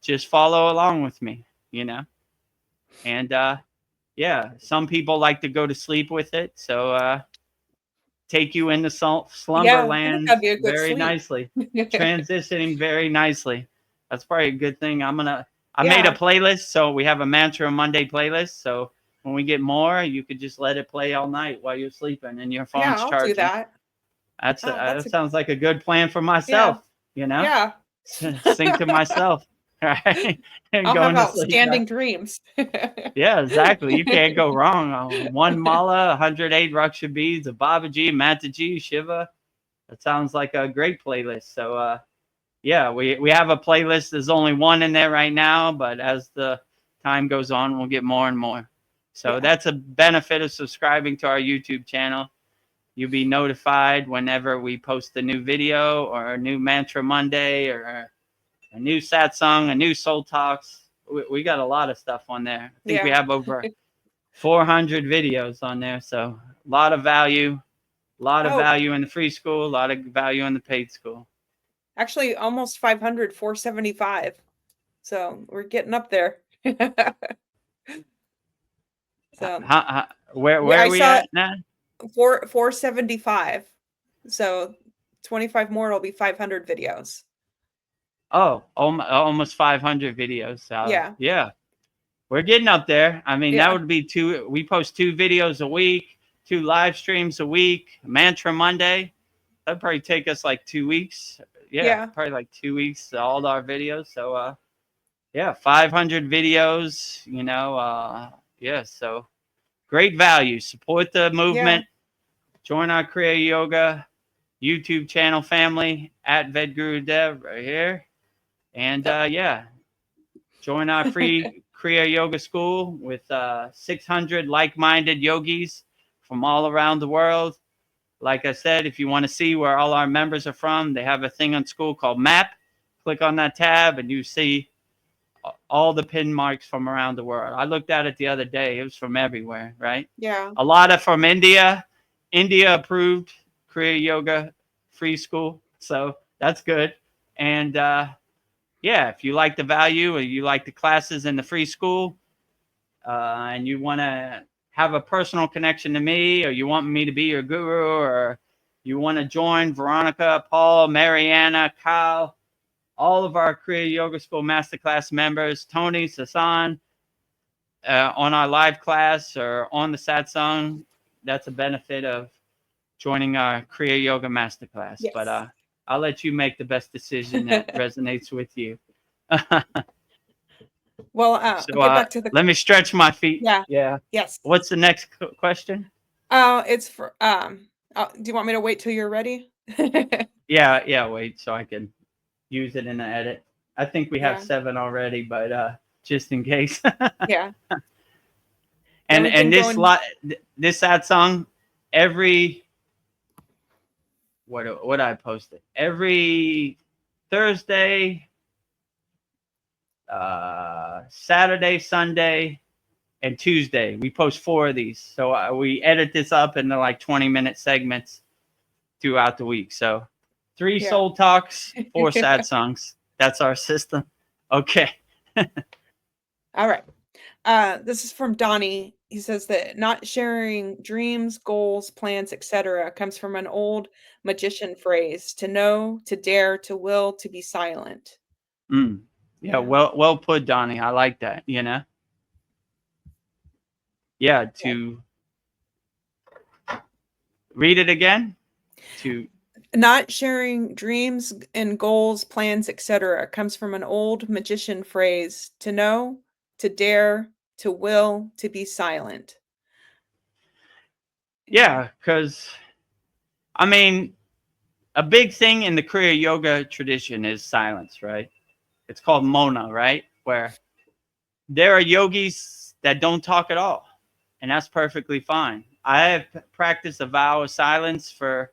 Just follow along with me, you know. And yeah, some people like to go to sleep with it. So take you into Yeah, I think slumberland that'd be a good very sleep. nicely. Transitioning very nicely. That's probably a good thing. I made a Yeah. playlist, so we have a Mantra Monday playlist. So when we get more, you could just let it play all night while you're sleeping and your Yeah, phone's I'll do charging. that. That's Oh, that's that a sounds like a good plan for yeah. myself, you know? Yeah. Sing to myself, right? And I'll have going to sleep. outstanding dreams. Yeah, exactly. You can't go wrong. One mala, 108 Raksha beads, a Babaji, Mataji, Shiva. That sounds like a great playlist. So yeah, we have a playlist. There's only one in there right now, but as the time goes on, we'll get more and more. So Yeah. that's a benefit of subscribing to our YouTube channel. You'll be notified whenever we post a new video or a new Mantra Monday or a new Satsang, a new Soul Talks. We got a lot of stuff on there. I think we Yeah. have over 400 videos on there. So a lot of value, Oh, in the free school, a lot of value in the paid school. actually almost 500, 475. So we're getting up there. So Where I are we saw at now? 475. So 25 more will be 500 videos. Oh, almost 500 videos. So Yeah. yeah, we're getting up there. I mean, that Yeah. would be we post 2 videos a week, 2 live streams a week, Mantra Monday. That'd probably take us like 2 weeks. Yeah, Yeah. probably like 2 weeks, all our videos. So yeah, 500 videos, you know, yeah, so great value. Support the Yeah. movement. Join our Kriya Yoga YouTube channel family at Vedagurudev right here. And yeah, join our free Kriya Yoga school with 600 like-minded yogis from all around the world. Like I said, if you want to see where all our members are from, they have a thing on School called Map. Click on that tab and you see all the pin marks from around the world. I looked at it the other day. It was from everywhere, right? Yeah. A lot of from India. India approved Kriya Yoga free school. So that's good. And yeah, if you like the value or you like the classes in the free school and you want to have a personal connection to me, or you want me to be your guru, or you want to join Veronica, Paul, Mariana, Kyle, all of our Kriya Yoga School Masterclass members, Tony, Sasan, on our live class or on the Satsang, that's a benefit of joining our Kriya Yoga Masterclass. Yes. But I'll let you make the best decision that resonates with you. Well, So get back to the let me stretch my feet. yeah. Yeah. Yes. What's the next question? It's for do you want me to wait till you're ready? Yeah, wait, so I can use it in the edit. I think we have Yeah. 7 already, but just in case. Yeah. And we've been this going- this Satsang every what I posted every Thursday, Saturday, Sunday, and Tuesday. We post 4 of these, so we edit this up into like 20-minute segments throughout the week. So 3 Yeah. soul talks, 4 sad songs. That's our system. Okay. All right. This is from Donnie. He says that not sharing dreams, goals, plans, etc. comes from an old magician phrase: to know, to dare, to will, to be silent. Yeah, well put, Donnie. I like that, you know. Yeah, to read it again. To Not sharing dreams and goals, plans, etc. comes from an old magician phrase: to know, to dare, to will, to be silent. yeah, because I mean, a big thing in the Kriya Yoga tradition is silence, right? It's called Mona, right? Where there are yogis that don't talk at all, and that's perfectly fine. I have practiced a vow of silence for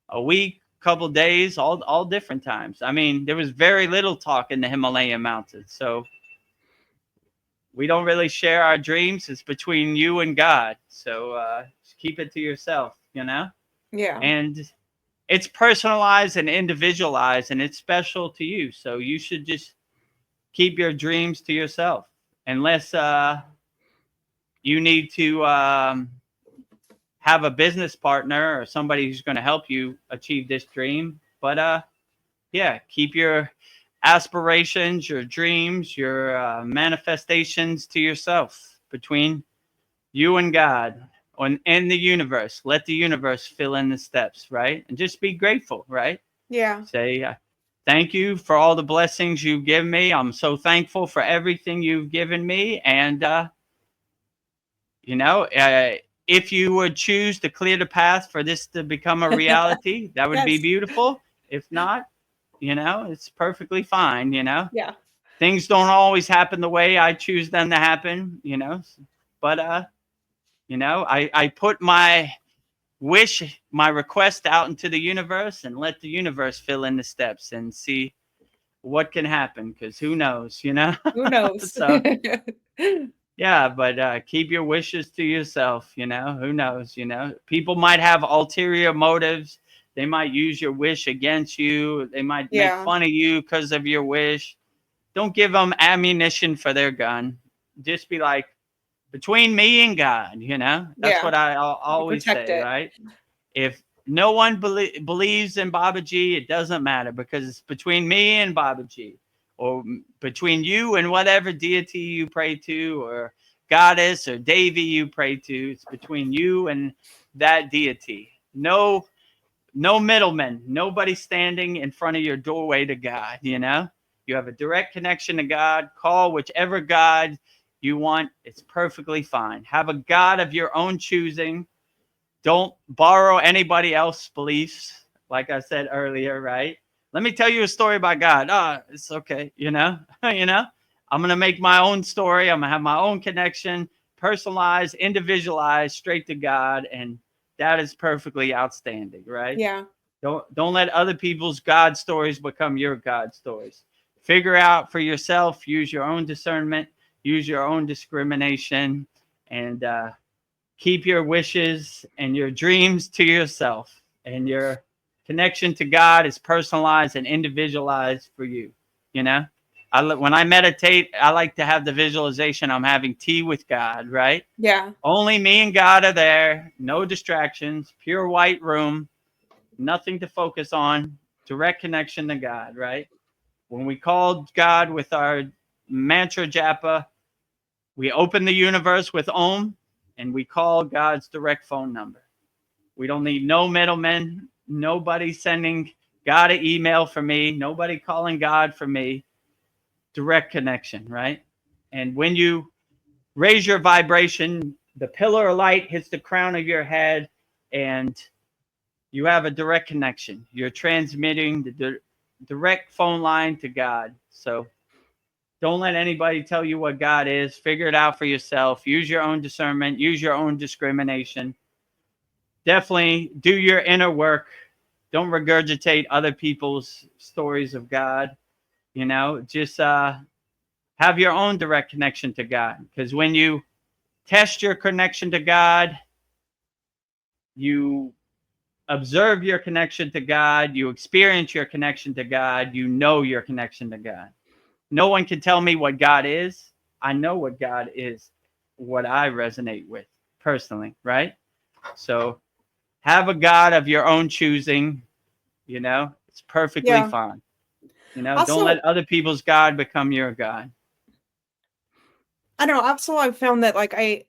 a week, couple days, all different times. I mean, there was very little talk in the Himalayan mountains. So we don't really share our dreams. It's between you and God. So just keep it to yourself, you know? Yeah. And it's personalized and individualized, and it's special to you. So you should just keep your dreams to yourself, unless you need to have a business partner or somebody who's going to help you achieve this dream. But yeah, keep your aspirations, your dreams, your manifestations to yourself, between you and God and the universe. Let the universe fill in the steps, right? And just be grateful, right? Yeah. Say, thank you for all the blessings you've given me. I'm so thankful for everything you've given me. And, you know, if you would choose to clear the path for this to become a reality, that would be Yes. beautiful. If not, you know, it's perfectly fine, you know. Yeah. Things don't always happen the way I choose them to happen, you know. But you know, I put my my request out into the universe, and let the universe fill in the steps and see what can happen, because who knows, you know. Who knows? So yeah, but keep your wishes to yourself, you know. Who knows, you know. People might have ulterior motives. They might use your wish against you. They might make Yeah. fun of you because of your wish. Don't give them ammunition for their gun. Just be like, between me and God, you know. That's Yeah. what I You always protect say, it. right? If no one believes in Babaji, it doesn't matter, because it's between me and Babaji, or between you and whatever deity you pray to, or goddess or Devi you pray to. It's between you and that deity. No middlemen, nobody standing in front of your doorway to God, you know. You have a direct connection to God. Call whichever God you want. It's perfectly fine. Have a God of your own choosing. Don't borrow anybody else's beliefs, like I said earlier, right? Let me tell you a story about God. It's okay, you know. You know, I'm gonna make my own story. I'm gonna have my own connection, personalized, individualized, straight to God, and that is perfectly outstanding, right? Yeah. Don't let other people's God stories become your God stories. Figure out for yourself. Use your own discernment. Use your own discrimination, and keep your wishes and your dreams to yourself. And your connection to God is personalized and individualized for you. You know, when I meditate, I like to have the visualization I'm having tea with God, right? Yeah. Only me and God are there. No distractions. Pure white room. Nothing to focus on. Direct connection to God, right? When we call God with our mantra japa, we open the universe with Om, and we call God's direct phone number. We don't need no middlemen, nobody sending God an email for me, nobody calling God for me. Direct connection, right? And when you raise your vibration, the pillar of light hits the crown of your head, and you have a direct connection. You're transmitting the direct phone line to God. So don't let anybody tell you what God is. Figure it out for yourself. Use your own discernment. Use your own discrimination. Definitely do your inner work. Don't regurgitate other people's stories of God. You know, just have your own direct connection to God. Because when you test your connection to God, you observe your connection to God, you experience your connection to God, you know your connection to God. No one can tell me what God is. I know what God is, what I resonate with personally, right? So have a God of your own choosing, you know, it's perfectly Yeah. fine. You know, don't Also, let other people's God become your God. I don't know. Also, I've found that like I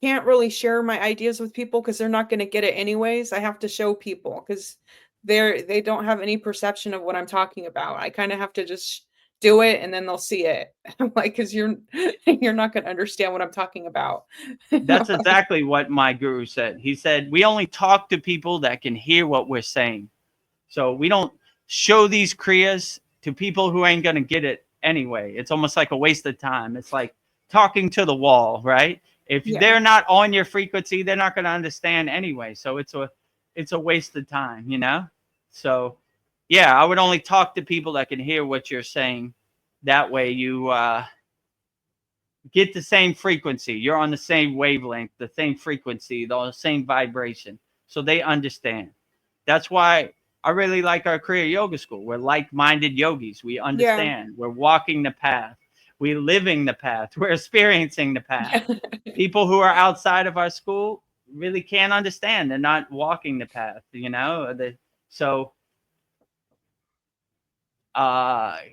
can't really share my ideas with people because they're not going to get it anyways. I have to show people because they don't have any perception of what I'm talking about. I kind of have to just do it and then they'll see it. I'm like, because you're not going to understand what I'm talking about. That's exactly what my guru said. He said, we only talk to people that can hear what we're saying. So we don't show these kriyas to people who ain't going to get it anyway. It's almost like a waste of time. It's like talking to the wall, right? If Yeah. they're not on your frequency, they're not going to understand anyway. So it's a waste of time, you know? So yeah, I would only talk to people that can hear what you're saying. That way you get the same frequency. You're on the same wavelength, the same frequency, the same vibration. So they understand. That's why I really like our Kriya Yoga School. We're like-minded yogis. We understand. We're walking the path. We're living the path. We're experiencing the path. People who are outside of our school really can't understand. They're not walking the path, you know? So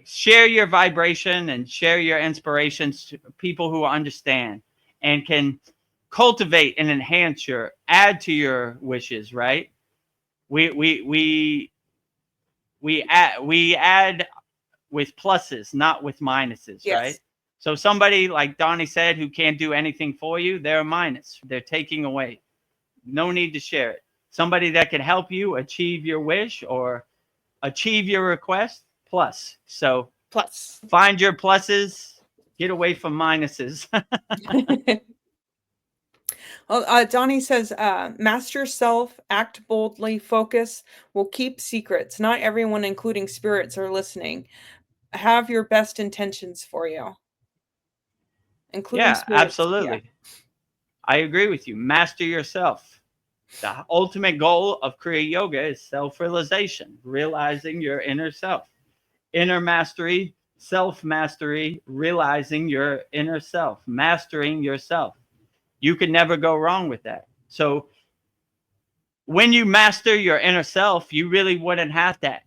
share your vibration and share your inspirations to people who understand and can cultivate and enhance add to your wishes, right? We add with pluses, not with minuses, Yes. right? So somebody like Donnie said who can't do anything for you, they're a minus. They're taking away. No need to share it. Somebody that can help you achieve your wish or achieve your request, plus. So Plus. find your pluses, get away from minuses. Well, Donnie says, master self, act boldly, focus, will keep secrets. Not everyone, including spirits, are listening. Have your best intentions for you, including Yeah, spirits. Yeah. absolutely. I agree with you. Master yourself. The ultimate goal of Kriya Yoga is self-realization, realizing your inner self. Inner mastery, self-mastery, realizing your inner self, mastering yourself. You can never go wrong with that. So when you master your inner self, you really wouldn't have to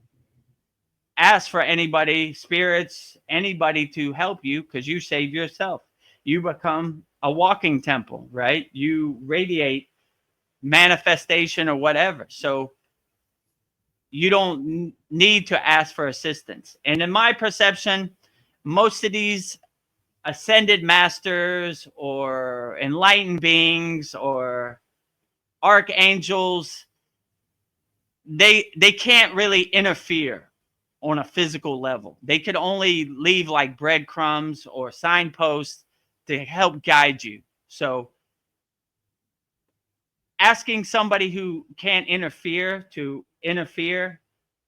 ask for anybody, spirits, anybody to help you because you save yourself. You become a walking temple, right? You radiate manifestation or whatever. So you don't need to ask for assistance. And in my perception, most of these ascended masters or enlightened beings or archangels, they can't really interfere on a physical level. They could only leave like breadcrumbs or signposts to help guide you. So asking somebody who can't interfere to interfere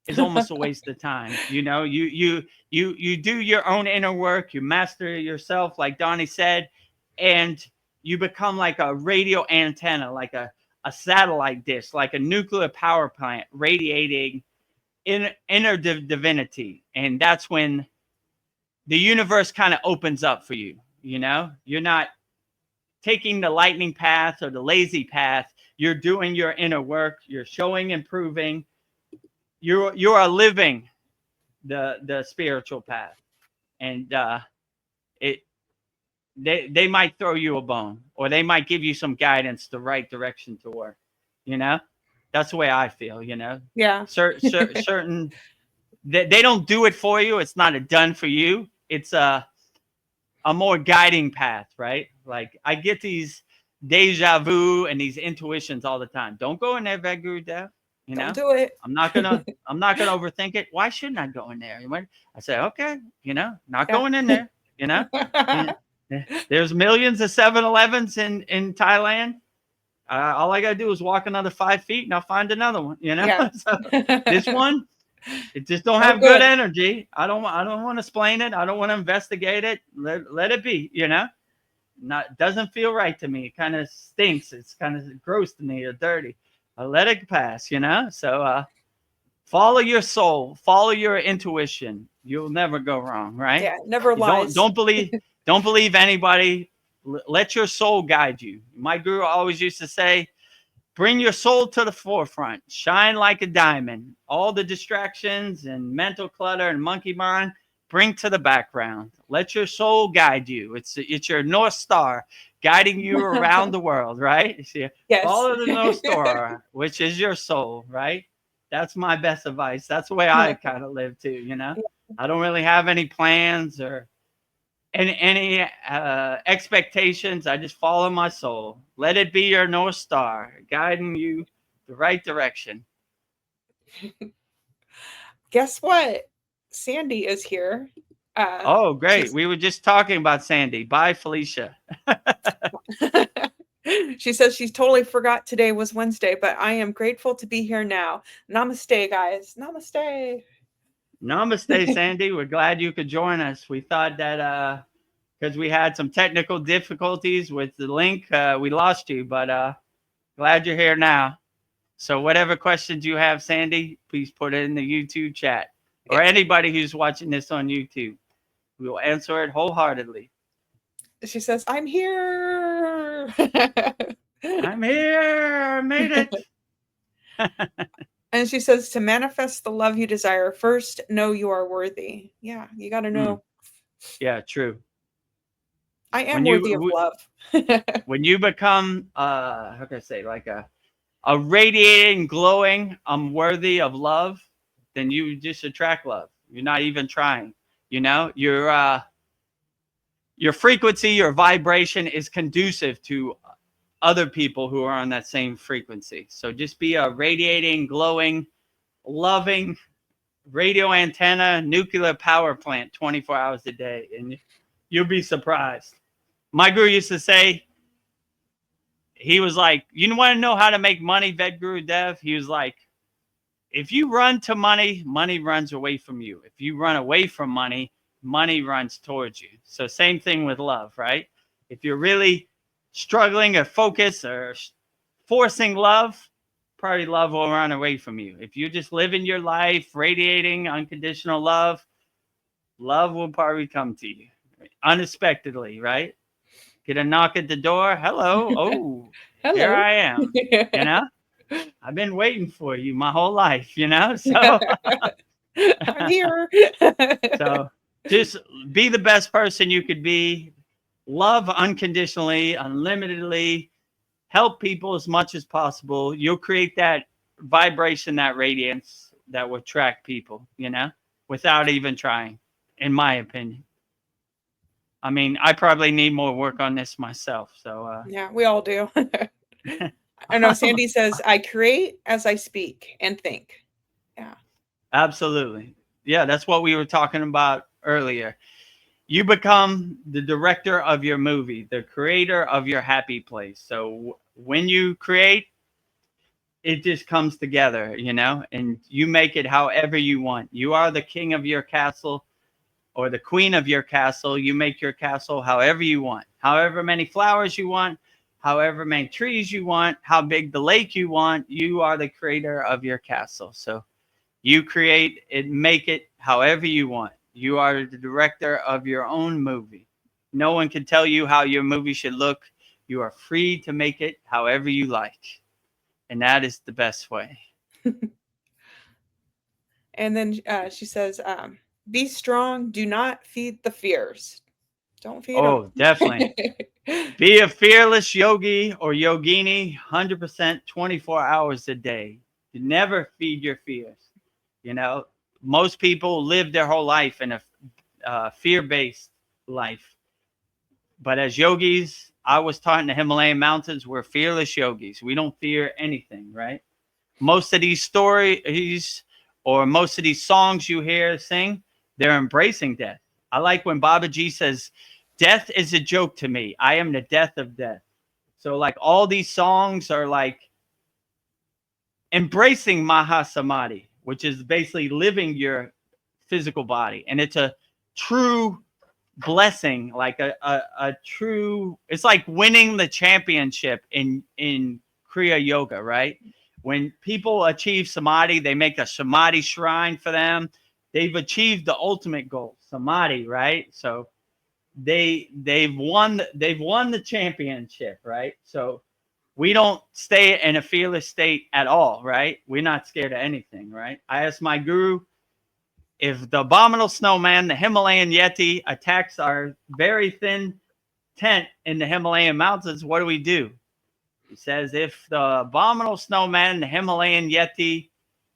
is almost a waste of time. You know, you do your own inner work, you master yourself, like Donnie said, and you become like a radio antenna, like a satellite dish, like a nuclear power plant radiating inner divinity. And that's when the universe kind of opens up for you. You know, you're not taking the lightning path or the lazy path. You're doing your inner work. You're showing and proving. You are living the spiritual path, and it they might throw you a bone, or they might give you some guidance the right direction to work. You know, that's the way I feel. You know, Yeah. certain they don't do it for you. It's not a done for you. It's a more guiding path, right? Like I get these deja vu and these intuitions all the time. Don't go in there, Vedagurudev. You Don't know, do it. I'm not gonna overthink it. Why shouldn't I go in there? I say, okay, you know, not Yeah. going in there. You know, there's millions of 7-Elevens in Thailand. All I gotta do is walk another 5 feet and I'll find another one. You know, Yeah. so this one, it just don't No have good good. energy. I don't want to explain it. I don't want to investigate it. Let it be. You know, doesn't feel right to me. It kind of stinks. It's kind of gross to me or dirty. I let it pass. You know, so follow your soul, follow your intuition. You'll never go wrong, right? Yeah. Never You lies. don't believe anybody. Let your soul guide you. My guru always used to say, bring your soul to the forefront, shine like a diamond. All the distractions and mental clutter and monkey mind, bring to the background. Let your soul guide you. It's your North Star guiding you around the world, right? See, Yes. follow the North Star, which is your soul, right? That's my best advice. That's the way I kind of live too, you know? I don't really have any plans or any expectations. I just follow my soul. Let it be your North Star, guiding you the right direction. Guess what? Sandy is here. Oh, great. We were just talking about Sandy. Bye, Felicia. She says she totally forgot today was Wednesday, but I am grateful to be here now. Namaste, guys. Namaste. Namaste, Sandy. We're glad you could join us. We thought that because we had some technical difficulties with the link, we lost you, but glad you're here now. So whatever questions you have, Sandy, please put it in the YouTube chat, or anybody who's watching this on YouTube. We will answer it wholeheartedly. She says, I'm here. I'm here. I made it. And she says, to manifest the love you desire, first know you are worthy. Yeah, you got to know. Yeah, true. I am worthy of love. When you become, how can I say, like a radiating, glowing, I'm worthy of love, then you just attract love. You're not even trying. You know, your frequency, your vibration is conducive to other people who are on that same frequency. So just be a radiating, glowing, loving radio antenna, nuclear power plant 24 hours a day, and you'll be surprised. My guru used to say, he was like, you want to know how to make money, Vedagurudev? He was like, if you run to money, money runs away from you. If you run away from money, money runs towards you. So same thing with love, right? If you're really struggling or focus or forcing love, probably love will run away from you. If you're just living your life, radiating unconditional love, love will probably come to you unexpectedly, right? Get a knock at the door. Hello. Oh, Hello. Here I am. You know, I've been waiting for you my whole life, you know, so I'm here. So just be the best person you could be. Love unconditionally, unlimitedly. Help people as much as possible. You'll create that vibration, that radiance that will attract people, you know, without even trying, in my opinion. I mean, I probably need more work on this myself. So yeah, we all do. I know Sandy says, I create as I speak and think. Yeah. Absolutely. Yeah, that's what we were talking about earlier. You become the director of your movie, the creator of your happy place. So when you create, it just comes together, you know, and you make it however you want. You are the king of your castle or the queen of your castle. You make your castle however you want, however many flowers you want, however many trees you want, how big the lake you want. You are the creator of your castle. So you create it, make it however you want. You are the director of your own movie. No one can tell you how your movie should look. You are free to make it however you like. And that is the best way. And then she says, be strong. Do not feed the fears. Don't feed them. Oh, definitely. Be a fearless yogi or yogini 100% 24 hours a day. You never feed your fears. You know, most people live their whole life in a fear-based life. But as yogis, I was taught in the Himalayan mountains, we're fearless yogis. We don't fear anything, right? Most of these stories or most of these songs you hear sing, they're embracing death. I like when Babaji says, death is a joke to me. I am the death of death. So like all these songs are like embracing Mahasamadhi, which is basically living your physical body. And it's a true blessing, like a true, it's like winning the championship in Kriya yoga, right? When people achieve samadhi, they make a samadhi shrine for them. They've achieved the ultimate goal, samadhi, right? So they've won the championship, right? So we don't stay in a fearless state at all, right? We're not scared of anything, right? I asked my guru, if the abominable snowman, the Himalayan Yeti, attacks our very thin tent in the Himalayan mountains, what do we do? He says, if the abominable snowman, the Himalayan Yeti,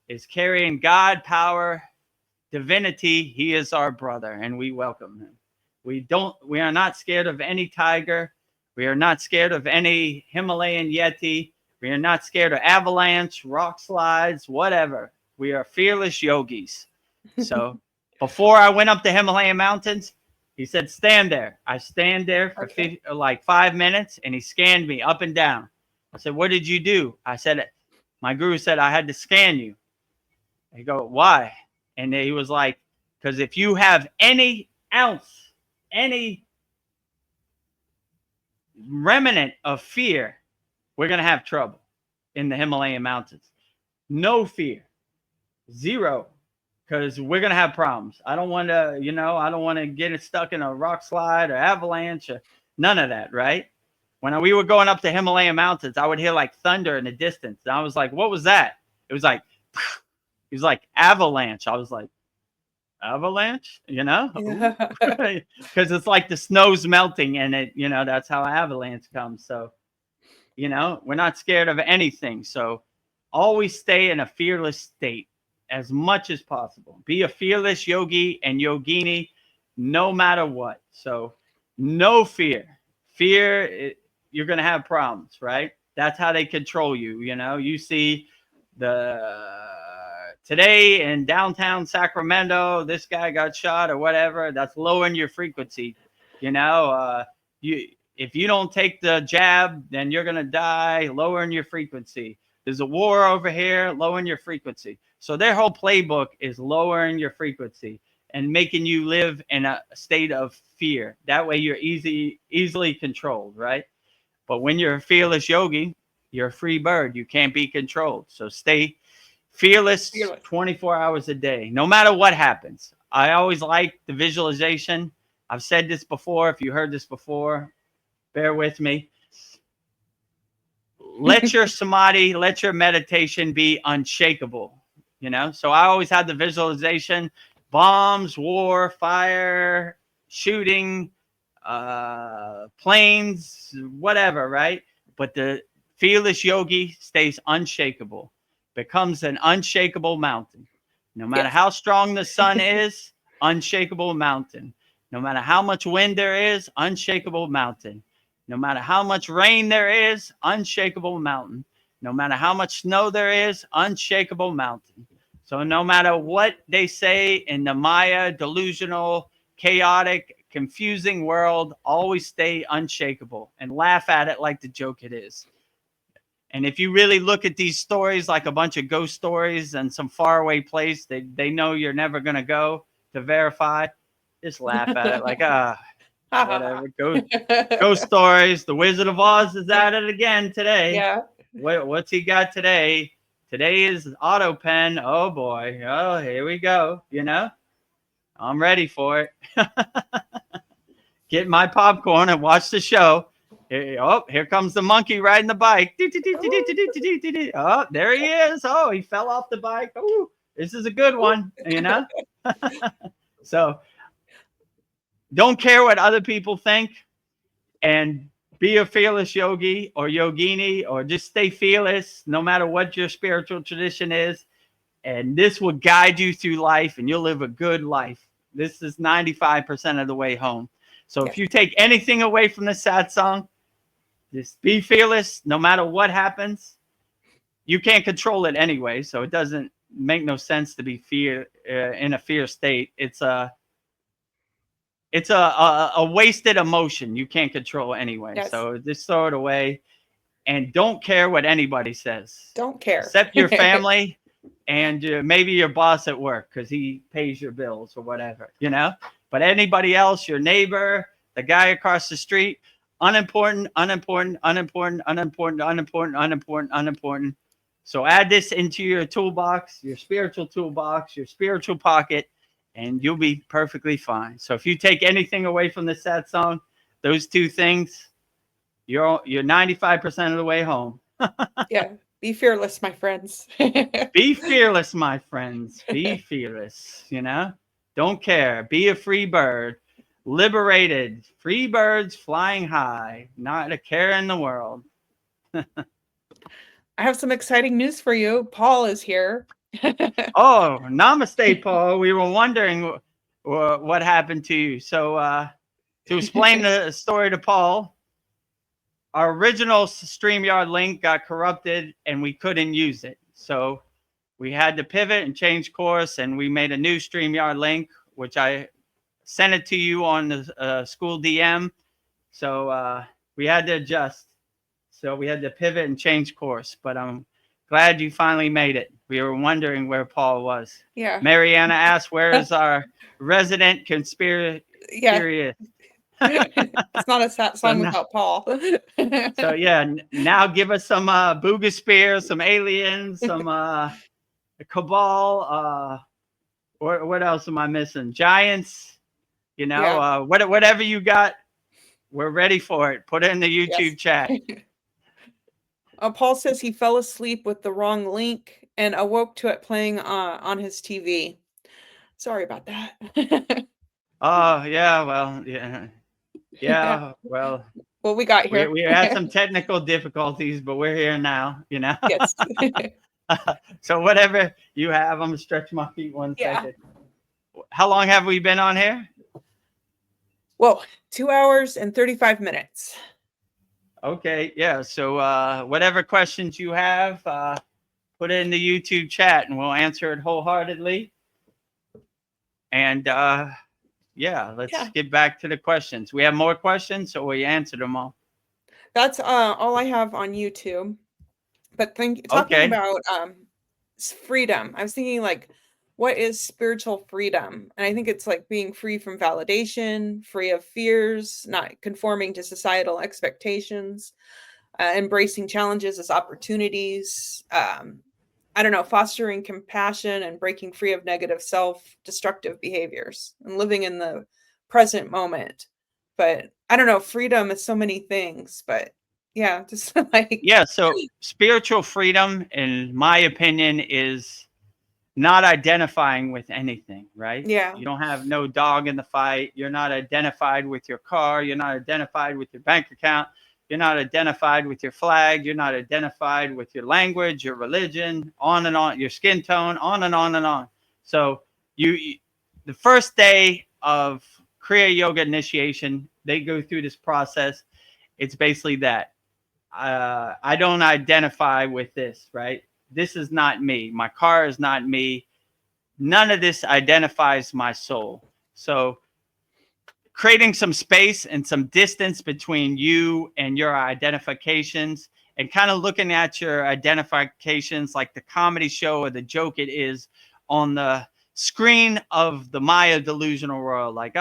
is carrying God, power, divinity, he is our brother, and we welcome him. We are not scared of any tiger. We are not scared of any Himalayan Yeti. We are not scared of avalanche, rock slides, whatever. We are fearless yogis. So Before I went up the Himalayan mountains, he said, stand there. I stand there for like 5 minutes, and he scanned me up and down. I said, what did you do? I said, my guru said I had to scan you. He go, why? And he was like, because if you have any ounce, any remnant of fear, we're going to have trouble in the Himalayan mountains. No fear. Zero. Because we're going to have problems. I don't want to, I don't want to get it stuck in a rock slide or avalanche or none of that, right? When we were going up the Himalayan mountains, I would hear like thunder in the distance. And I was like, what was that? It was like, avalanche. I was like, avalanche? Because it's like the snow's melting and it, that's how avalanche comes. So, we're not scared of anything. So always stay in a fearless state as much as possible. Be a fearless yogi and yogini no matter what. So no fear. Fear, you're going to have problems, right? That's how they control you. You see today in downtown Sacramento, this guy got shot or whatever. That's lowering your frequency. If you don't take the jab, then you're going to die, lowering your frequency. There's a war over here, lowering your frequency. So their whole playbook is lowering your frequency and making you live in a state of fear. That way you're easily controlled, right? But when you're a fearless yogi, you're a free bird. You can't be controlled. So stay fearless 24 hours a day, no matter what happens. I always like the visualization. I've said this before. If you heard this before, bear with me. Let your samadhi, let your meditation be unshakable. So I always had the visualization, bombs, war, fire, shooting, planes, whatever, right? But the fearless yogi stays unshakable, becomes an unshakable mountain. No matter how strong the sun is, unshakable mountain. No matter how much wind there is, unshakable mountain. No matter how much rain there is, unshakable mountain. No matter how much snow there is, unshakable mountain. So no matter what they say in the Maya, delusional, chaotic, confusing world, always stay unshakable and laugh at it like the joke it is. And if you really look at these stories like a bunch of ghost stories and some faraway place they know you're never going to go to verify, just laugh at it like, whatever. Ghost stories. The Wizard of Oz is at it again today. Yeah. What's he got today? Today is auto pen. Oh boy. Oh, here we go. I'm ready for it. Get my popcorn and watch the show. Here comes the monkey riding the bike. Oh, there he is. Oh, he fell off the bike. Oh, this is a good one. So don't care what other people think, and be a fearless yogi or yogini, or just stay fearless no matter what your spiritual tradition is. And this will guide you through life and you'll live a good life. This is 95% of the way home. So if you take anything away from the satsang, just be fearless no matter what happens. You can't control it anyway, so it doesn't make no sense to be in a fear state. It's a wasted emotion you can't control anyway. Yes. So just throw it away and don't care what anybody says. Don't care. Except your family and maybe your boss at work because he pays your bills or whatever, But anybody else, your neighbor, the guy across the street, unimportant. So add this into your toolbox, your spiritual toolbox, your spiritual pocket, and you'll be perfectly fine. So if you take anything away from the satsang, those two things, you're 95% of the way home. Yeah. Be fearless, my friends. Be fearless, my friends. Be fearless, Don't care. Be a free bird. Liberated. Free birds flying high. Not a care in the world. I have some exciting news for you. Paul is here. Oh, namaste, Paul. We were wondering what happened to you. So to explain the story to Paul, our original StreamYard link got corrupted and we couldn't use it. So we had to pivot and change course, and we made a new StreamYard link, which I sent it to you on the SKOOL DM. So we had to adjust. So we had to pivot and change course. But I'm glad you finally made it. We were wondering where Paul was. Yeah. Mariana asked, where is our resident conspiracy? Yeah. It's not a song without Paul. So yeah, now give us some Booga Spear, some aliens, some Cabal. What else am I missing? Giants. You know, whatever you got, we're ready for it. Put it in the YouTube chat. Paul says he fell asleep with the wrong link and awoke to it playing on his TV. Sorry about that. Oh yeah, well well. Well, we got here. We had some technical difficulties, but we're here now. You know. Yes. So whatever you have, I'm gonna stretch my feet one second. How long have we been on here? Well, 2 hours and 35 minutes. Okay, yeah. So whatever questions you have, put it in the YouTube chat, and we'll answer it wholeheartedly. And let's get back to the questions. We have more questions, so we answered them all. That's all I have on YouTube. But talking about freedom, I was thinking, like, what is spiritual freedom? And I think it's like being free from validation, free of fears, not conforming to societal expectations, embracing challenges as opportunities. I don't know, fostering compassion and breaking free of negative self-destructive behaviors and living in the present moment. But I don't know, freedom is so many things, but yeah, just like. Yeah, so spiritual freedom, in my opinion, is not identifying with anything, right? Yeah. You don't have no dog in the fight. You're not identified with your car. You're not identified with your bank account. You're not identified with your flag. You're not identified with your language, your religion, on and on, your skin tone, on and on and on. So the first day of Kriya Yoga initiation, they go through this process. It's basically that. I don't identify with this, right? This is not me. My car is not me. None of this identifies my soul. So creating some space and some distance between you and your identifications, and kind of looking at your identifications like the comedy show or the joke it is on the screen of the Maya delusional world. Like,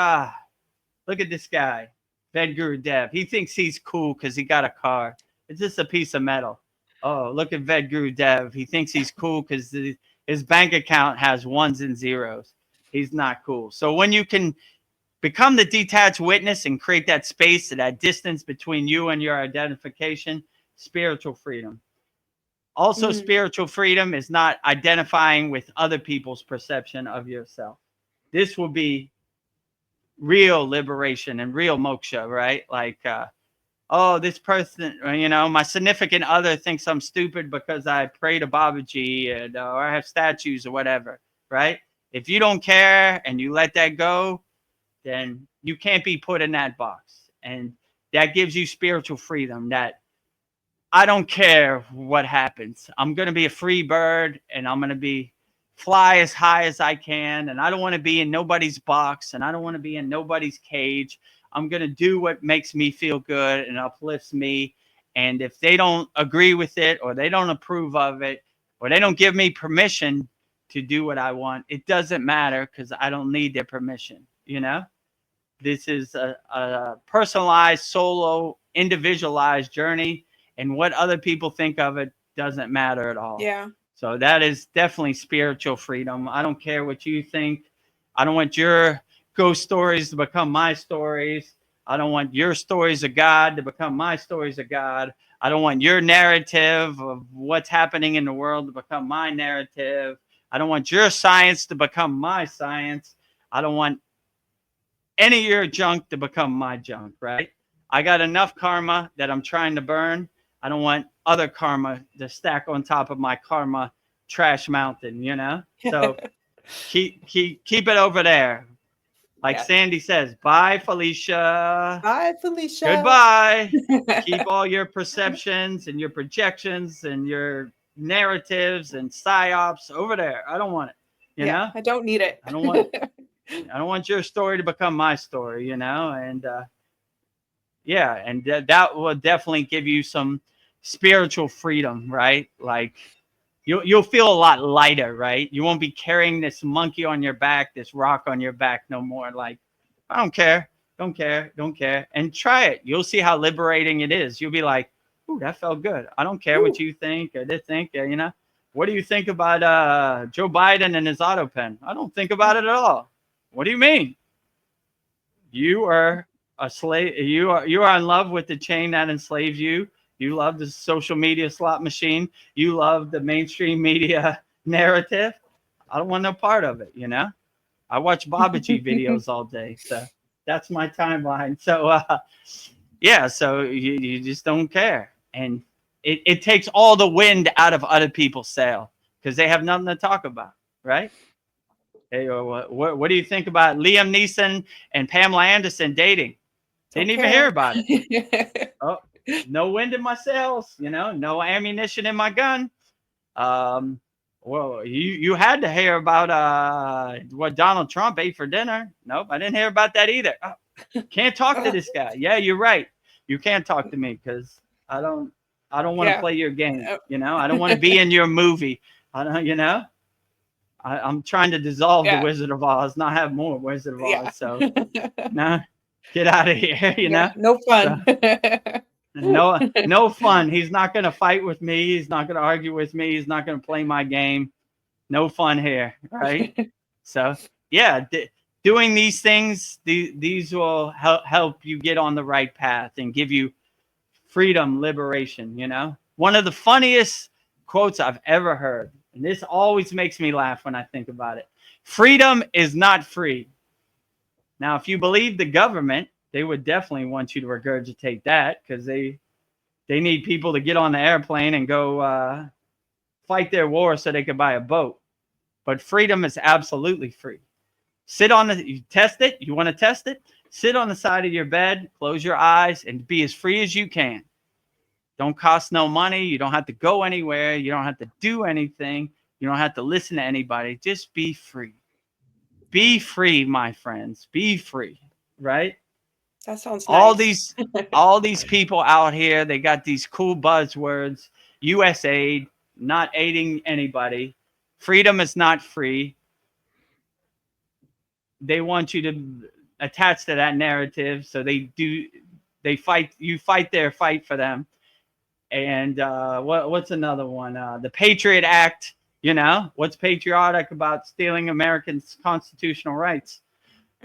look at this guy, Vedagurudev. He thinks he's cool because he got a car. It's just a piece of metal. Oh, look at Vedagurudev. He thinks he's cool because his bank account has ones and zeros. He's not cool. So when you can become the detached witness and create that space, that distance between you and your identification, spiritual freedom. Also, spiritual freedom is not identifying with other people's perception of yourself. This will be real liberation and real moksha, right? Like, this person, my significant other thinks I'm stupid because I pray to Babaji or I have statues or whatever, right? If you don't care and you let that go, then you can't be put in that box. And that gives you spiritual freedom, that I don't care what happens. I'm going to be a free bird, and I'm going to fly as high as I can. And I don't want to be in nobody's box, and I don't want to be in nobody's cage. I'm going to do what makes me feel good and uplifts me. And if they don't agree with it, or they don't approve of it, or they don't give me permission to do what I want, it doesn't matter, because I don't need their permission. This is a personalized, solo, individualized journey, and what other people think of it doesn't matter at all. Yeah. So that is definitely spiritual freedom. I don't care what you think. I don't want your ghost stories to become my stories. I don't want your stories of God to become my stories of God. I don't want your narrative of what's happening in the world to become my narrative. I don't want your science to become my science. I don't want any of your junk to become my junk, right? I got enough karma that I'm trying to burn. I don't want other karma to stack on top of my karma trash mountain, So keep it over there. Like Sandy says, bye, Felicia. Bye, Felicia. Goodbye. Keep all your perceptions and your projections and your narratives and psyops over there. I don't want it. You know? I don't need it. I don't want it. I don't want your story to become my story, you know? And yeah, and that will definitely give you some spiritual freedom, right? Like you'll feel a lot lighter, right? You won't be carrying this monkey on your back, this rock on your back no more. Like, I don't care, don't care, don't care. And try it. You'll see how liberating it is. You'll be like, ooh, that felt good. I don't care what you think or they think, you know? What do you think about Joe Biden and his auto pen? I don't think about it at all. What do you mean? You are a slave. You are in love with the chain that enslaves you. You love the social media slot machine. You love the mainstream media narrative. I don't want no part of it, you know? I watch Babaji videos all day. So that's my timeline. So, yeah, so you just don't care. And it takes all the wind out of other people's sail because they have nothing to talk about, right? Hey, what do you think about Liam Neeson and Pamela Anderson dating? Didn't even hear about it. Oh, no wind in my sails, you know, no ammunition in my gun. Well, you had to hear about what Donald Trump ate for dinner. Nope, I didn't hear about that either. Oh, can't talk to this guy. Yeah, you're right. You can't talk to me because I don't want to play your game. You know, I don't want to be in your movie. I don't, you know. I'm trying to dissolve the Wizard of Oz, not have more Wizard of Oz. So, no, get out of here. You know, no fun. So, no fun. He's not going to fight with me. He's not going to argue with me. He's not going to play my game. No fun here, right? So, yeah, doing these things, these will help you get on the right path and give you freedom, liberation. You know, one of the funniest quotes I've ever heard. And this always makes me laugh when I think about it. Freedom is not free. Now, if you believe the government, they would definitely want you to regurgitate that because they need people to get on the airplane and go fight their war so they can buy a boat. But freedom is absolutely free. You test it. You want to test it? Sit on the side of your bed, close your eyes, and be as free as you can. Don't cost no money. You don't have to go anywhere. You don't have to do anything. You don't have to listen to anybody. Just be free. Be free, my friends. Be free, right? That sounds nice. all these people out here, they got these cool buzzwords. USAID, not aiding anybody. Freedom is not free. They want you to attach to that narrative. So they fight. You fight their fight for them. And what's another one? The Patriot Act. You know, what's patriotic about stealing Americans' constitutional rights?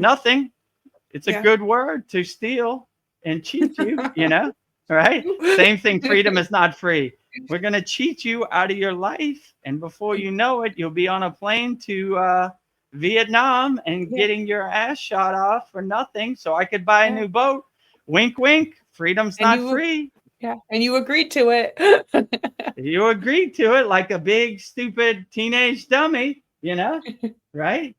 Nothing. It's a good word to steal and cheat you, you know, right? Same thing. Freedom is not free. We're going to cheat you out of your life. And before you know it, you'll be on a plane to Vietnam and getting your ass shot off for nothing. So I could buy a new boat. Wink, wink. Freedom's not free. Yeah. And you agreed to it. You agreed to it like a big, stupid teenage dummy, you know, right?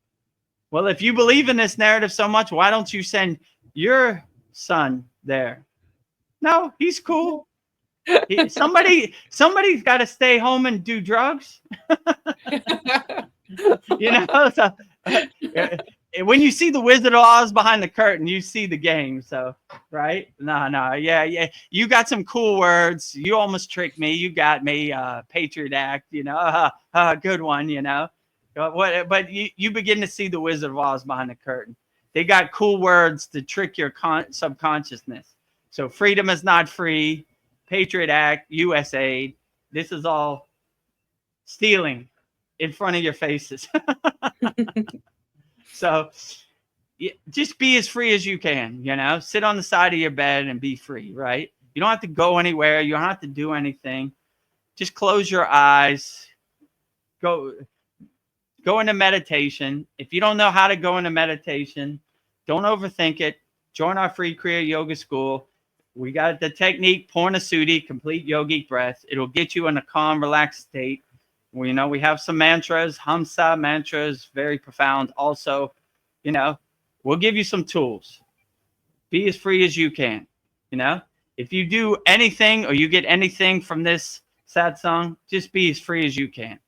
Well, if you believe in this narrative so much, why don't you send your son there? No, he's cool. Somebody's got to stay home and do drugs. You know, so when you see the Wizard of Oz behind the curtain, you see the game. So, right? No, yeah. You got some cool words. You almost tricked me. You got me. Patriot Act. You know, good one. You know. But you begin to see the Wizard of Oz behind the curtain. They got cool words to trick your subconsciousness. So freedom is not free. Patriot Act, USAID. This is all stealing in front of your faces. So just be as free as you can, you know. Sit on the side of your bed and be free, right? You don't have to go anywhere. You don't have to do anything. Just close your eyes. Go into meditation. If you don't know how to go into meditation, don't overthink it. Join our free Kriya Yoga School. We got the technique, Purnasudhi, complete yogic breath. It'll get you in a calm, relaxed state. We have some mantras, Hamsa mantras, very profound. Also, we'll give you some tools. Be as free as you can. If you do anything or you get anything from this satsang, just be as free as you can.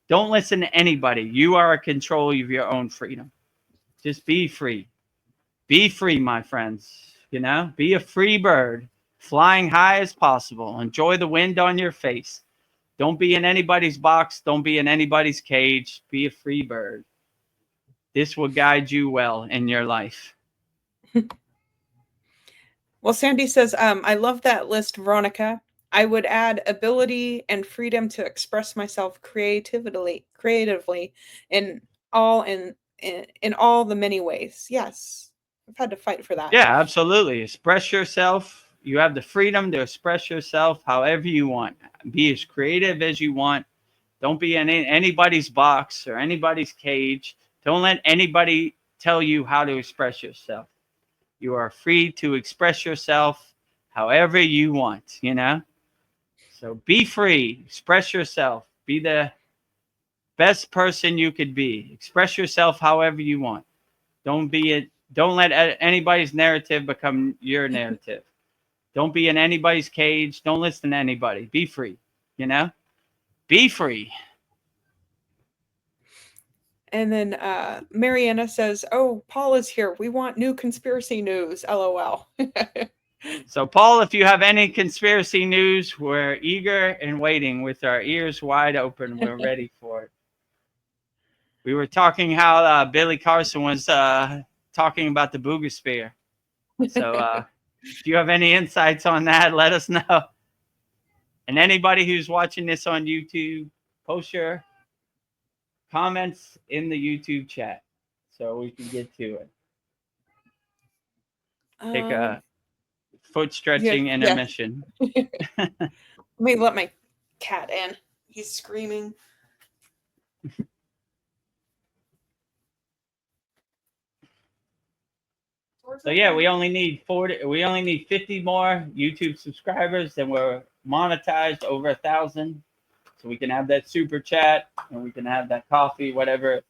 Don't listen to anybody. You are in control of your own freedom. Just be free. Be free, my friends. You know, be a free bird, flying high as possible. Enjoy the wind on your face. Don't be in anybody's box. Don't be in anybody's cage. Be a free bird. This will guide you well in your life. Well, Sandy says, I love that list, Veronica. I would add ability and freedom to express myself creatively in all in all the many ways. Yes. I've had to fight for that. Yeah, absolutely. Express yourself. You have the freedom to express yourself however you want. Be as creative as you want. Don't be in anybody's box or anybody's cage. Don't let anybody tell you how to express yourself. You are free to express yourself however you want, you know? So be free, express yourself, be the best person you could be. Express yourself however you want. Don't let anybody's narrative become your narrative. Don't be in anybody's cage. Don't listen to anybody. Be free, you know? Be free. And then Mariana says, "Oh, Paul is here. We want new conspiracy news. LOL." So, Paul, if you have any conspiracy news, we're eager and waiting with our ears wide open. We're ready for it. We were talking how Billy Carson was talking about the boogosphere. So, if you have any insights on that, let us know. And anybody who's watching this on YouTube, post your comments in the YouTube chat so we can get to it. Take a foot stretching intermission. Let me let my cat in. He's screaming. So yeah, we only need 50 more YouTube subscribers, and we're monetized over 1,000. So we can have that super chat and we can have that coffee, whatever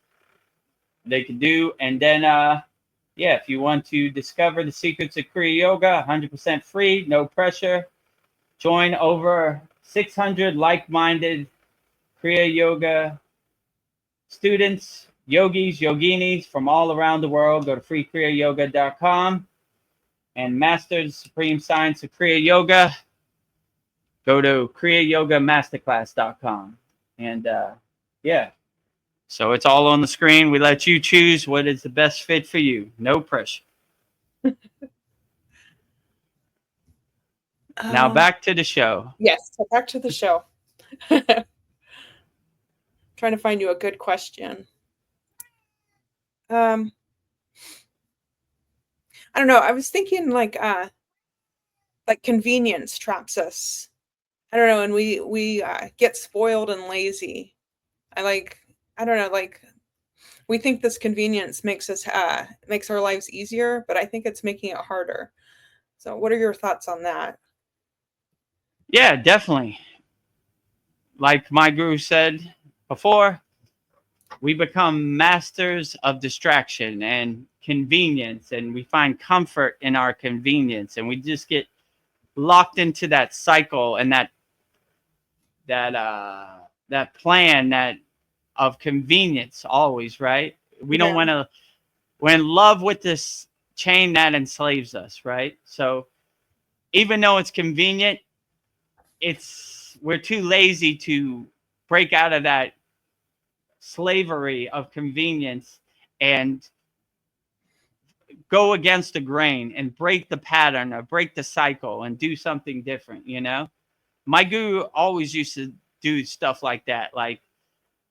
they can do. And then yeah, if you want to discover the secrets of Kriya Yoga, 100% free, no pressure. Join over 600 like-minded Kriya Yoga students, yogis, yoginis from all around the world. Go to freekriyayogamasterclass.com and master the supreme science of Kriya Yoga. Go to kriyayogamasterclass.com. And yeah, so it's all on the screen. We let you choose what is the best fit for you. No pressure. Now back to the show. Yes, so back to the show. Trying to find you a good question. I don't know. I was thinking like convenience traps us. I don't know, and we get spoiled and lazy. I don't know, like we think this convenience makes our lives easier, but I think it's making it harder. So what are your thoughts on that? Yeah, definitely. Like my guru said before, we become masters of distraction and convenience, and we find comfort in our convenience, and we just get locked into that cycle and that plan of convenience always, right? We don't want to. We're in love with this chain that enslaves us, right? So even though it's convenient, we're too lazy to break out of that slavery of convenience and go against the grain and break the pattern or break the cycle and do something different, you know? My guru always used to do stuff like that. Like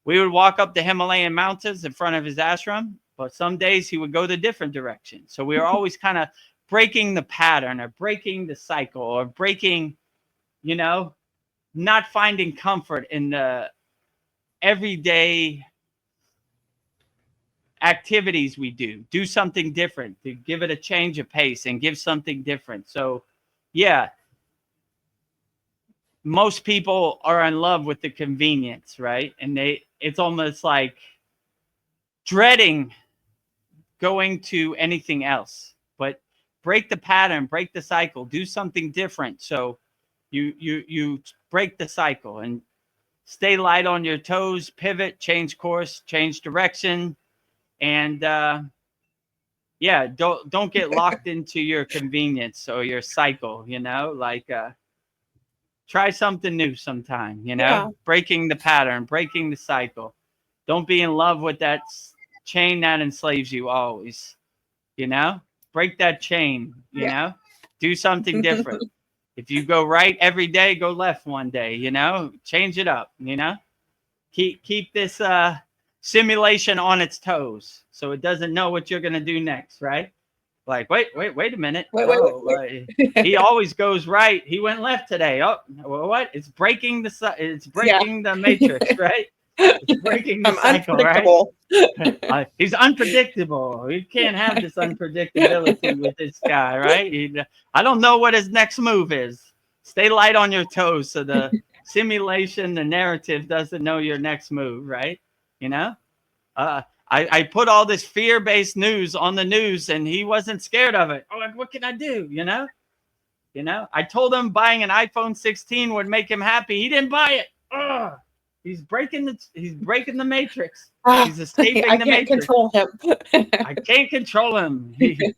we would walk up the Himalayan mountains in front of his ashram, but some days he would go the different direction. So we were always kind of breaking the pattern or breaking the cycle or breaking, you know, not finding comfort in the everyday activities we do something different, to give it a change of pace and give something different. So yeah, most people are in love with the convenience, right? And it's almost like dreading going to anything else. But break the pattern, break the cycle, do something different. So you break the cycle and stay light on your toes, pivot, change course, change direction. And yeah, don't get locked into your convenience or your cycle, you know, like try something new sometime, you Yeah. know, breaking the pattern, breaking the cycle. Don't be in love with that chain that enslaves you always, you know, break that chain, you Yeah. know, do something different. If you go right every day, go left one day, you know, change it up, you know, keep this simulation on its toes so it doesn't know what you're going to do next, right? Like, wait a minute. He Wait. always goes right. He went left today. Oh, well, what? It's breaking it's Yeah. breaking the matrix, right? It's breaking the I'm cycle, right? unpredictable. He's unpredictable. You can't have this unpredictability with this guy, right? I don't know what his next move is. Stay light on your toes so the simulation, the narrative doesn't know your next move, right? You know? I put all this fear-based news on the news and he wasn't scared of it. Oh, like, what can I do? You know? You know? I told him buying an iPhone 16 would make him happy. He didn't buy it. Ugh. He's breaking the matrix. He's escaping I the can't matrix. control him. I can't control him. He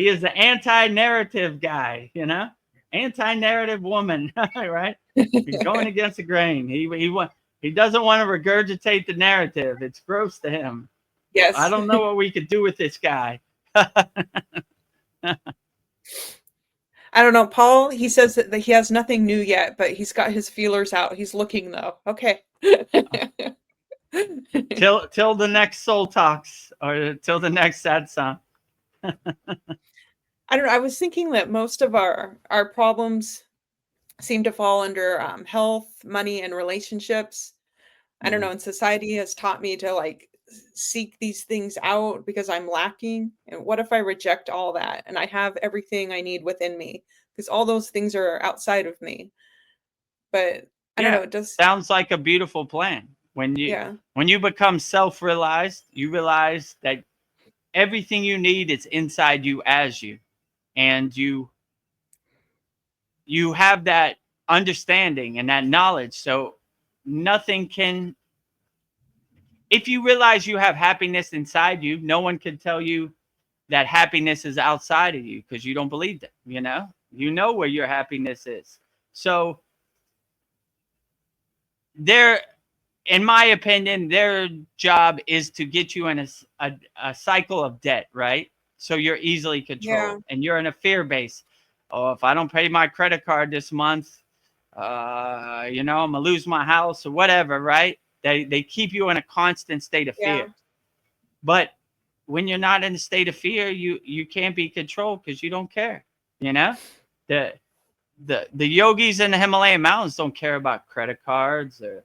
is the anti-narrative guy, you know? Anti-narrative woman, right? He's going against the grain. He doesn't want to regurgitate the narrative. It's gross to him. Yes. I don't know what we could do with this guy. I don't know. Paul, he says that he has nothing new yet, but he's got his feelers out. He's looking though. Okay. Till the next soul talks or till the next satsang. I don't know. I was thinking that most of our problems seem to fall under health, money, and relationships. I don't know. And society has taught me to like seek these things out because I'm lacking. And what if I reject all that and I have everything I need within me? Because all those things are outside of me. But I don't know. It does. Sounds like a beautiful plan. When you become self-realized, you realize that everything you need is inside you as you, and you have that understanding and that knowledge. So nothing can. If you realize you have happiness inside you, no one can tell you that happiness is outside of you because you don't believe it. You know where your happiness is. So in my opinion, their job is to get you in a cycle of debt, right? So you're easily controlled and you're in a fear base. Oh, if I don't pay my credit card this month, I'm going to lose my house or whatever, right? They keep you in a constant state of fear. But when you're not in a state of fear, you can't be controlled because you don't care. The yogis in the Himalayan mountains don't care about credit cards or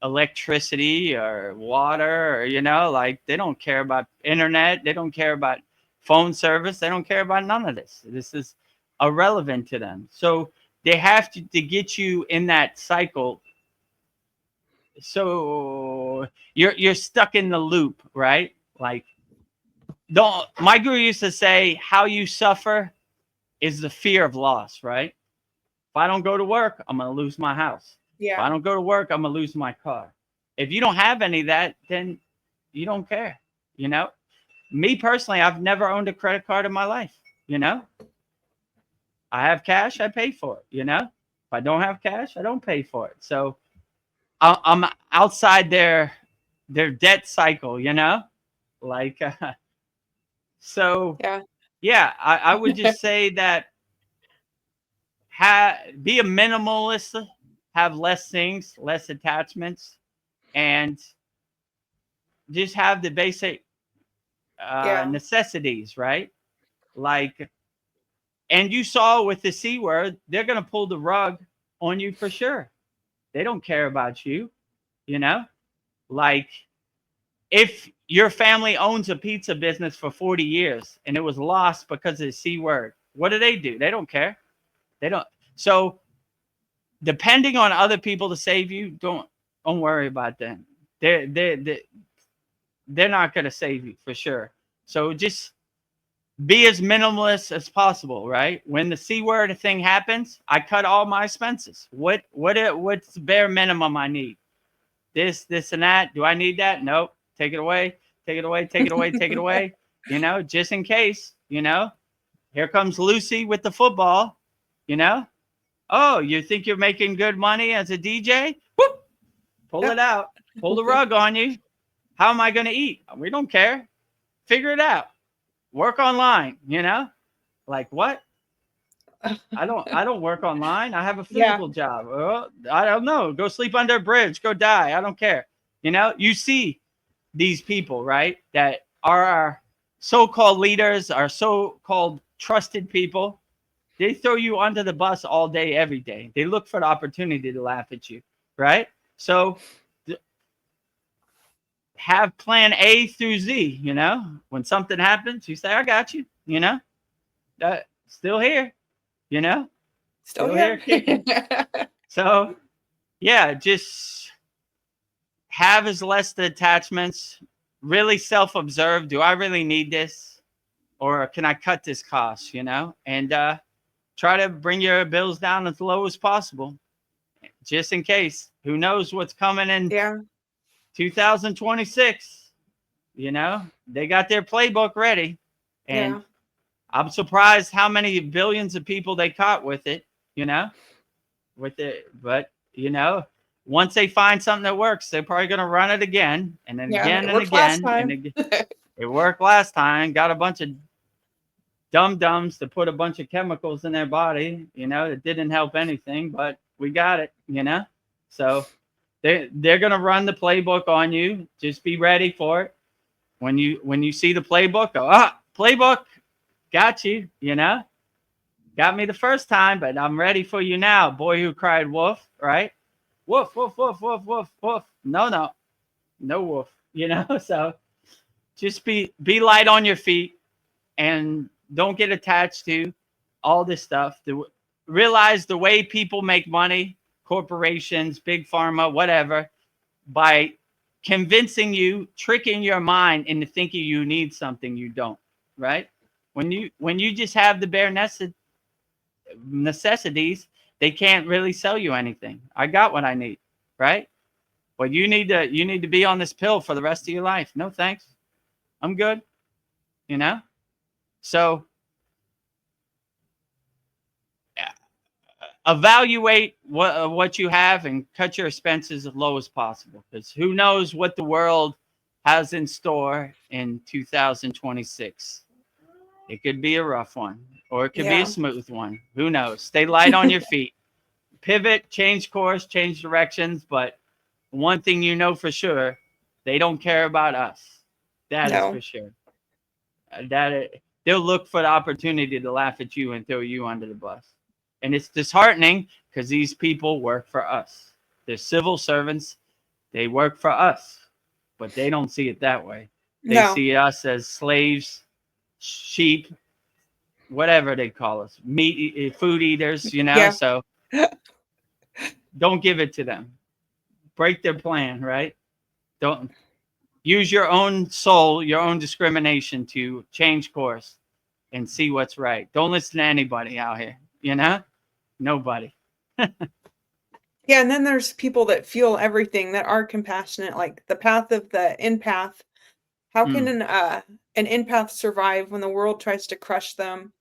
electricity or water, or like they don't care about internet, they don't care about phone service, they don't care about none of this. This is irrelevant to them. So they have to get you in that cycle. So you're stuck in the loop, right? Like my guru used to say, how you suffer is the fear of loss, right? If I don't go to work, I'm going to lose my house. If I don't go to work, I'm going to lose my car. If you don't have any of that, then you don't care. Me personally, I've never owned a credit card in my life. I have cash, I pay for it. If I don't have cash, I don't pay for it. So I'm outside their debt cycle, like, so yeah, I would just say that be a minimalist, have less things, less attachments, and just have the basic necessities, right? Like, and you saw with the C word, they're going to pull the rug on you for sure. They don't care about you, like if your family owns a pizza business for 40 years and it was lost because of the C word, what do? They don't care. They don't. So depending on other people to save you, don't worry about them. They're not going to save you for sure. So just be as minimalist as possible, right? When the C word thing happens, I cut all my expenses. What's the bare minimum I need? This and that. Do I need that? Nope. Take it away. take it away, take it away, take it away. You know, just in case, you know, here comes Lucy with the football, you know. Oh, you think you're making good money as a DJ? Whoop, pull it out, pull the rug on you. How am I going to eat? We don't care. Figure it out. Work online, you know? Like what? I don't work online. I have a physical job. Well, I don't know. Go sleep under a bridge. Go die. I don't care. You know, you see these people, right? That are our so-called leaders, our so-called trusted people. They throw you under the bus all day, every day. They look for the opportunity to laugh at you, right? So have plan A through Z, you know? When something happens, you say, I got you, you know? Still here, you know? Still here kicking. So, yeah, just have as less the attachments. Really self-observe. Do I really need this? Or can I cut this cost, you know? And try to bring your bills down as low as possible. Just in case. Who knows what's coming in 2026? You know? They got their playbook ready. And I'm surprised how many billions of people they caught with it, you know? With it. But, you know, once they find something that works, they're probably going to run it again and then again and again. And again. It worked last time. Got a bunch of dum-dums to put a bunch of chemicals in their body, you know, it didn't help anything, but we got it, you know? So they're going to run the playbook on you. Just be ready for it. When you see the playbook, go, playbook, got you, you know? Got me the first time, but I'm ready for you now. Boy who cried wolf, right? Woof, woof, woof, woof, woof, woof. No woof, you know? So just be light on your feet and don't get attached to all this stuff. Realize the way people make money, corporations, big pharma, whatever, by convincing you, tricking your mind into thinking you need something you don't, right? When you just have the bare necessities, they can't really sell you anything. I got what I need, right? Well, you need to be on this pill for the rest of your life. No, thanks. I'm good. You know? So evaluate what you have and cut your expenses as low as possible, because who knows what the world has in store in 2026. It could be a rough one or it could be a smooth one. Who knows? Stay light on your feet. Pivot, change course, change directions. But one thing you know for sure, they don't care about us. That is for sure. They'll look for the opportunity to laugh at you and throw you under the bus. And it's disheartening because these people work for us. They're civil servants. They work for us, but they don't see it that way. They see us as slaves, sheep, whatever they call us, food eaters, you know? So don't give it to them. Break their plan, right? Don't use your own soul, your own discrimination to change course and see what's right. Don't listen to anybody out here, you know? Nobody. Yeah, and then there's people that feel everything, that are compassionate, like the path of the empath. How can an empath survive when the world tries to crush them?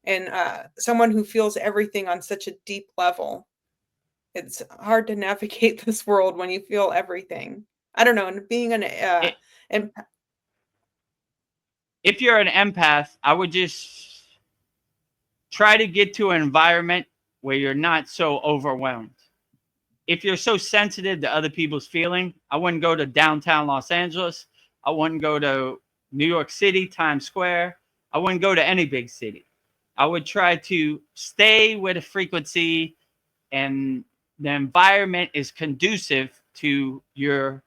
And someone who feels everything on such a deep level, it's hard to navigate this world when you feel everything. I don't know. And being an empath. If you're an empath, I would just try to get to an environment where you're not so overwhelmed. If you're so sensitive to other people's feeling, I wouldn't go to downtown Los Angeles. I wouldn't go to New York City, Times Square. I wouldn't go to any big city. I would try to stay with a frequency and the environment is conducive to your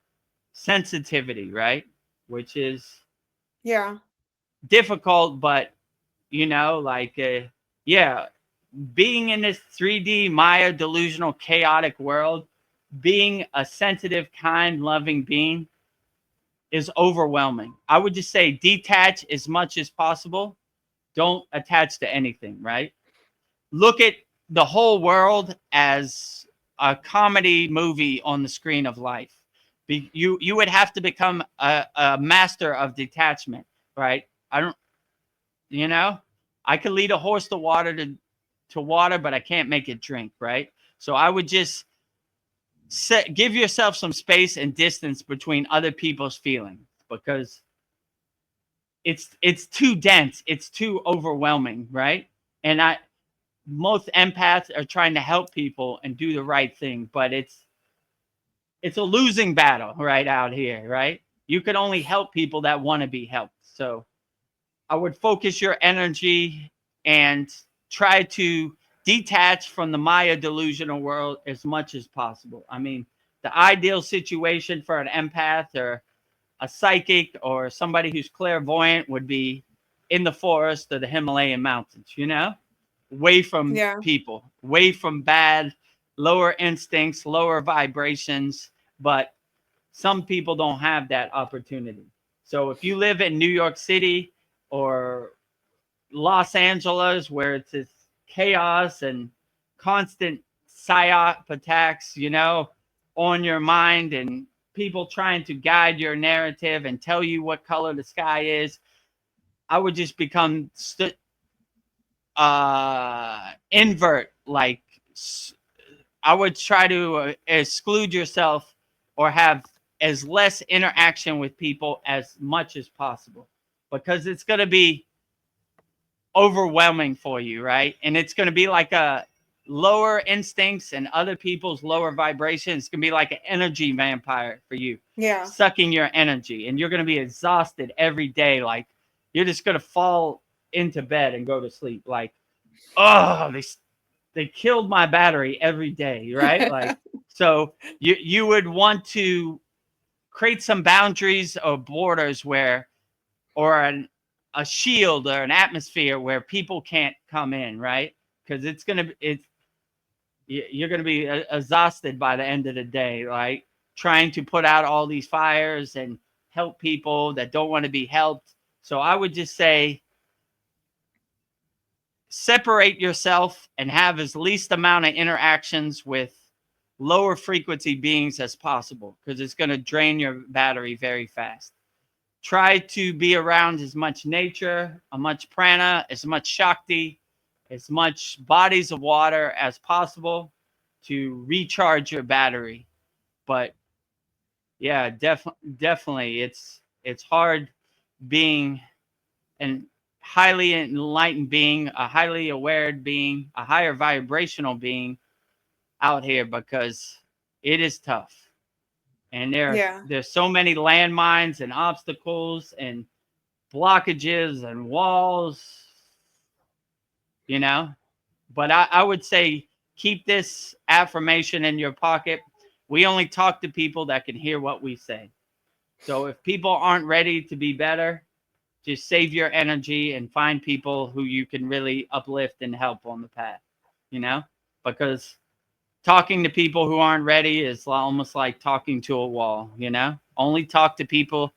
sensitivity, right? Which is difficult, but you know, like being in this 3D Maya delusional chaotic world, being a sensitive, kind, loving being is overwhelming. I would just say detach as much as possible. Don't attach to anything, right? Look at the whole world as a comedy movie on the screen of life. You would have to become a master of detachment, right? I don't, you know, I could lead a horse to water to water, but I can't make it drink, right? So I would just give yourself some space and distance between other people's feelings, because it's too dense, it's too overwhelming, right? And most empaths are trying to help people and do the right thing, but it's a losing battle right out here, right? You can only help people that want to be helped. So I would focus your energy and try to detach from the Maya delusional world as much as possible. I mean, the ideal situation for an empath or a psychic or somebody who's clairvoyant would be in the forest or the Himalayan mountains, you know, away from Yeah. people, away from bad, lower instincts, lower vibrations. But some people don't have that opportunity. So if you live in New York City or Los Angeles, where it's this chaos and constant psyop attacks, you know, on your mind, and people trying to guide your narrative and tell you what color the sky is, I would just become invert. Like, I would try to exclude yourself or have as less interaction with people as much as possible, because it's going to be overwhelming for you, right? And it's going to be like a lower instincts and other people's lower vibrations. It's going to be like an energy vampire for you, Yeah. sucking your energy, and you're going to be exhausted every day. Like, you're just going to fall into bed and go to sleep. Like, oh, they killed my battery every day, right? Like, so you would want to create some boundaries or borders where, or a shield or an atmosphere where people can't come in, right? Because you're gonna be exhausted by the end of the day, right? Trying to put out all these fires and help people that don't want to be helped. So I would just say, separate yourself and have as least amount of interactions with lower frequency beings as possible, because it's going to drain your battery very fast. Try to be around as much nature, as much prana, as much shakti, as much bodies of water as possible to recharge your battery. But yeah, definitely it's hard being an highly enlightened being, a highly aware being, a higher vibrational being out here, because it is tough. And Yeah. there's so many landmines and obstacles and blockages and walls, you know. But I would say, keep this affirmation in your pocket. We only talk to people that can hear what we say. So if people aren't ready to be better, just save your energy and find people who you can really uplift and help on the path, you know, because talking to people who aren't ready is almost like talking to a wall, you know. Only talk to people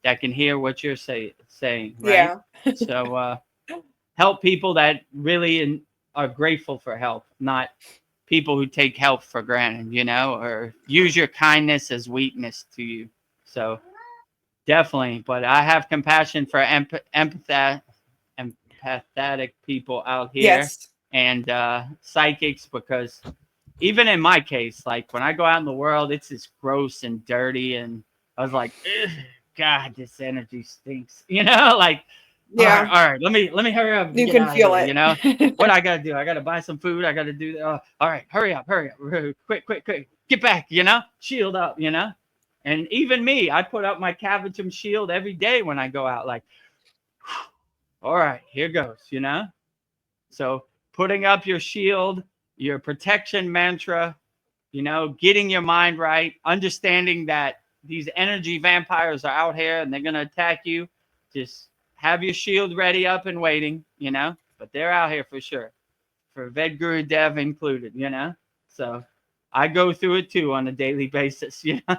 that can hear what you're saying, right? Yeah. So help people that really are grateful for help, not people who take help for granted, you know, or use your kindness as weakness to you. So definitely, but I have compassion for empathetic people out here Yes. and psychics, because even in my case, like when I go out in the world, it's just gross and dirty, and I was like, God, this energy stinks, you know, like, Yeah. all right, let me hurry up and You get can out of feel here, it. you know. What I gotta do? I gotta buy some food. I gotta do. All right, hurry up, quick, get back, you know, shield up, you know. And even me, I put up my Cavachum shield every day when I go out. Like, all right, here goes, you know. So putting up your shield, your protection mantra, you know, getting your mind right, understanding that these energy vampires are out here and they're going to attack you. Just have your shield ready up and waiting, you know, but they're out here for sure, for Vedagurudev included, you know. So I go through it too on a daily basis, you know.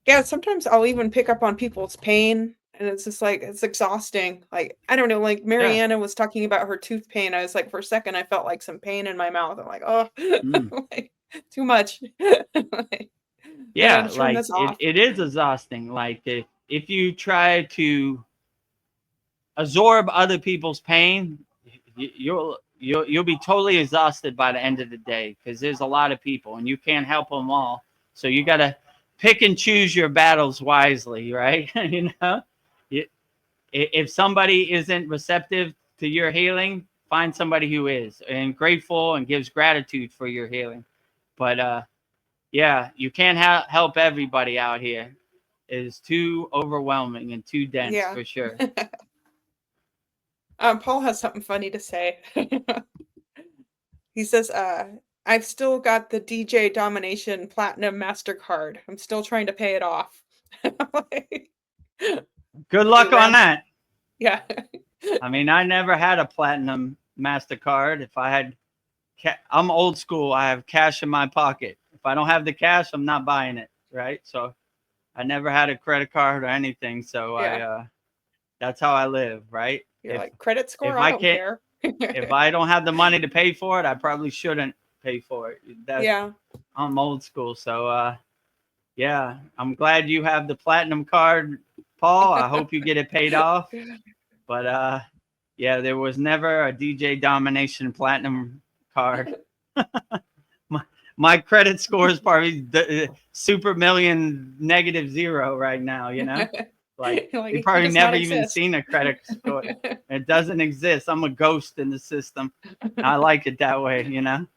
Yeah, sometimes I'll even pick up on people's pain, and it's just like it's exhausting. Like, I don't know, like Yeah. Mariana was talking about her tooth pain. I was like, for a second, I felt like some pain in my mouth. I'm like, oh, Mm. like, too much. Like, Yeah, turn like this off. it is exhausting. Like if you try to absorb other people's pain, you'll be totally exhausted by the end of the day because there's a lot of people and you can't help them all. So you got to pick and choose your battles wisely, right? You know, if somebody isn't receptive to your healing, find somebody who is and grateful and gives gratitude for your healing. But yeah, you can't help everybody out here. It is too overwhelming and too dense Yeah. for sure. Paul has something funny to say. He says, I've still got the DJ Domination Platinum MasterCard. I'm still trying to pay it off. Like, Good he luck on ran. that. Yeah. I mean, I never had a platinum MasterCard. If I had, I'm old school. I have cash in my pocket. If I don't have the cash, I'm not buying it. Right. So I never had a credit card or anything. So Yeah. that's how I live. Right. You're If like, credit score? if I I don't can't, care. if I don't have the money to pay for it, I probably shouldn't pay for it. Yeah. I'm old school. So yeah, I'm glad you have the platinum card, Paul. I hope you get it paid off. But yeah, there was never a DJ Domination Platinum card. my credit score is probably the super million -0 right now, you know? Like Like, you he probably does not never even exist. seen a credit score. It doesn't exist. I'm a ghost in the system. I like it that way, you know?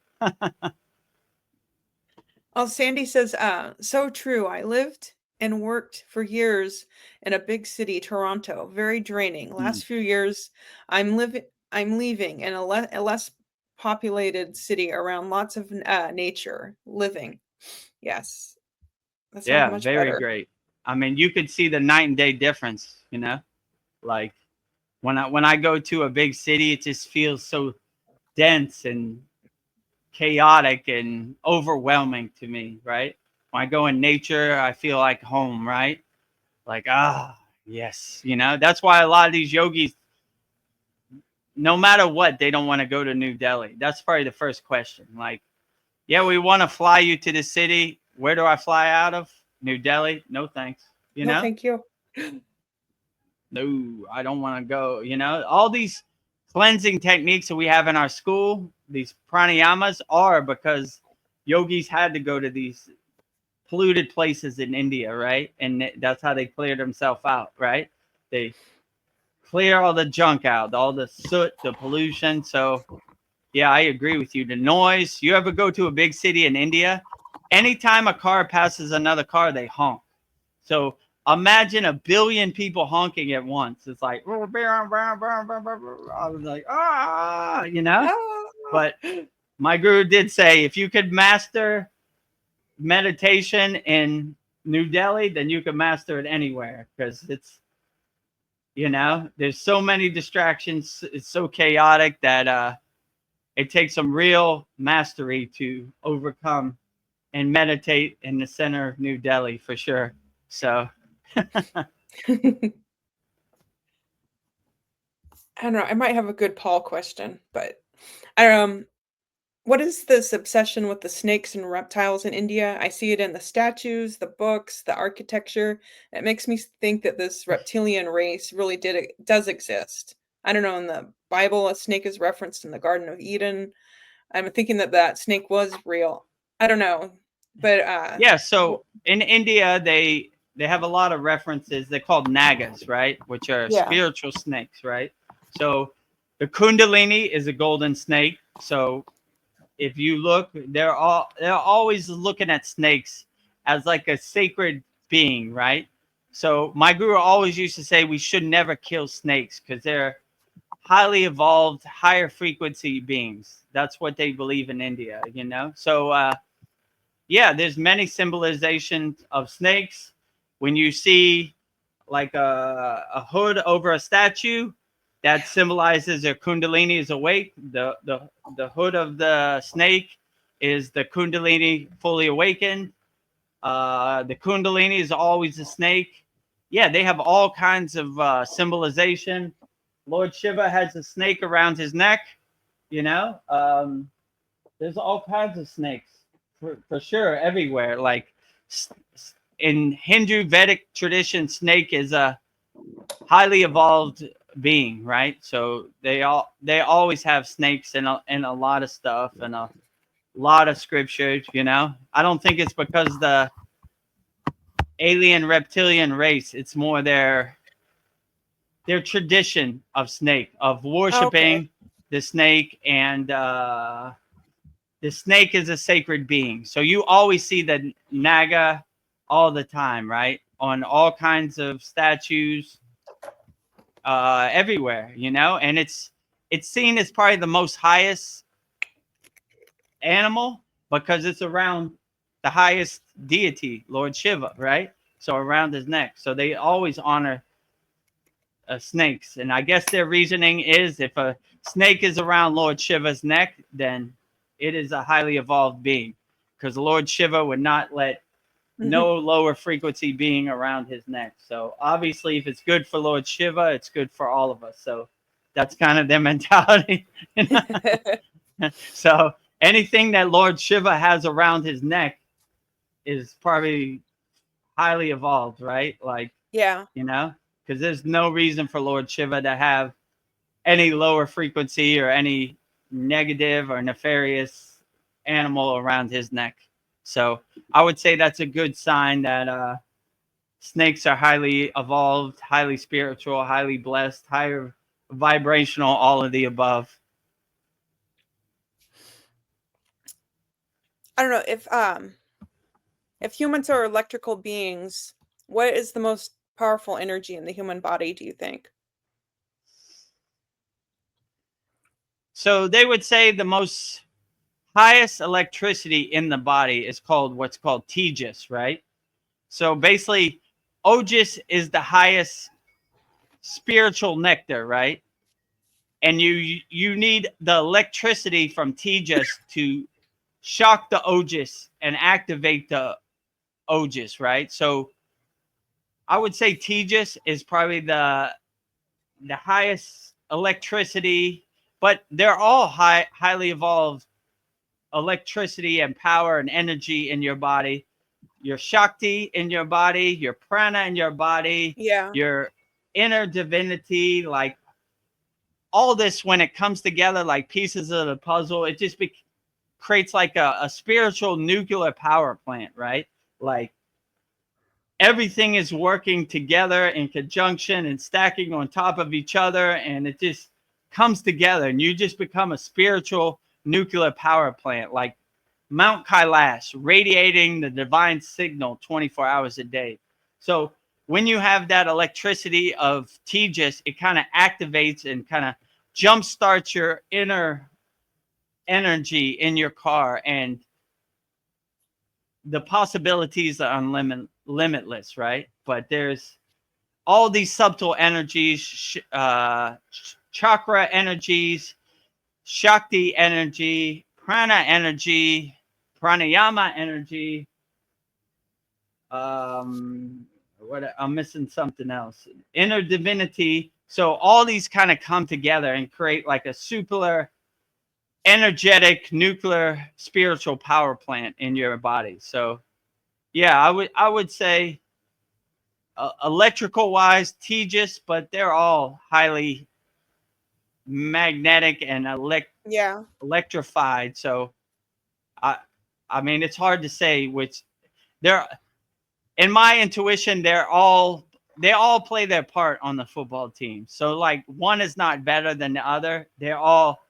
Oh, Sandy says, so true. I lived and worked for years in a big city, Toronto. Very draining. Hmm. Last few years, I'm leaving in a less populated city around lots of nature. Living. Yes, that sounds Yeah, much very better. great. I mean, you could see the night and day difference, you know? Like when I go to a big city, it just feels so dense and chaotic and overwhelming to me, right? When I go in nature, I feel like home, right? Like, yes, you know, that's why a lot of these yogis, no matter what, they don't want to go to New Delhi. That's probably the first question. Like, yeah, we want to fly you to the city. Where do I fly out of? New Delhi? No, thanks. You No, know? thank you. No, I don't want to go. You know, all these cleansing techniques that we have in our school, these pranayamas, are because yogis had to go to these polluted places in India, right? And that's how they clear themselves out, right? They clear all the junk out, all the soot, the pollution. So, yeah, I agree with you. The noise. You ever go to a big city in India? Anytime a car passes another car, they honk. So imagine 1 billion people honking at once. It's like, I was like, you know. Ah. But my guru did say, if you could master meditation in New Delhi, then you can master it anywhere because it's, you know, there's so many distractions. It's so chaotic that it takes some real mastery to overcome and meditate in the center of New Delhi for sure. So I don't know. I might have a good Paul question, but what is this obsession with the snakes and reptiles in India? I see it in the statues, the books, the architecture. It makes me think that this reptilian race really does exist. I don't know. In the Bible, a snake is referenced in the Garden of Eden. I'm thinking that that snake was real. I don't know, but yeah, so in India they have a lot of references. They're called nagas, right? Which are yeah, spiritual snakes, right? So the kundalini is a golden snake. So if you look, they're always looking at snakes as like a sacred being, right? So my guru always used to say we should never kill snakes because they're highly evolved, higher frequency beings. That's what they believe in India, you know? So yeah, there's many symbolizations of snakes. When you see like a hood over a statue, that symbolizes their kundalini is awake. The hood of the snake is the kundalini fully awakened. The kundalini is always a snake. Yeah, they have all kinds of symbolization. Lord Shiva has a snake around his neck. You know, there's all kinds of snakes for sure everywhere. Like In Hindu Vedic tradition, snake is a highly evolved being, right? So they always have snakes in a lot of stuff and a lot of scriptures. I don't think it's because the alien reptilian race. It's more their tradition of snake, of Okay. worshiping the snake, and the snake is a sacred being. So you always see the naga all the time, right? On all kinds of statues, everywhere, and it's seen as probably the most highest animal because it's around the highest deity, Lord Shiva, right? So around his neck. So they always honor snakes. And I guess their reasoning is if a snake is around Lord Shiva's neck, then it is a highly evolved being, because Lord Shiva would not let no lower frequency being around his neck. So obviously, if it's good for Lord Shiva, it's good for all of us. So that's kind of their mentality. So anything that Lord Shiva has around his neck is probably highly evolved, right? Like, Yeah. because there's no reason for Lord Shiva to have any lower frequency or any negative or nefarious animal around his neck. So I would say that's a good sign that snakes are highly evolved, highly spiritual, highly blessed, higher vibrational, all of the above. I don't know if humans are electrical beings, what is the most powerful energy in the human body, do you think? So they would say the most highest electricity in the body is called what's called tejas, right? So basically, Ojas is the highest spiritual nectar, right? And you need the electricity from Tejas to shock the Ojas and activate the Ojas, right? So I would say Tejas is probably the highest electricity, but they're all highly evolved electricity and power and energy in your body. Your Shakti in your body, your prana in your body, Yeah. your inner divinity, like all this, when it comes together like pieces of the puzzle, it just creates like a spiritual nuclear power plant, right? Like everything is working together in conjunction and stacking on top of each other, and it just comes together, and you just become a spiritual nuclear power plant, like Mount Kailash, radiating the divine signal 24 hours a day. So when you have that electricity of Tejas, it kind of activates and kind of jumpstarts your inner energy in your car, and the possibilities are limitless, right? But there's all these subtle energies, chakra energies, Shakti energy, prana energy, pranayama energy. What I'm missing something else. Inner divinity. So all these kind of come together and create like a super energetic nuclear spiritual power plant in your body. So yeah, I would say electrical wise, Tejas, but they're all highly magnetic and Yeah. electrified. So I I mean, it's hard to say which they're, in my intuition, they all play their part on the football team. So like one is not better than the other. They all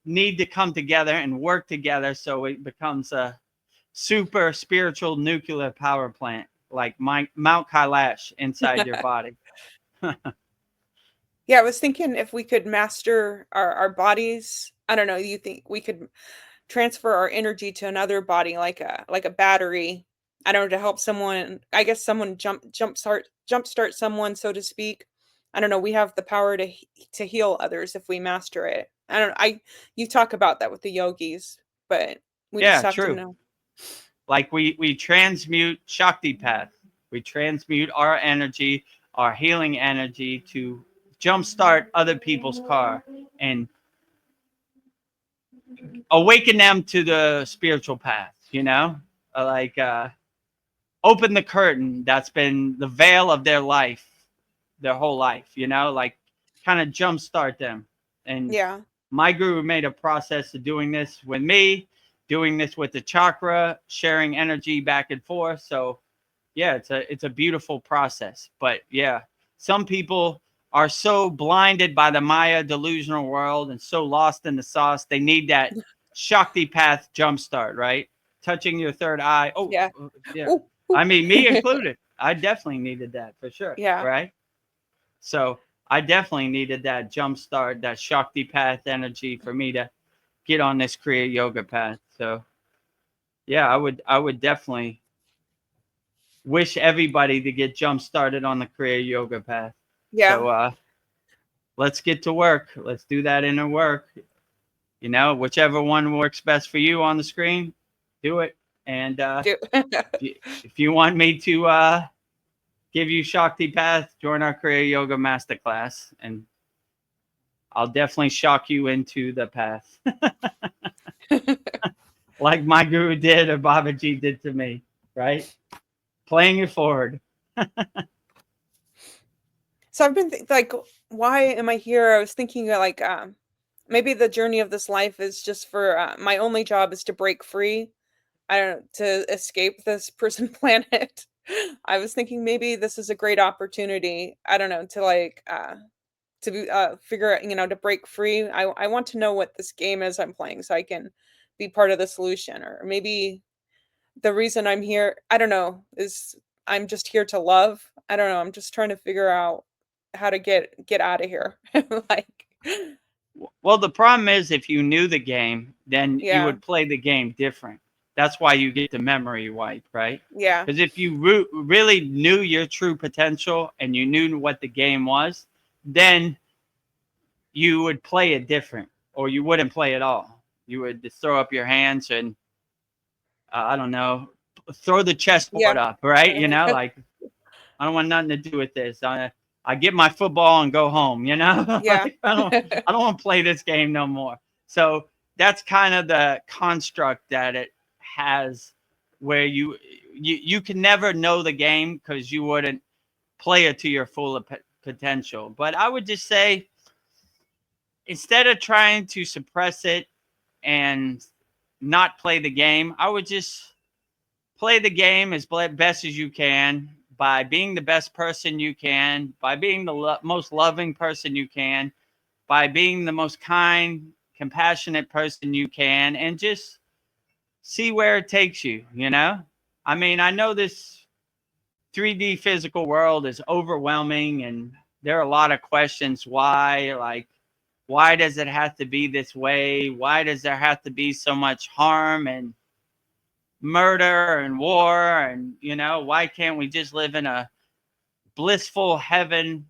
need to come together and work together so it becomes a super spiritual nuclear power plant, like Mount Kailash inside your body. Yeah, I was thinking if we could master our bodies, I don't know, you think we could transfer our energy to another body like a battery. I don't know, to help someone, I guess someone jumpstart someone, so to speak. I don't know, we have the power to heal others if we master it. I don't I You talk about that with the yogis, but we just Yeah, have to true. know. Like we transmute Shakti path. We transmute our energy, our healing energy, to jumpstart other people's car and awaken them to the spiritual path, like open the curtain that's been the veil of their life, their whole life, like kind of jumpstart them. And Yeah. my guru made a process of doing this with me, doing this with the chakra, sharing energy back and forth. So yeah, it's a beautiful process. But yeah, some people are so blinded by the Maya delusional world and so lost in the sauce. They need that Shakti path jumpstart, right? Touching your third eye. Oh, Yeah. yeah. Ooh, ooh. I mean, me included. I definitely needed that for sure. Yeah. Right. So I definitely needed that jumpstart, that Shakti path energy for me to get on this Kriya yoga path. So yeah, I would definitely wish everybody to get jump started on the Kriya yoga path. Yeah. So let's get to work. Let's do that inner work. Whichever one works best for you on the screen, do it. And Do. if you want me to give you Shakti path, join our Kriya yoga masterclass, and I'll definitely shock you into the path, like my guru did or Babaji did to me. Right, playing it forward. So I've been like, why am I here? I was thinking like, maybe the journey of this life is just for my only job is to break free. I don't know, to escape this prison planet. I was thinking maybe this is a great opportunity. I don't know, to like to be figure out, to break free. I want to know what this game is I'm playing so I can be part of the solution. Or maybe the reason I'm here, I don't know, is I'm just here to love. I don't know. I'm just trying to figure out how to get out of here. Like, Well, the problem is if you knew the game, then you yeah, would play the game different. That's why you get the memory wipe, right? yeah, Because if you really knew your true potential and you knew what the game was, then you would play it different, or you wouldn't play at all. You would just throw up your hands and I don't know, throw the chessboard yeah, up, right? Like I don't want nothing to do with this. I get my football and go home, yeah, like, I don't want to play this game no more. So that's kind of the construct that it has, where you can never know the game because you wouldn't play it to your full potential. But I would just say, instead of trying to suppress it and not play the game, I would just play the game as best as you can, by being the best person you can, by being the most loving person you can, by being the most kind, compassionate person you can, and just see where it takes you. I mean, I know this 3D physical world is overwhelming, and there are a lot of questions why. Like, why does it have to be this way? Why does there have to be so much harm and murder and war? And why can't we just live in a blissful heaven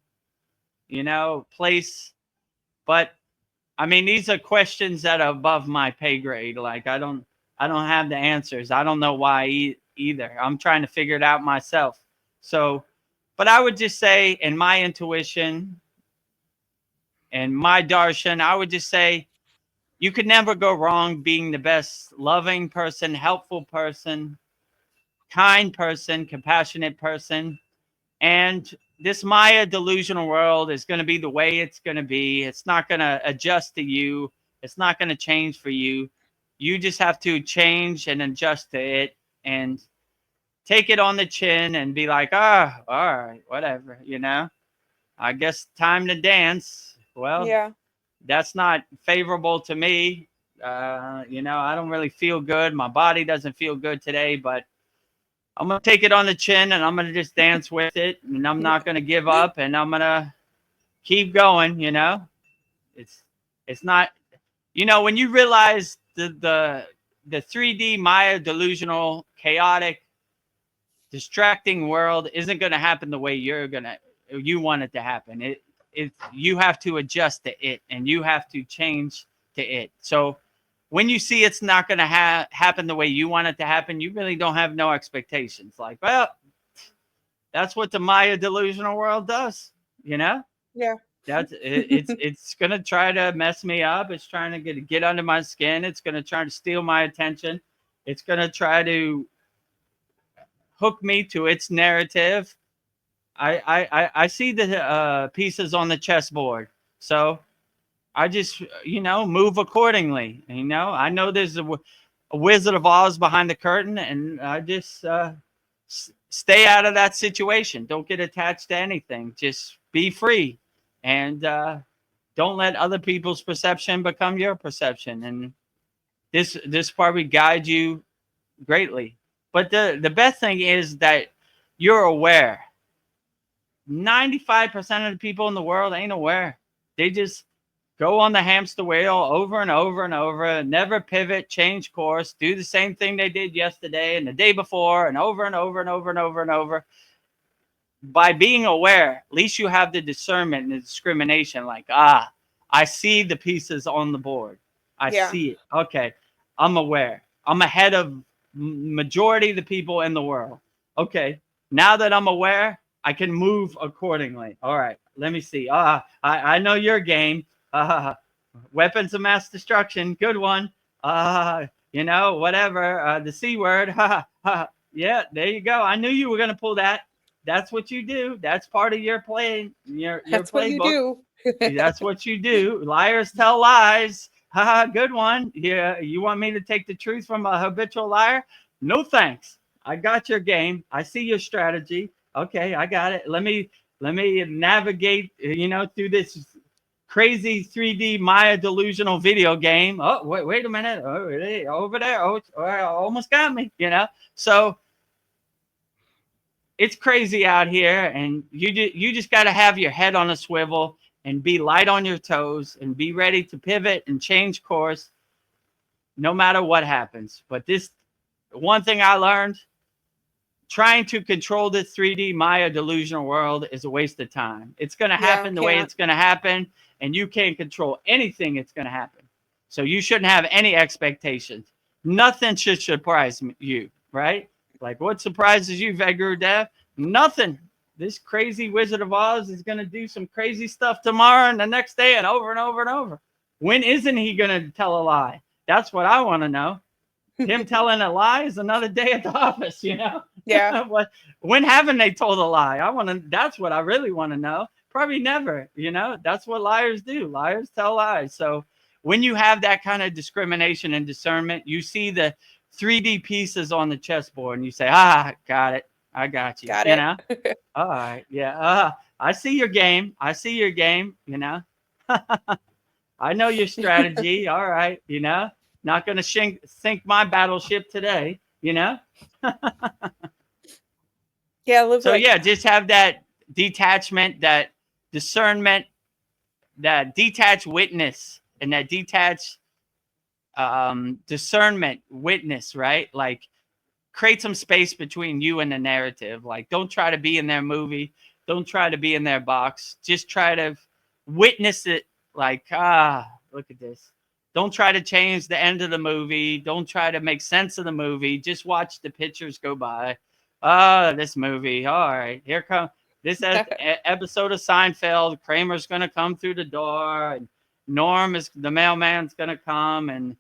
place? But I mean, these are questions that are above my pay grade. Like, I don't have the answers. I don't know why either. I'm trying to figure it out myself. So, but I would just say, in my intuition and my darshan, I would just say, you could never go wrong being the best loving person, helpful person, kind person, compassionate person. And this Maya delusional world is going to be the way it's going to be. It's not going to adjust to you. It's not going to change for you. You just have to change and adjust to it, and take it on the chin and be like, all right, whatever, I guess time to dance. Well, yeah, that's not favorable to me. I don't really feel good. My body doesn't feel good today, but I'm going to take it on the chin and I'm going to just dance with it, and I'm not going to give up, and I'm going to keep going. It's not, when you realize the 3D Maya delusional, chaotic, distracting world isn't going to happen the way you want it to happen. You have to adjust to it, and you have to change to it. So when you see it's not going to happen the way you want it to happen, you really don't have no expectations. Like, well, that's what the Maya delusional world does. yeah, That's it's going to try to mess me up. It's trying to get under my skin. It's going to try to steal my attention. It's going to try to hook me to its narrative. I see the pieces on the chessboard, so I just move accordingly. I know there's a Wizard of Oz behind the curtain, and I just stay out of that situation. Don't get attached to anything. Just be free, and don't let other people's perception become your perception. And this probably guide you greatly. But the best thing is that you're aware. 95% of the people in the world ain't aware. They just go on the hamster wheel over and over and over, never pivot, change course, do the same thing they did yesterday and the day before, and over and over and over and over and over. By being aware, at least you have the discernment and the discrimination. Like, I see the pieces on the board. I see it. Okay, I'm aware. I'm ahead of majority of the people in the world. Okay, now that I'm aware, I can move accordingly. All right, let me see. I know your game. Weapons of mass destruction. Good one. Whatever. The C word. Yeah, there you go. I knew you were going to pull that. That's what you do. That's part of your play. Your That's playbook. what you do. That's what you do. Liars tell lies. Good one. Yeah, you want me to take the truth from a habitual liar? No thanks. I got your game. I see your strategy. Okay, I got it. Let me navigate, through this crazy 3D Maya delusional video game. Oh, wait a minute. Oh, over there. Oh, almost got me, So it's crazy out here, and you just got to have your head on a swivel and be light on your toes and be ready to pivot and change course no matter what happens. But this one thing I learned, trying to control this 3D Maya delusional world is a waste of time. It's going to happen the way it's going to happen, and you can't control anything that's going to happen. So you shouldn't have any expectations. Nothing should surprise you, right? Like, what surprises you, Vedagurudev? Nothing. This crazy Wizard of Oz is going to do some crazy stuff tomorrow and the next day and over and over and over. When isn't he going to tell a lie? That's what I want to know. Him telling a lie is another day at the office, Yeah. When haven't they told a lie? That's what I really want to know. Probably never, That's what liars do. Liars tell lies. So when you have that kind of discrimination and discernment, you see the 3D pieces on the chessboard and you say, got it. I got you. All right. Yeah. I see your game. I know your strategy. All right. Not going to sink my battleship today, Yeah. Just have that detachment, that discernment, that detached witness, and that detached discernment witness, right? Like, create some space between you and the narrative. Like, don't try to be in their movie. Don't try to be in their box. Just try to witness it. Like, look at this. Don't try to change the end of the movie. Don't try to make sense of the movie. Just watch the pictures go by. This movie. All right, here comes this episode of Seinfeld. Kramer's going to come through the door, and the mailman's going to come, and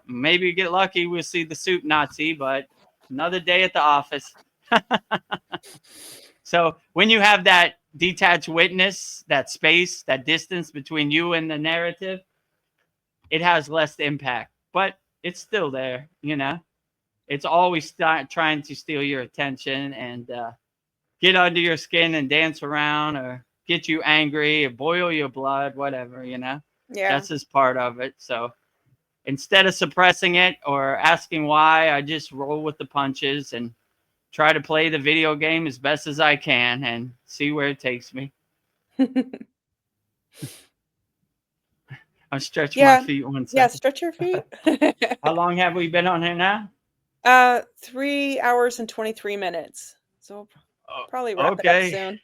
maybe you get lucky. We'll see the soup Nazi, but another day at the office. So when you have that detached witness, that space, that distance between you and the narrative, it has less impact, but it's still there, It's always trying to steal your attention and get under your skin and dance around or get you angry or boil your blood, whatever, Yeah. That's just part of it. So instead of suppressing it or asking why, I just roll with the punches and try to play the video game as best as I can and see where it takes me. I'm stretching my feet 1 second. Yeah, stretch your feet. How long have we been on here now? 3 hours and 23 minutes. So we'll probably wrap it up soon.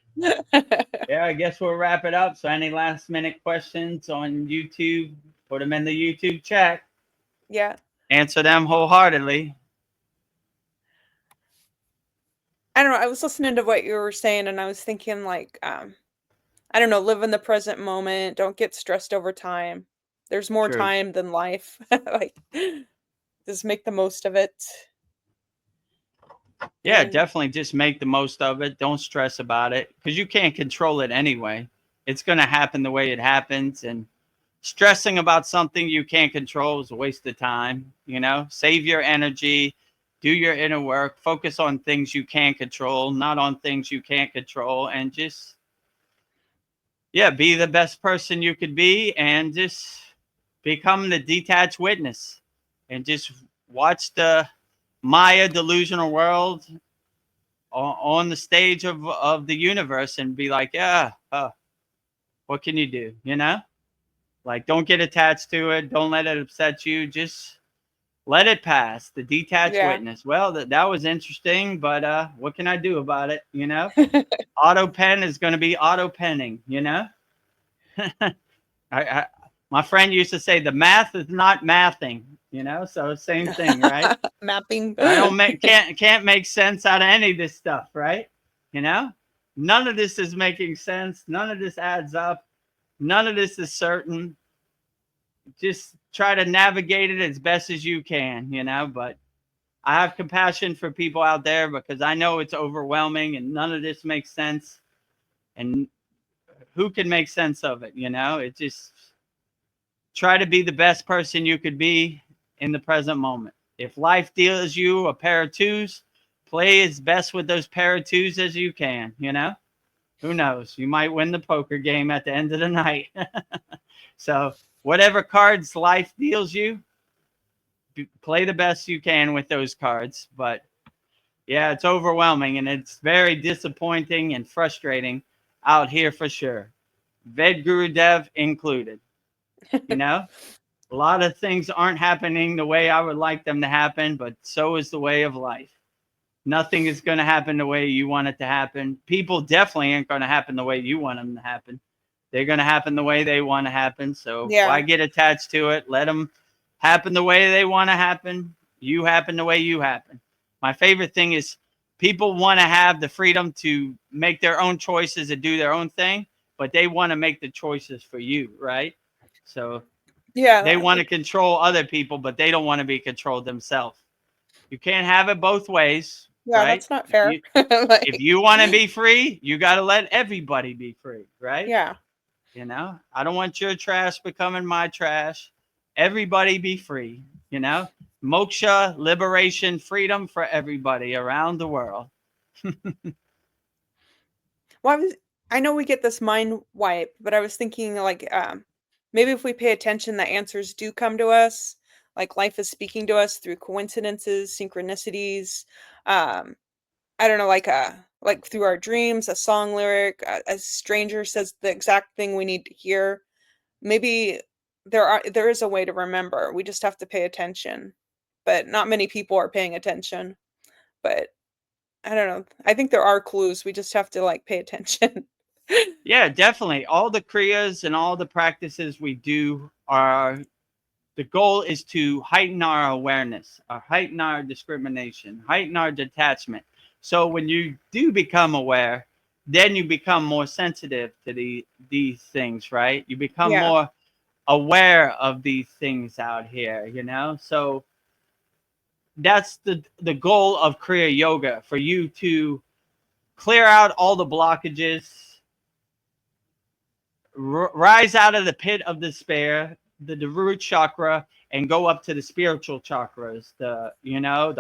Yeah, I guess we'll wrap it up. So any last minute questions on YouTube, put them in the YouTube chat. Yeah. Answer them wholeheartedly. I don't know. I was listening to what you were saying and I was thinking like, I don't know, live in the present moment. Don't get stressed over time. There's more time than life. Like, just make the most of it. Yeah, And definitely just make the most of it. Don't stress about it because you can't control it anyway. It's going to happen the way it happens. And stressing about something you can't control is a waste of time. Save your energy, do your inner work, focus on things you can control, not on things you can't control. And just, yeah, be the best person you could be and just become the detached witness and just watch the Maya delusional world on the stage of the universe and be like, yeah, what can you do? Like, don't get attached to it. Don't let it upset you. Just let it pass. The detached yeah. witness. Well, that was interesting, but what can I do about it? Auto pen is going to be auto penning. I, my friend used to say the math is not mathing. So same thing, right? Mapping. I don't make can't make sense out of any of this stuff, right? None of this is making sense. None of this adds up. None of this is certain. Just try to navigate it as best as you can, but I have compassion for people out there because I know it's overwhelming and none of this makes sense. And who can make sense of it? It just try to be the best person you could be in the present moment. If life deals you a pair of twos, play as best with those pair of twos as you can. Who knows? You might win the poker game at the end of the night. So whatever cards life deals you, play the best you can with those cards. But yeah, it's overwhelming and it's very disappointing and frustrating out here for sure. Vedagurudev included. A lot of things aren't happening the way I would like them to happen, but so is the way of life. Nothing is going to happen the way you want it to happen. People definitely ain't going to happen the way you want them to happen. They're going to happen the way they want to happen. So why get attached to it? Let them happen the way they want to happen. You happen the way you happen. My favorite thing is people want to have the freedom to make their own choices and do their own thing, but they want to make the choices for you, right? So they want to control other people, but they don't want to be controlled themselves. You can't have it both ways, Yeah, right? that's not fair. If you want to be free, you got to let everybody be free, right? Yeah. I don't want your trash becoming my trash. Everybody be free, moksha, liberation, freedom for everybody around the world. Well, I know we get this mind wipe, but I was thinking like maybe if we pay attention, the answers do come to us. Like life is speaking to us through coincidences, synchronicities. Um, I don't know, like through our dreams, a song lyric, a stranger says the exact thing we need to hear. Maybe there is a way to remember. We just have to pay attention. But not many people are paying attention. But I don't know. I think there are clues. We just have to like pay attention. Yeah, definitely. All the kriyas and all the practices we do are the goal is to heighten our awareness, heighten our discrimination, heighten our detachment. So when you do become aware, then you become more sensitive to these things, right? You become Yeah. more aware of these things out here, So that's the goal of Kriya Yoga, for you to clear out all the blockages, rise out of the pit of despair, the root chakra, and go up to the spiritual chakras, the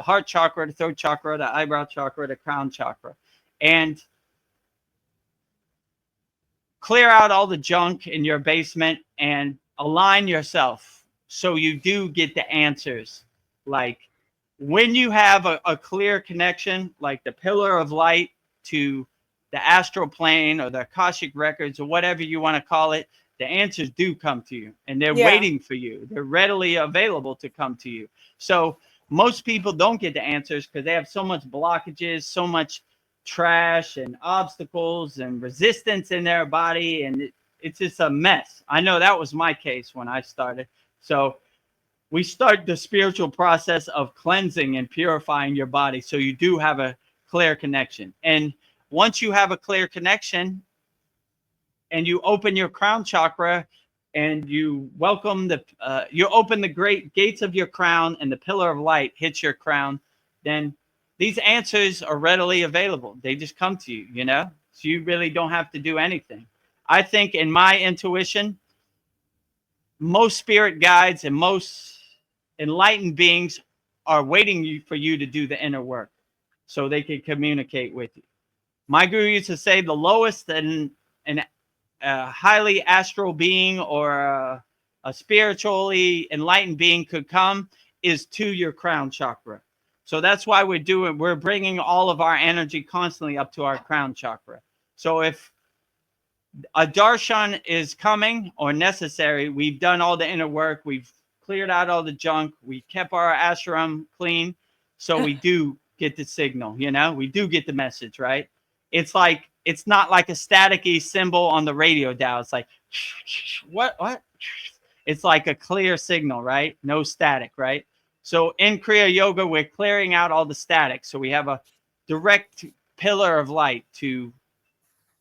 heart chakra, the throat chakra, the eyebrow chakra, the crown chakra, and clear out all the junk in your basement and align yourself so you do get the answers. Like when you have a clear connection, like the pillar of light to the astral plane or the Akashic records or whatever you want to call it, the answers do come to you and they're waiting for you. They're readily available to come to you. So most people don't get the answers because they have so much blockages, so much trash and obstacles and resistance in their body, and it's just a mess. I know that was my case when I started. So we start the spiritual process of cleansing and purifying your body so you do have a clear connection. And once you have a clear connection and you open your crown chakra and you welcome you open the great gates of your crown and the pillar of light hits your crown, then these answers are readily available. They just come to you, you know? So you really don't have to do anything. I think in my intuition, most spirit guides and most enlightened beings are waiting for you to do the inner work so they can communicate with you. My guru used to say the lowest an a highly astral being or a spiritually enlightened being could come is to your crown chakra. So that's why we're bringing all of our energy constantly up to our crown chakra. So if a darshan is coming or necessary, we've done all the inner work, we've cleared out all the junk, we kept our ashram clean, so we do get the signal, you know, we do get the message, right? It's like, it's not like a staticky symbol on the radio dial. It's like, what? It's like a clear signal, right? No static, right? So in Kriya Yoga, we're clearing out all the static. So we have a direct pillar of light to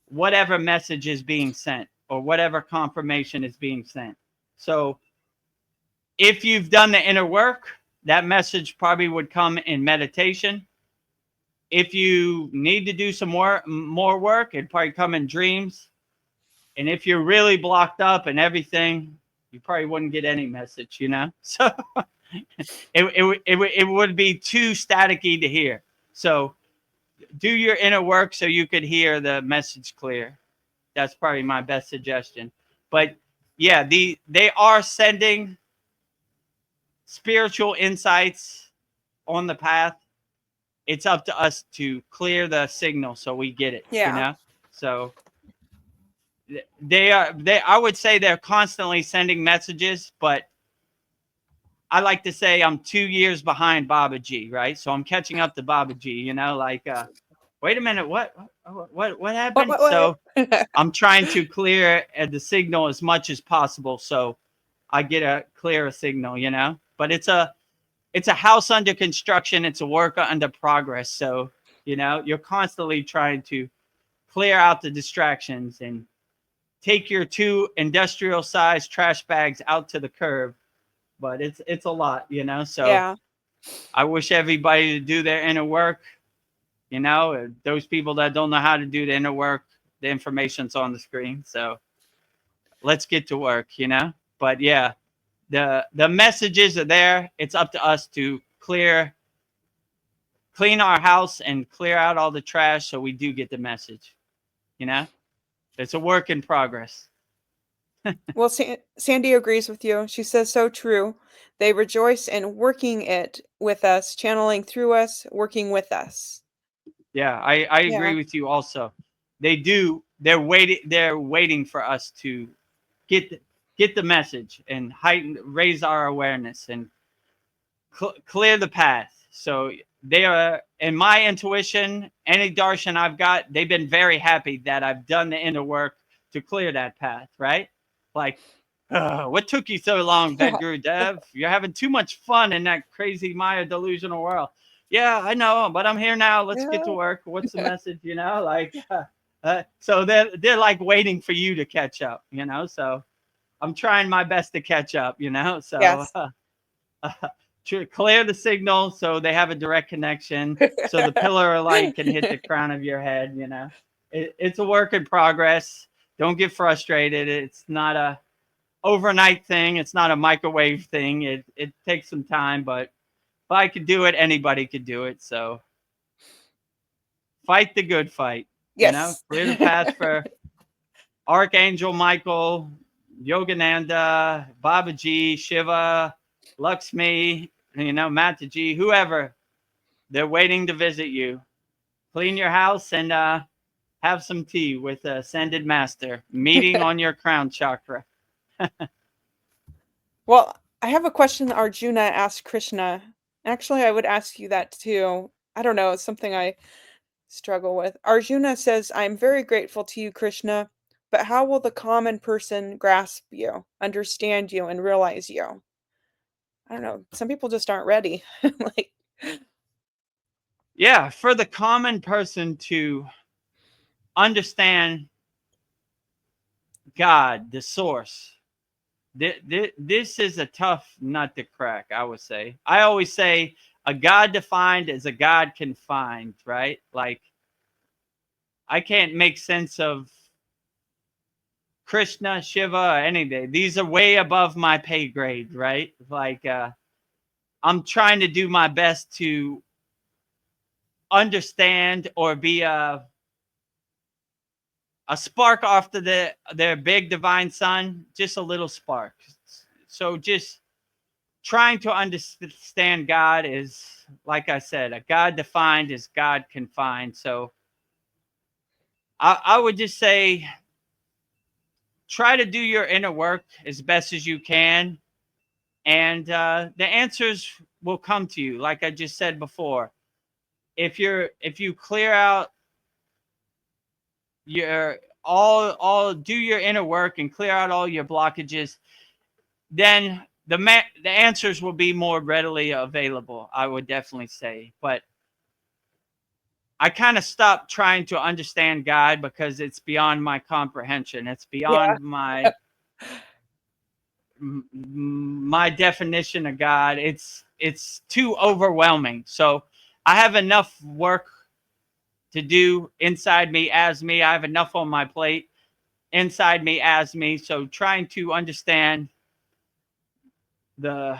whatever message is being sent or whatever confirmation is being sent. So if you've done the inner work, that message probably would come in meditation. If you need to do some more work, it'd probably come in dreams. And if you're really blocked up and everything, you probably wouldn't get any message, you know? So it would be too staticky to hear. So do your inner work so you could hear the message clear. That's probably my best suggestion. But yeah, they are sending spiritual insights on the path. It's up to us to clear the signal so we get it. Yeah. You know? So I would say they're constantly sending messages, but I like to say I'm 2 years behind Babaji, right? So I'm catching up to Babaji, you know, like wait a minute, what happened? What? So I'm trying to clear the signal as much as possible so I get a clearer signal, you know? But it's a house under construction, it's a work under progress. So, you know, you're constantly trying to clear out the distractions and take your 2 industrial sized trash bags out to the curb. But it's a lot, you know? So Yeah. I wish everybody to do their inner work. You know, those people that don't know how to do the inner work, the information's on the screen. So let's get to work, you know? But yeah, the messages are there. It's up to us to clean our house and clear out all the trash so we do get the message, you know? It's a work in progress. Well, Sandy agrees with you. She says so true. They rejoice in working it with us, channeling through us, working with us. Yeah, I agree with you also. They do. They're waiting for us to get the message and raise our awareness and clear the path. So they are, in my intuition, any darshan I've got, they've been very happy that I've done the inner work to clear that path, right? Like, what took you so long, Vedagurudev? You're having too much fun in that crazy Maya delusional world. Yeah, I know, but I'm here now. Let's get to work. What's the message, you know? Like, so they're like waiting for you to catch up, you know? So I'm trying my best to catch up, you know? So Yes. to clear the signal so they have a direct connection so the pillar of light can hit the crown of your head, you know? It's a work in progress. Don't get frustrated. It's not a overnight thing. It's not a microwave thing. It takes some time, but if I could do it, anybody could do it. So fight the good fight. Yes. You know, clear the path for Archangel Michael, Yogananda, Babaji, Shiva, Lakshmi, you know, Mataji, whoever. They're waiting to visit you. Clean your house and have some tea with a ascended master. Meeting on your crown chakra. Well, I have a question that Arjuna asked Krishna. Actually, I would ask you that too. I don't know. It's something I struggle with. Arjuna says, I'm very grateful to you, Krishna, but how will the common person grasp you, understand you, and realize you? I don't know. Some people just aren't ready. Like, Yeah, for the common person to understand God, the source, this is a tough nut to crack, I would say. I always say a God defined is a God confined, right? Like, I can't make sense of Krishna, Shiva, any day. These are way above my pay grade, right? Like, I'm trying to do my best to understand or be a spark off to their big divine sun, just a little spark. So just trying to understand God is, like I said, a God defined is God confined. So I would just say, try to do your inner work as best as you can, and the answers will come to you. Like I just said before, if you clear out your all do your inner work and clear out all your blockages, then the answers will be more readily available, I would definitely say. But I kind of stopped trying to understand God because it's beyond my comprehension. It's beyond my definition of God. It's too overwhelming. So I have enough work to do inside me as me. I have enough on my plate inside me as me. So trying to understand the,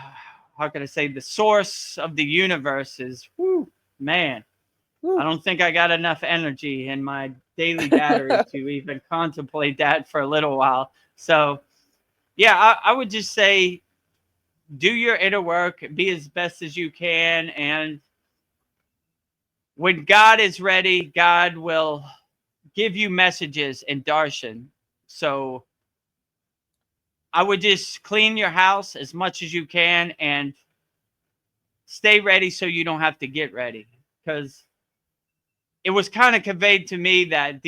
how can I say, the source of the universe is, whew, man, I don't think I got enough energy in my daily battery to even contemplate that for a little while. So yeah, I would just say, do your inner work, be as best as you can, and when God is ready, God will give you messages in darshan. So I would just clean your house as much as you can and stay ready so you don't have to get ready. Because it was kind of conveyed to me that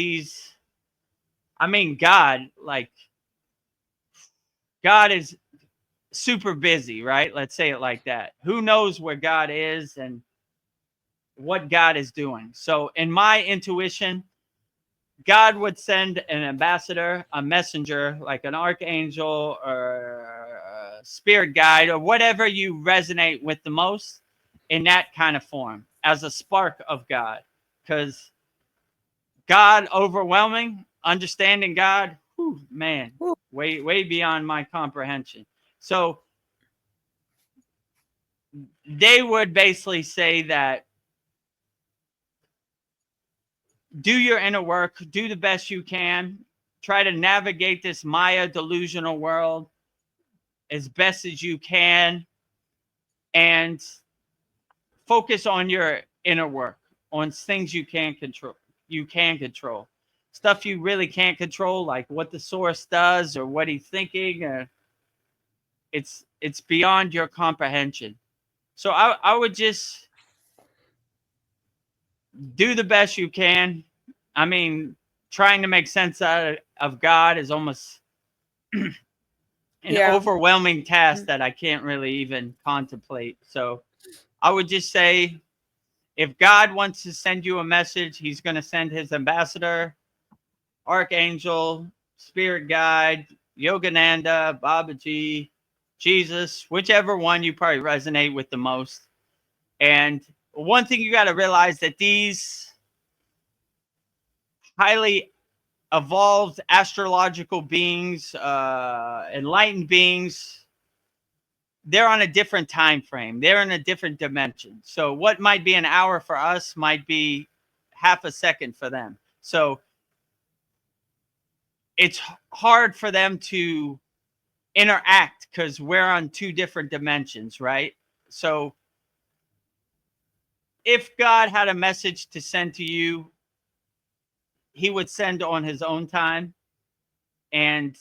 God is super busy, right? Let's say it like that. Who knows where God is and what God is doing? So in my intuition, God would send an ambassador, a messenger, like an archangel or a spirit guide or whatever you resonate with the most, in that kind of form, as a spark of God. Because God overwhelming, understanding God, whew, man, way beyond my comprehension. So they would basically say that do your inner work, do the best you can, try to navigate this Maya delusional world as best as you can, and focus on your inner work, on things you can control. You can control stuff you really can't control, like what the source does or what he's thinking. It's beyond your comprehension. So I would just do the best you can. I mean, trying to make sense out of God is almost an overwhelming task that I can't really even contemplate. So I would just say, if God wants to send you a message, he's going to send his ambassador, archangel, spirit guide, Yogananda, Babaji, Jesus, whichever one you probably resonate with the most. And one thing you got to realize, that these highly evolved astrological beings, enlightened beings, they're on a different time frame. They're in a different dimension. So what might be an hour for us might be half a second for them. So it's hard for them to interact because we're on two different dimensions, right? So if God had a message to send to you, he would send on his own time. And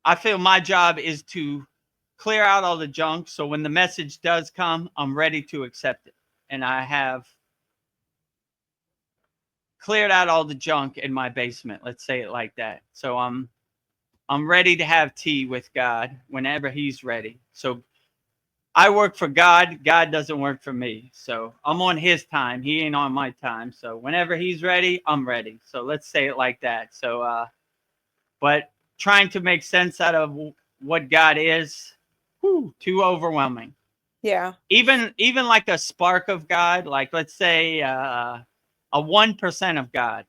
I feel my job is to clear out all the junk. So when the message does come, I'm ready to accept it. And I have cleared out all the junk in my basement. Let's say it like that. So I'm ready to have tea with God whenever he's ready. So I work for God. God doesn't work for me. So I'm on his time. He ain't on my time. So whenever he's ready, I'm ready. So let's say it like that. So, but trying to make sense out of what God is, too overwhelming. Yeah. Even like a spark of God, like let's say a 1% of God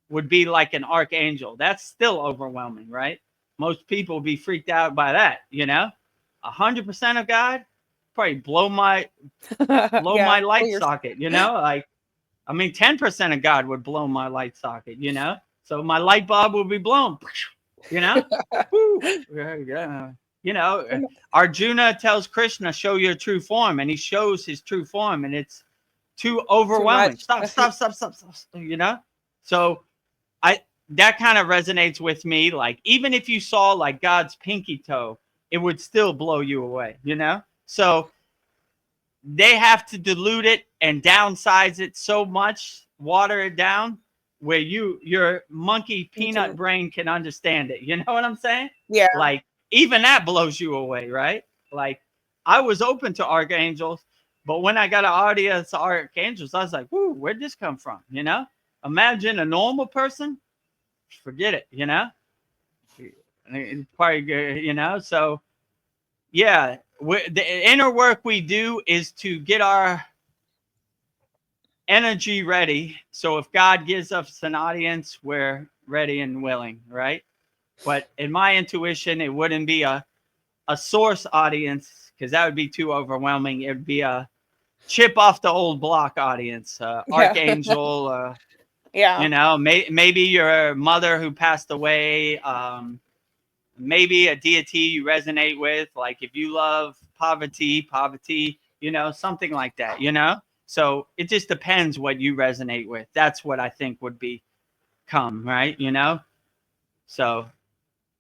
would be like an archangel. That's still overwhelming, right? Most people would be freaked out by that, 100% of God probably blow my Yeah. Oh, light socket, like, I mean, 10% of God would blow my light socket, so my light bulb would be blown, you know. Woo. Yeah. Arjuna tells Krishna, show your true form, and he shows his true form, and it's too Too overwhelming. much. Stop. So I that kind of resonates with me. Like, even if you saw like God's pinky toe, it would still blow you away, So they have to dilute it and downsize it so much, water it down, where your monkey peanut brain can understand it. You know what I'm saying? Yeah. Like, even that blows you away, right? Like, I was open to archangels, but when I got an audience of archangels, I was like, "Whoo, where'd this come from?" Imagine a normal person, forget it. It's probably good. So yeah, the inner work we do is to get our energy ready. So if God gives us an audience, we're ready and willing, right? But in my intuition, it wouldn't be a source audience, because that would be too overwhelming. It would be a chip off the old block audience, archangel, Yeah. maybe your mother who passed away, maybe a deity you resonate with, like if you love poverty, something like that. So it just depends what you resonate with. That's what I think would come, right? So,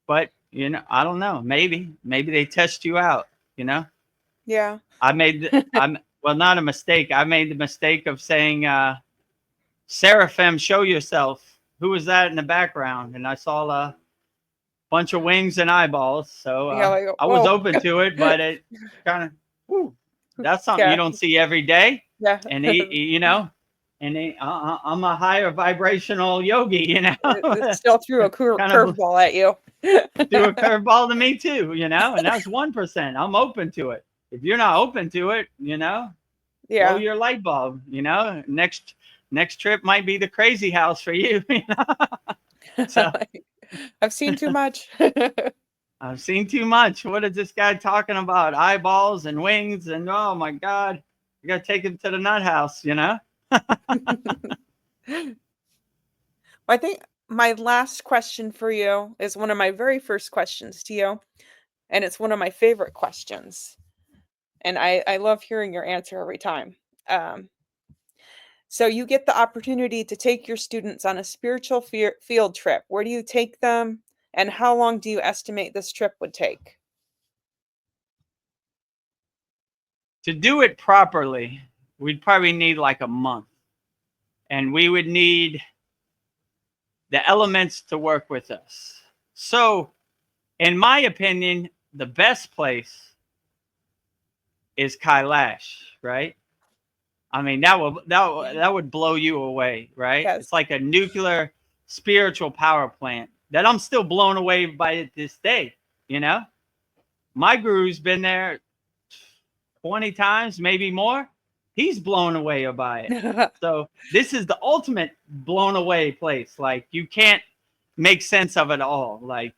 but I don't know. Maybe they test you out. Yeah. I'm well, not a mistake. I made the mistake of saying, "Seraphim, show yourself." Who was that in the background? And I saw a bunch of wings and eyeballs. So Yeah. Like, I was whoa. open to it, but it kind of, that's something you Yeah. don't see every day. Yeah. And I'm a higher vibrational yogi, It still threw a kind of curveball at you. threw a curveball to me too, and that's 1%. I'm open to it. If you're not open to it, blow Yeah. your light bulb. Next trip might be the crazy house for you. So I've seen too much. I've seen too much. What is this guy talking about? Eyeballs and wings, and oh my God, you gotta take him to the nut house, I think my last question for you is one of my very first questions to you, and it's one of my favorite questions. And I love hearing your answer every time. Um, so you get the opportunity to take your students on a spiritual field trip. Where do you take them, and how long do you estimate this trip would take? To do it properly, we'd probably need like a month, and we would need the elements to work with us. So, in my opinion, the best place is Kailash, right? I mean, that would blow you away, right? Yes. It's like a nuclear spiritual power plant that I'm still blown away by it this day. My guru's been there 20 times, maybe more. He's blown away by it. So this is the ultimate blown away place. Like, you can't make sense of it all. Like,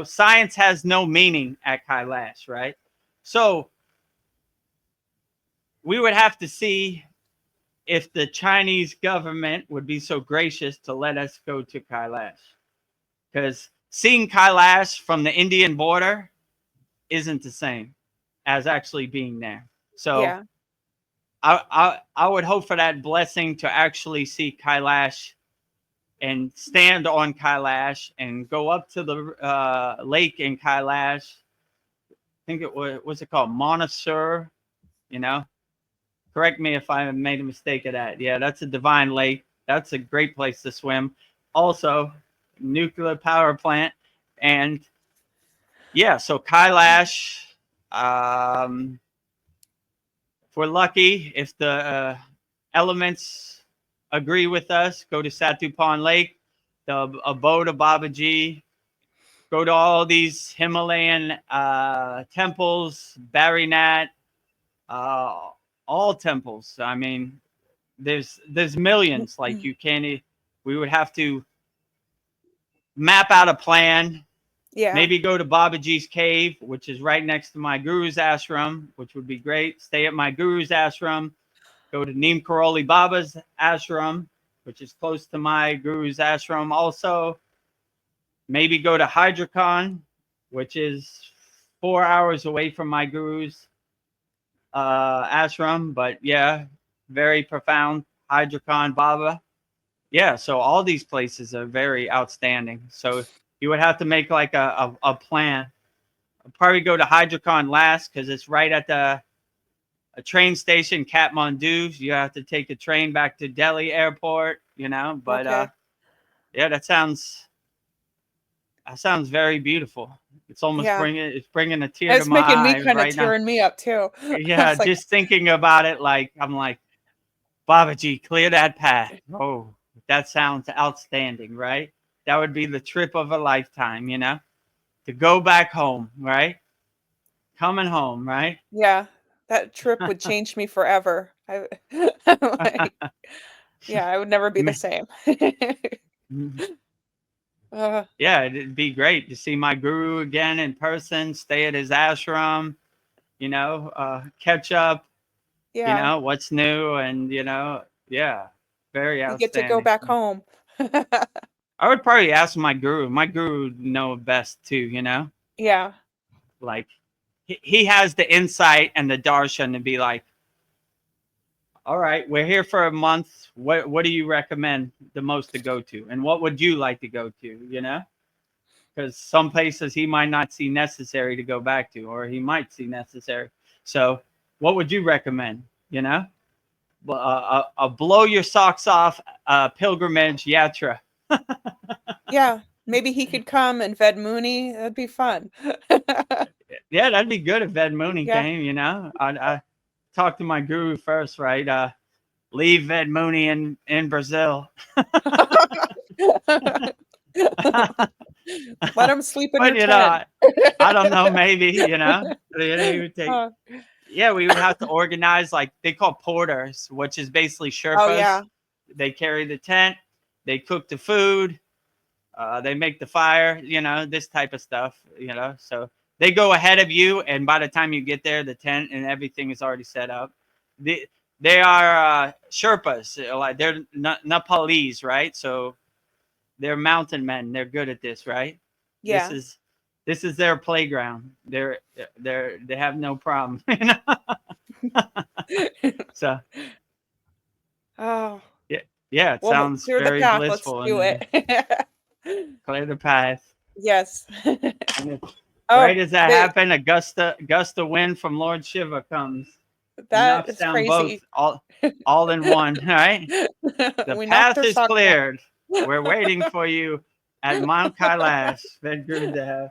science has no meaning at Kailash, right? So we would have to see if the Chinese government would be so gracious to let us go to Kailash. Because seeing Kailash from the Indian border isn't the same as actually being there. So Yeah. I would hope for that blessing to actually see Kailash and stand on Kailash and go up to the lake in Kailash. I think what's it called? Montessor, Correct me if I made a mistake of that. Yeah, that's a divine lake. That's a great place to swim. Also, nuclear power plant. And yeah, so Kailash, if we're lucky, if the elements agree with us, go to Satupan Lake, the abode of Babaji, go to all these Himalayan temples, Barinat, uh, all temples. I mean, there's millions. Like you can't. We would have to map out a plan. Yeah. Maybe go to Babaji's cave, which is right next to my guru's ashram, which would be great. Stay at my guru's ashram. Go to Neem Karoli Baba's ashram, which is close to my guru's ashram. Also, maybe go to Hyderabad, which is 4 hours away from my guru's ashram. But yeah, very profound Hyderabad Baba. Yeah, so all these places are very outstanding. So you would have to make like a plan. I'll probably go to Hyderabad last because it's right at a train station, Kathmandu. You have to take a train back to Delhi airport, you know. But Okay. yeah, that sounds very beautiful. It's almost Yeah. bringing a tear to It's my making me eye kind of right now. tearing me up too. Yeah, It's like, just thinking about it, like I'm like, Babaji, clear that path. Oh, that sounds outstanding, right? That would be the trip of a lifetime, you know, to go back home, right? Coming home, right? yeah, that trip would change me forever. Like, yeah, I would never be the same. uh, Yeah, it'd be great to see my guru again in person, stay at his ashram, you know, catch up, you yeah, know, what's new, and you know, yeah, very you get to go outstanding. back home. I would probably ask my guru. My guru would know best too, you know, Yeah, like he has the insight and the darshan to be like, all right, we're here for a month. What do you recommend the most to go to, and what would you like to go to, you know? Because some places he might not see necessary to go back to, or he might see necessary. So, what would you recommend? You know, a blow your socks off pilgrimage yatra. yeah. Maybe he could come and Ved Mooney. That'd be fun. Yeah, that'd be good if Ved Mooney Yeah. came. You know, I talk to my guru first, right? Leave Ved Mooney in Brazil. Let him sleep in But your you know, tent. I don't know. Maybe you know, he would take. Uh, Yeah, we would have to organize like they call porters, which is basically oh yeah, Sherpas. They carry the tent, they cook the food, they make the fire, you know, this type of stuff, you know. So they go ahead of you, and by the time you get there, the tent and everything is already set up. They are Sherpas, like they're Nepalese, right? So they're mountain men. They're good at this, right? This yeah. is this is their playground. They have no problem, you know. So Oh, yeah, yeah, it well, sounds clear the very path. Let's blissful, do and it. clear the path. Yes. And if, Oh, right as that they, happened, a gust of wind from Lord Shiva comes and that knocks is down both crazy. all in one. All right, the We knocked path their is socks off. cleared. We're waiting for you at Mount Kailash, Vedagurudev.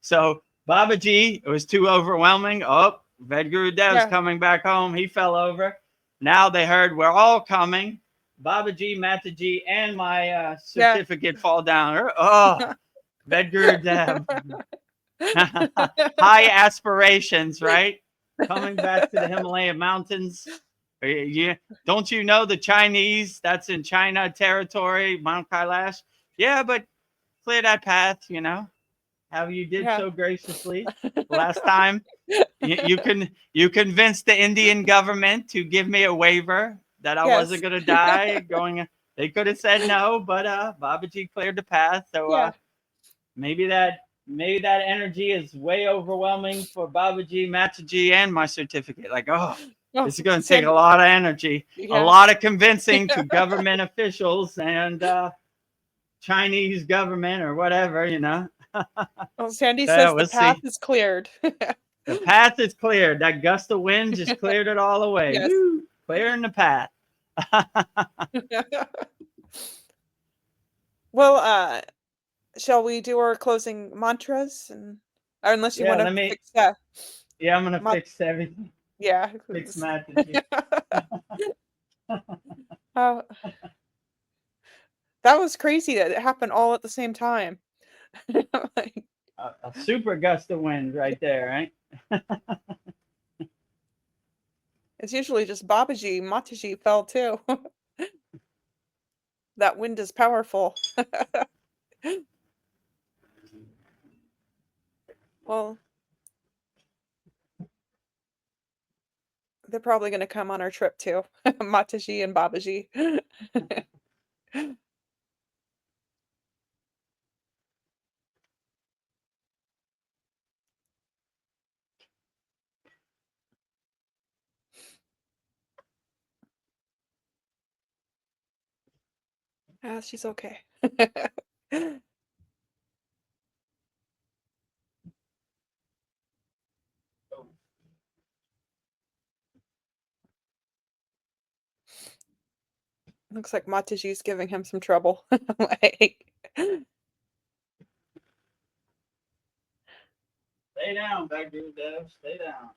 So Babaji, it was too overwhelming. Oh, Vedgurudev's Yeah, coming back home. He fell over. Now they heard we're all coming. Babaji, Mataji, and my yeah. certificate fall down. Oh, Vedgurudev. High aspirations, right? Coming back to the Himalayan mountains. Yeah, don't you know the Chinese? That's in China territory, Mount Kailash. Yeah, but clear that path, you know, how you did Yeah. so graciously last time. You convinced the Indian government to give me a waiver that I Yes. wasn't gonna die. They could have said no, but Babaji cleared the path. So Yeah. maybe that energy is way overwhelming for Babaji, Mataji, and my certificate. Like, oh, Oh, this is going to take a Sandy. lot of energy, a Yeah. lot of convincing to government officials and Chinese government or whatever, you know. Well, Sandy So says the we'll path see. is cleared. The path is cleared. That gust of wind just cleared it all away. Yes. Woo, clearing the path. Well, shall we do our closing mantras and or unless you Yeah, want to let me. fix that? Yeah, I'm gonna fix everything. Yeah. Fix Mataji. Oh, that was crazy that it happened all at the same time. Like, A super gust of wind right there, right? It's usually just Babaji. Mataji fell too. That wind is powerful. Well, they're probably going to come on our trip too. Mataji and Babaji. Ah, she's okay. Looks like Mataji's giving him some trouble. Like, Stay down, Vedagurudev. Stay down.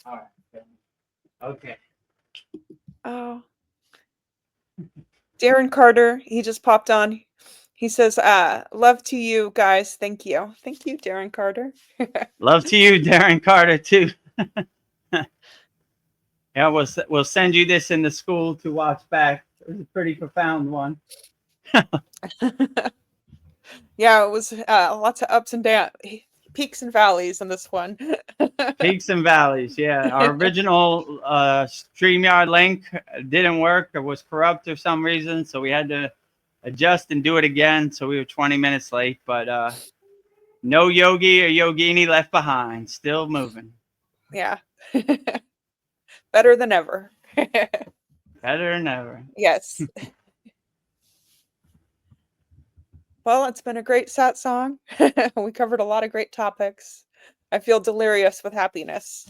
All right. Okay. oh. Darren Carter, he just popped on. He says, love to you guys. Thank you. Thank you, Darren Carter. Love to you, Darren Carter, too. Yeah, we'll send you this in the school to watch back. It was a pretty profound one. Yeah, it was lots of ups and downs, peaks and valleys in this one. Peaks and valleys. Yeah, our original StreamYard link didn't work. It was corrupt for some reason, so we had to adjust and do it again. So we were 20 minutes late, but no yogi or yogini left behind. Still moving. Yeah. Better than ever. Better than ever. Yes. Well, it's been a great satsang. We covered a lot of great topics. I feel delirious with happiness.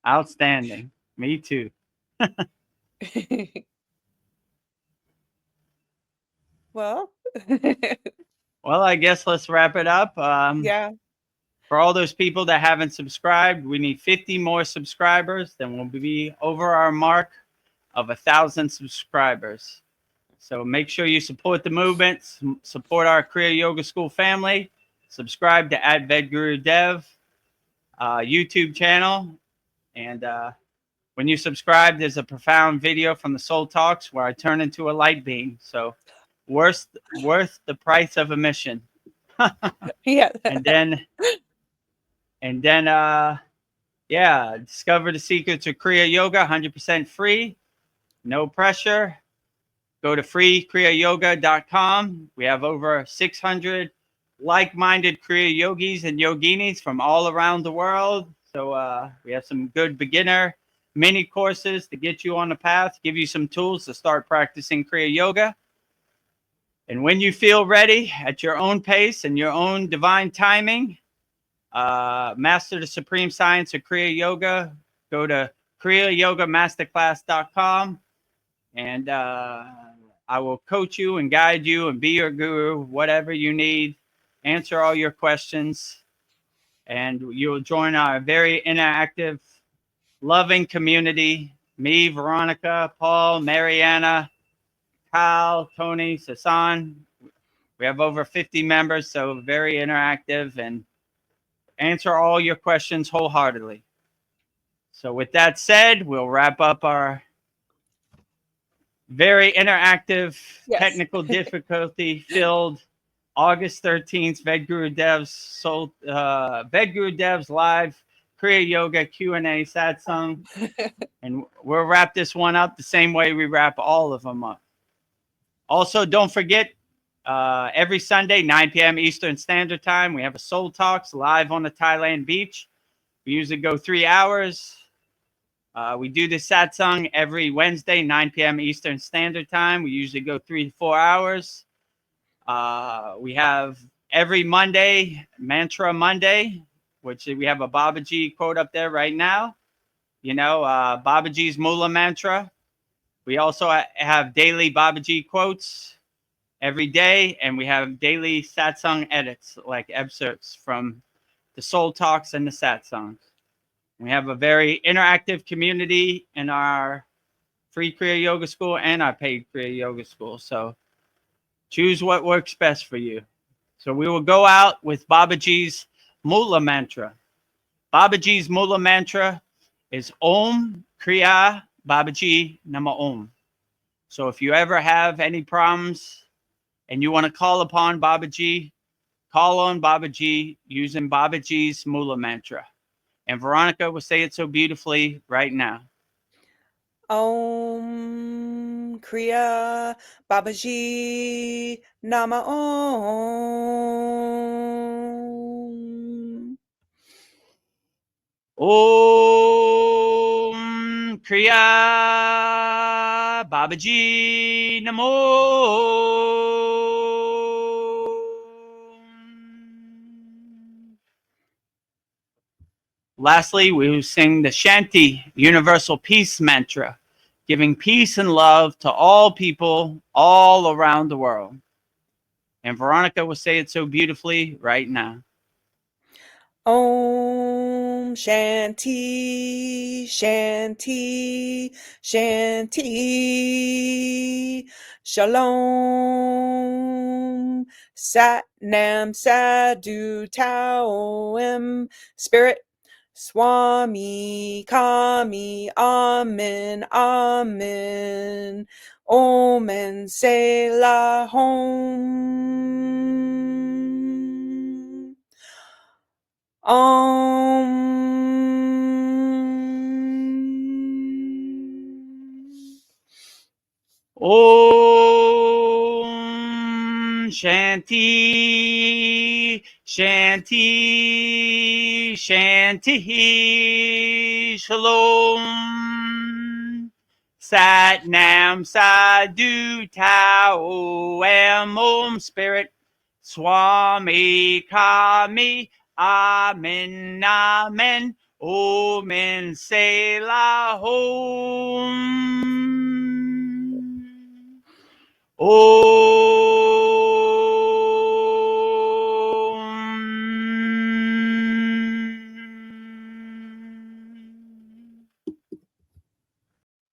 Outstanding. Me too. Well, Well, I guess let's wrap it up. yeah. For all those people that haven't subscribed, we need 50 more subscribers. Then we'll be over our mark of 1,000 subscribers. So make sure you support the movement, support our Kriya Yoga School family, subscribe to @Vedagurudev YouTube channel. And when you subscribe, there's a profound video from the Soul Talks where I turn into a light beam. So worth the price of admission. Yeah. And then yeah, discover the secrets of Kriya Yoga, 100% free, no pressure. Go to freekriyayogamasterclass.com. We have over 600 like-minded Kriya yogis and yoginis from all around the world. So we have some good beginner mini courses to get you on the path, give you some tools to start practicing Kriya Yoga. And when you feel ready at your own pace and your own divine timing, master the supreme science of Kriya Yoga, go to kriyayogamasterclass.com. And I will coach you and guide you and be your guru, whatever you need, answer all your questions, and you'll join our very interactive, loving community. Me, Veronica, Paul, Mariana, Kyle, Tony, Sasan. We have over 50 members, so very interactive and answer all your questions wholeheartedly. So with that said, we'll wrap up our very interactive, Yes. technical difficulty filled August 13th, Vedgurudev's live Kriya Yoga Q&A satsang. And we'll wrap this one up the same way we wrap all of them up. Also, don't forget, every Sunday, 9 p.m. Eastern Standard Time, we have a Soul Talks live on the Thailand beach. We usually go 3 hours. We do this satsang every Wednesday, 9 p.m. Eastern Standard Time. We usually go 3 to 4 hours. We have every Monday, Mantra Monday, which we have a Babaji quote up there right now. You know, Babaji's Mula Mantra. We also have daily Babaji quotes every day, and we have daily satsang edits, like excerpts from the Soul Talks and the satsangs. We have a very interactive community in our free Kriya Yoga School and our paid Kriya Yoga School. So choose what works best for you. So we will go out with Babaji's Mula mantra. Babaji's Mula mantra is Om Kriya Babaji Nama Om. So if you ever have any problems and you want to call upon Babaji, call on Babaji using Babaji's Mula mantra. And Veronica will say it so beautifully right now. Om Kriya Babaji Nama Om. Om Kriya Babaji Namo. Lastly, we will sing the Shanti Universal Peace Mantra, giving peace and love to all people all around the world. And Veronica will say it so beautifully right now. Om Shanti Shanti Shanti Shalom Sat Nam Sadhu Taoim Spirit Swami Kami Amen Amen Om and Selah Home Om Shanti Shanti Shanti Shalom Sat Nam Sadhu Tao Am Om Spirit Swami Kami Amen Amen Om and Selah Home.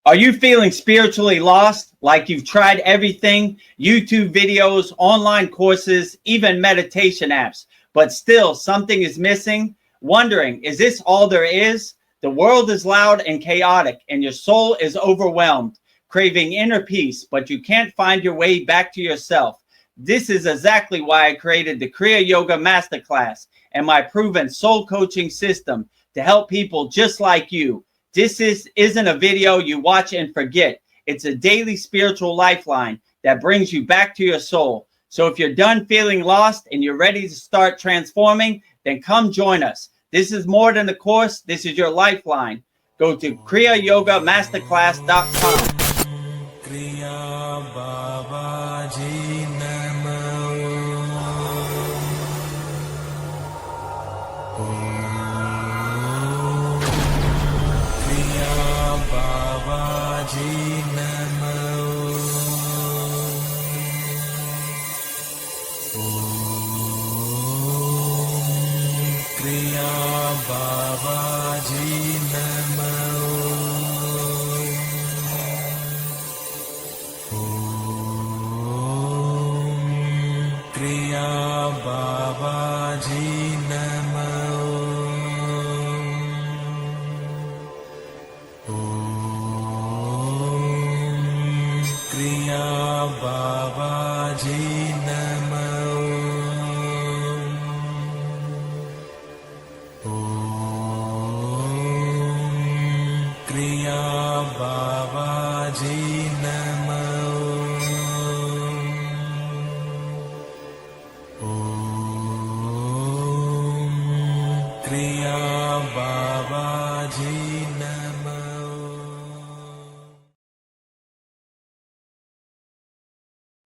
Are you feeling spiritually lost? Like you've tried everything, YouTube videos, online courses, even meditation apps, but still something is missing? Wondering, is this all there is? The world is loud and chaotic, and your soul is overwhelmed, craving inner peace, but you can't find your way back to yourself. This is exactly why I created the Kriya Yoga Masterclass and my proven soul coaching system to help people just like you. This isn't a video you watch and forget. It's a daily spiritual lifeline that brings you back to your soul. So if you're done feeling lost and you're ready to start transforming, then come join us. This is more than a course. This is your lifeline. Go to kriyayogamasterclass.com. Kriya Babaji Namo. Kriya Babaji Namo. Kriya Babaji Namo. Kriya Babaji Namo. Kriya Babaji Namo. Kriya Babaji Namo. Kriya Babaji Namo.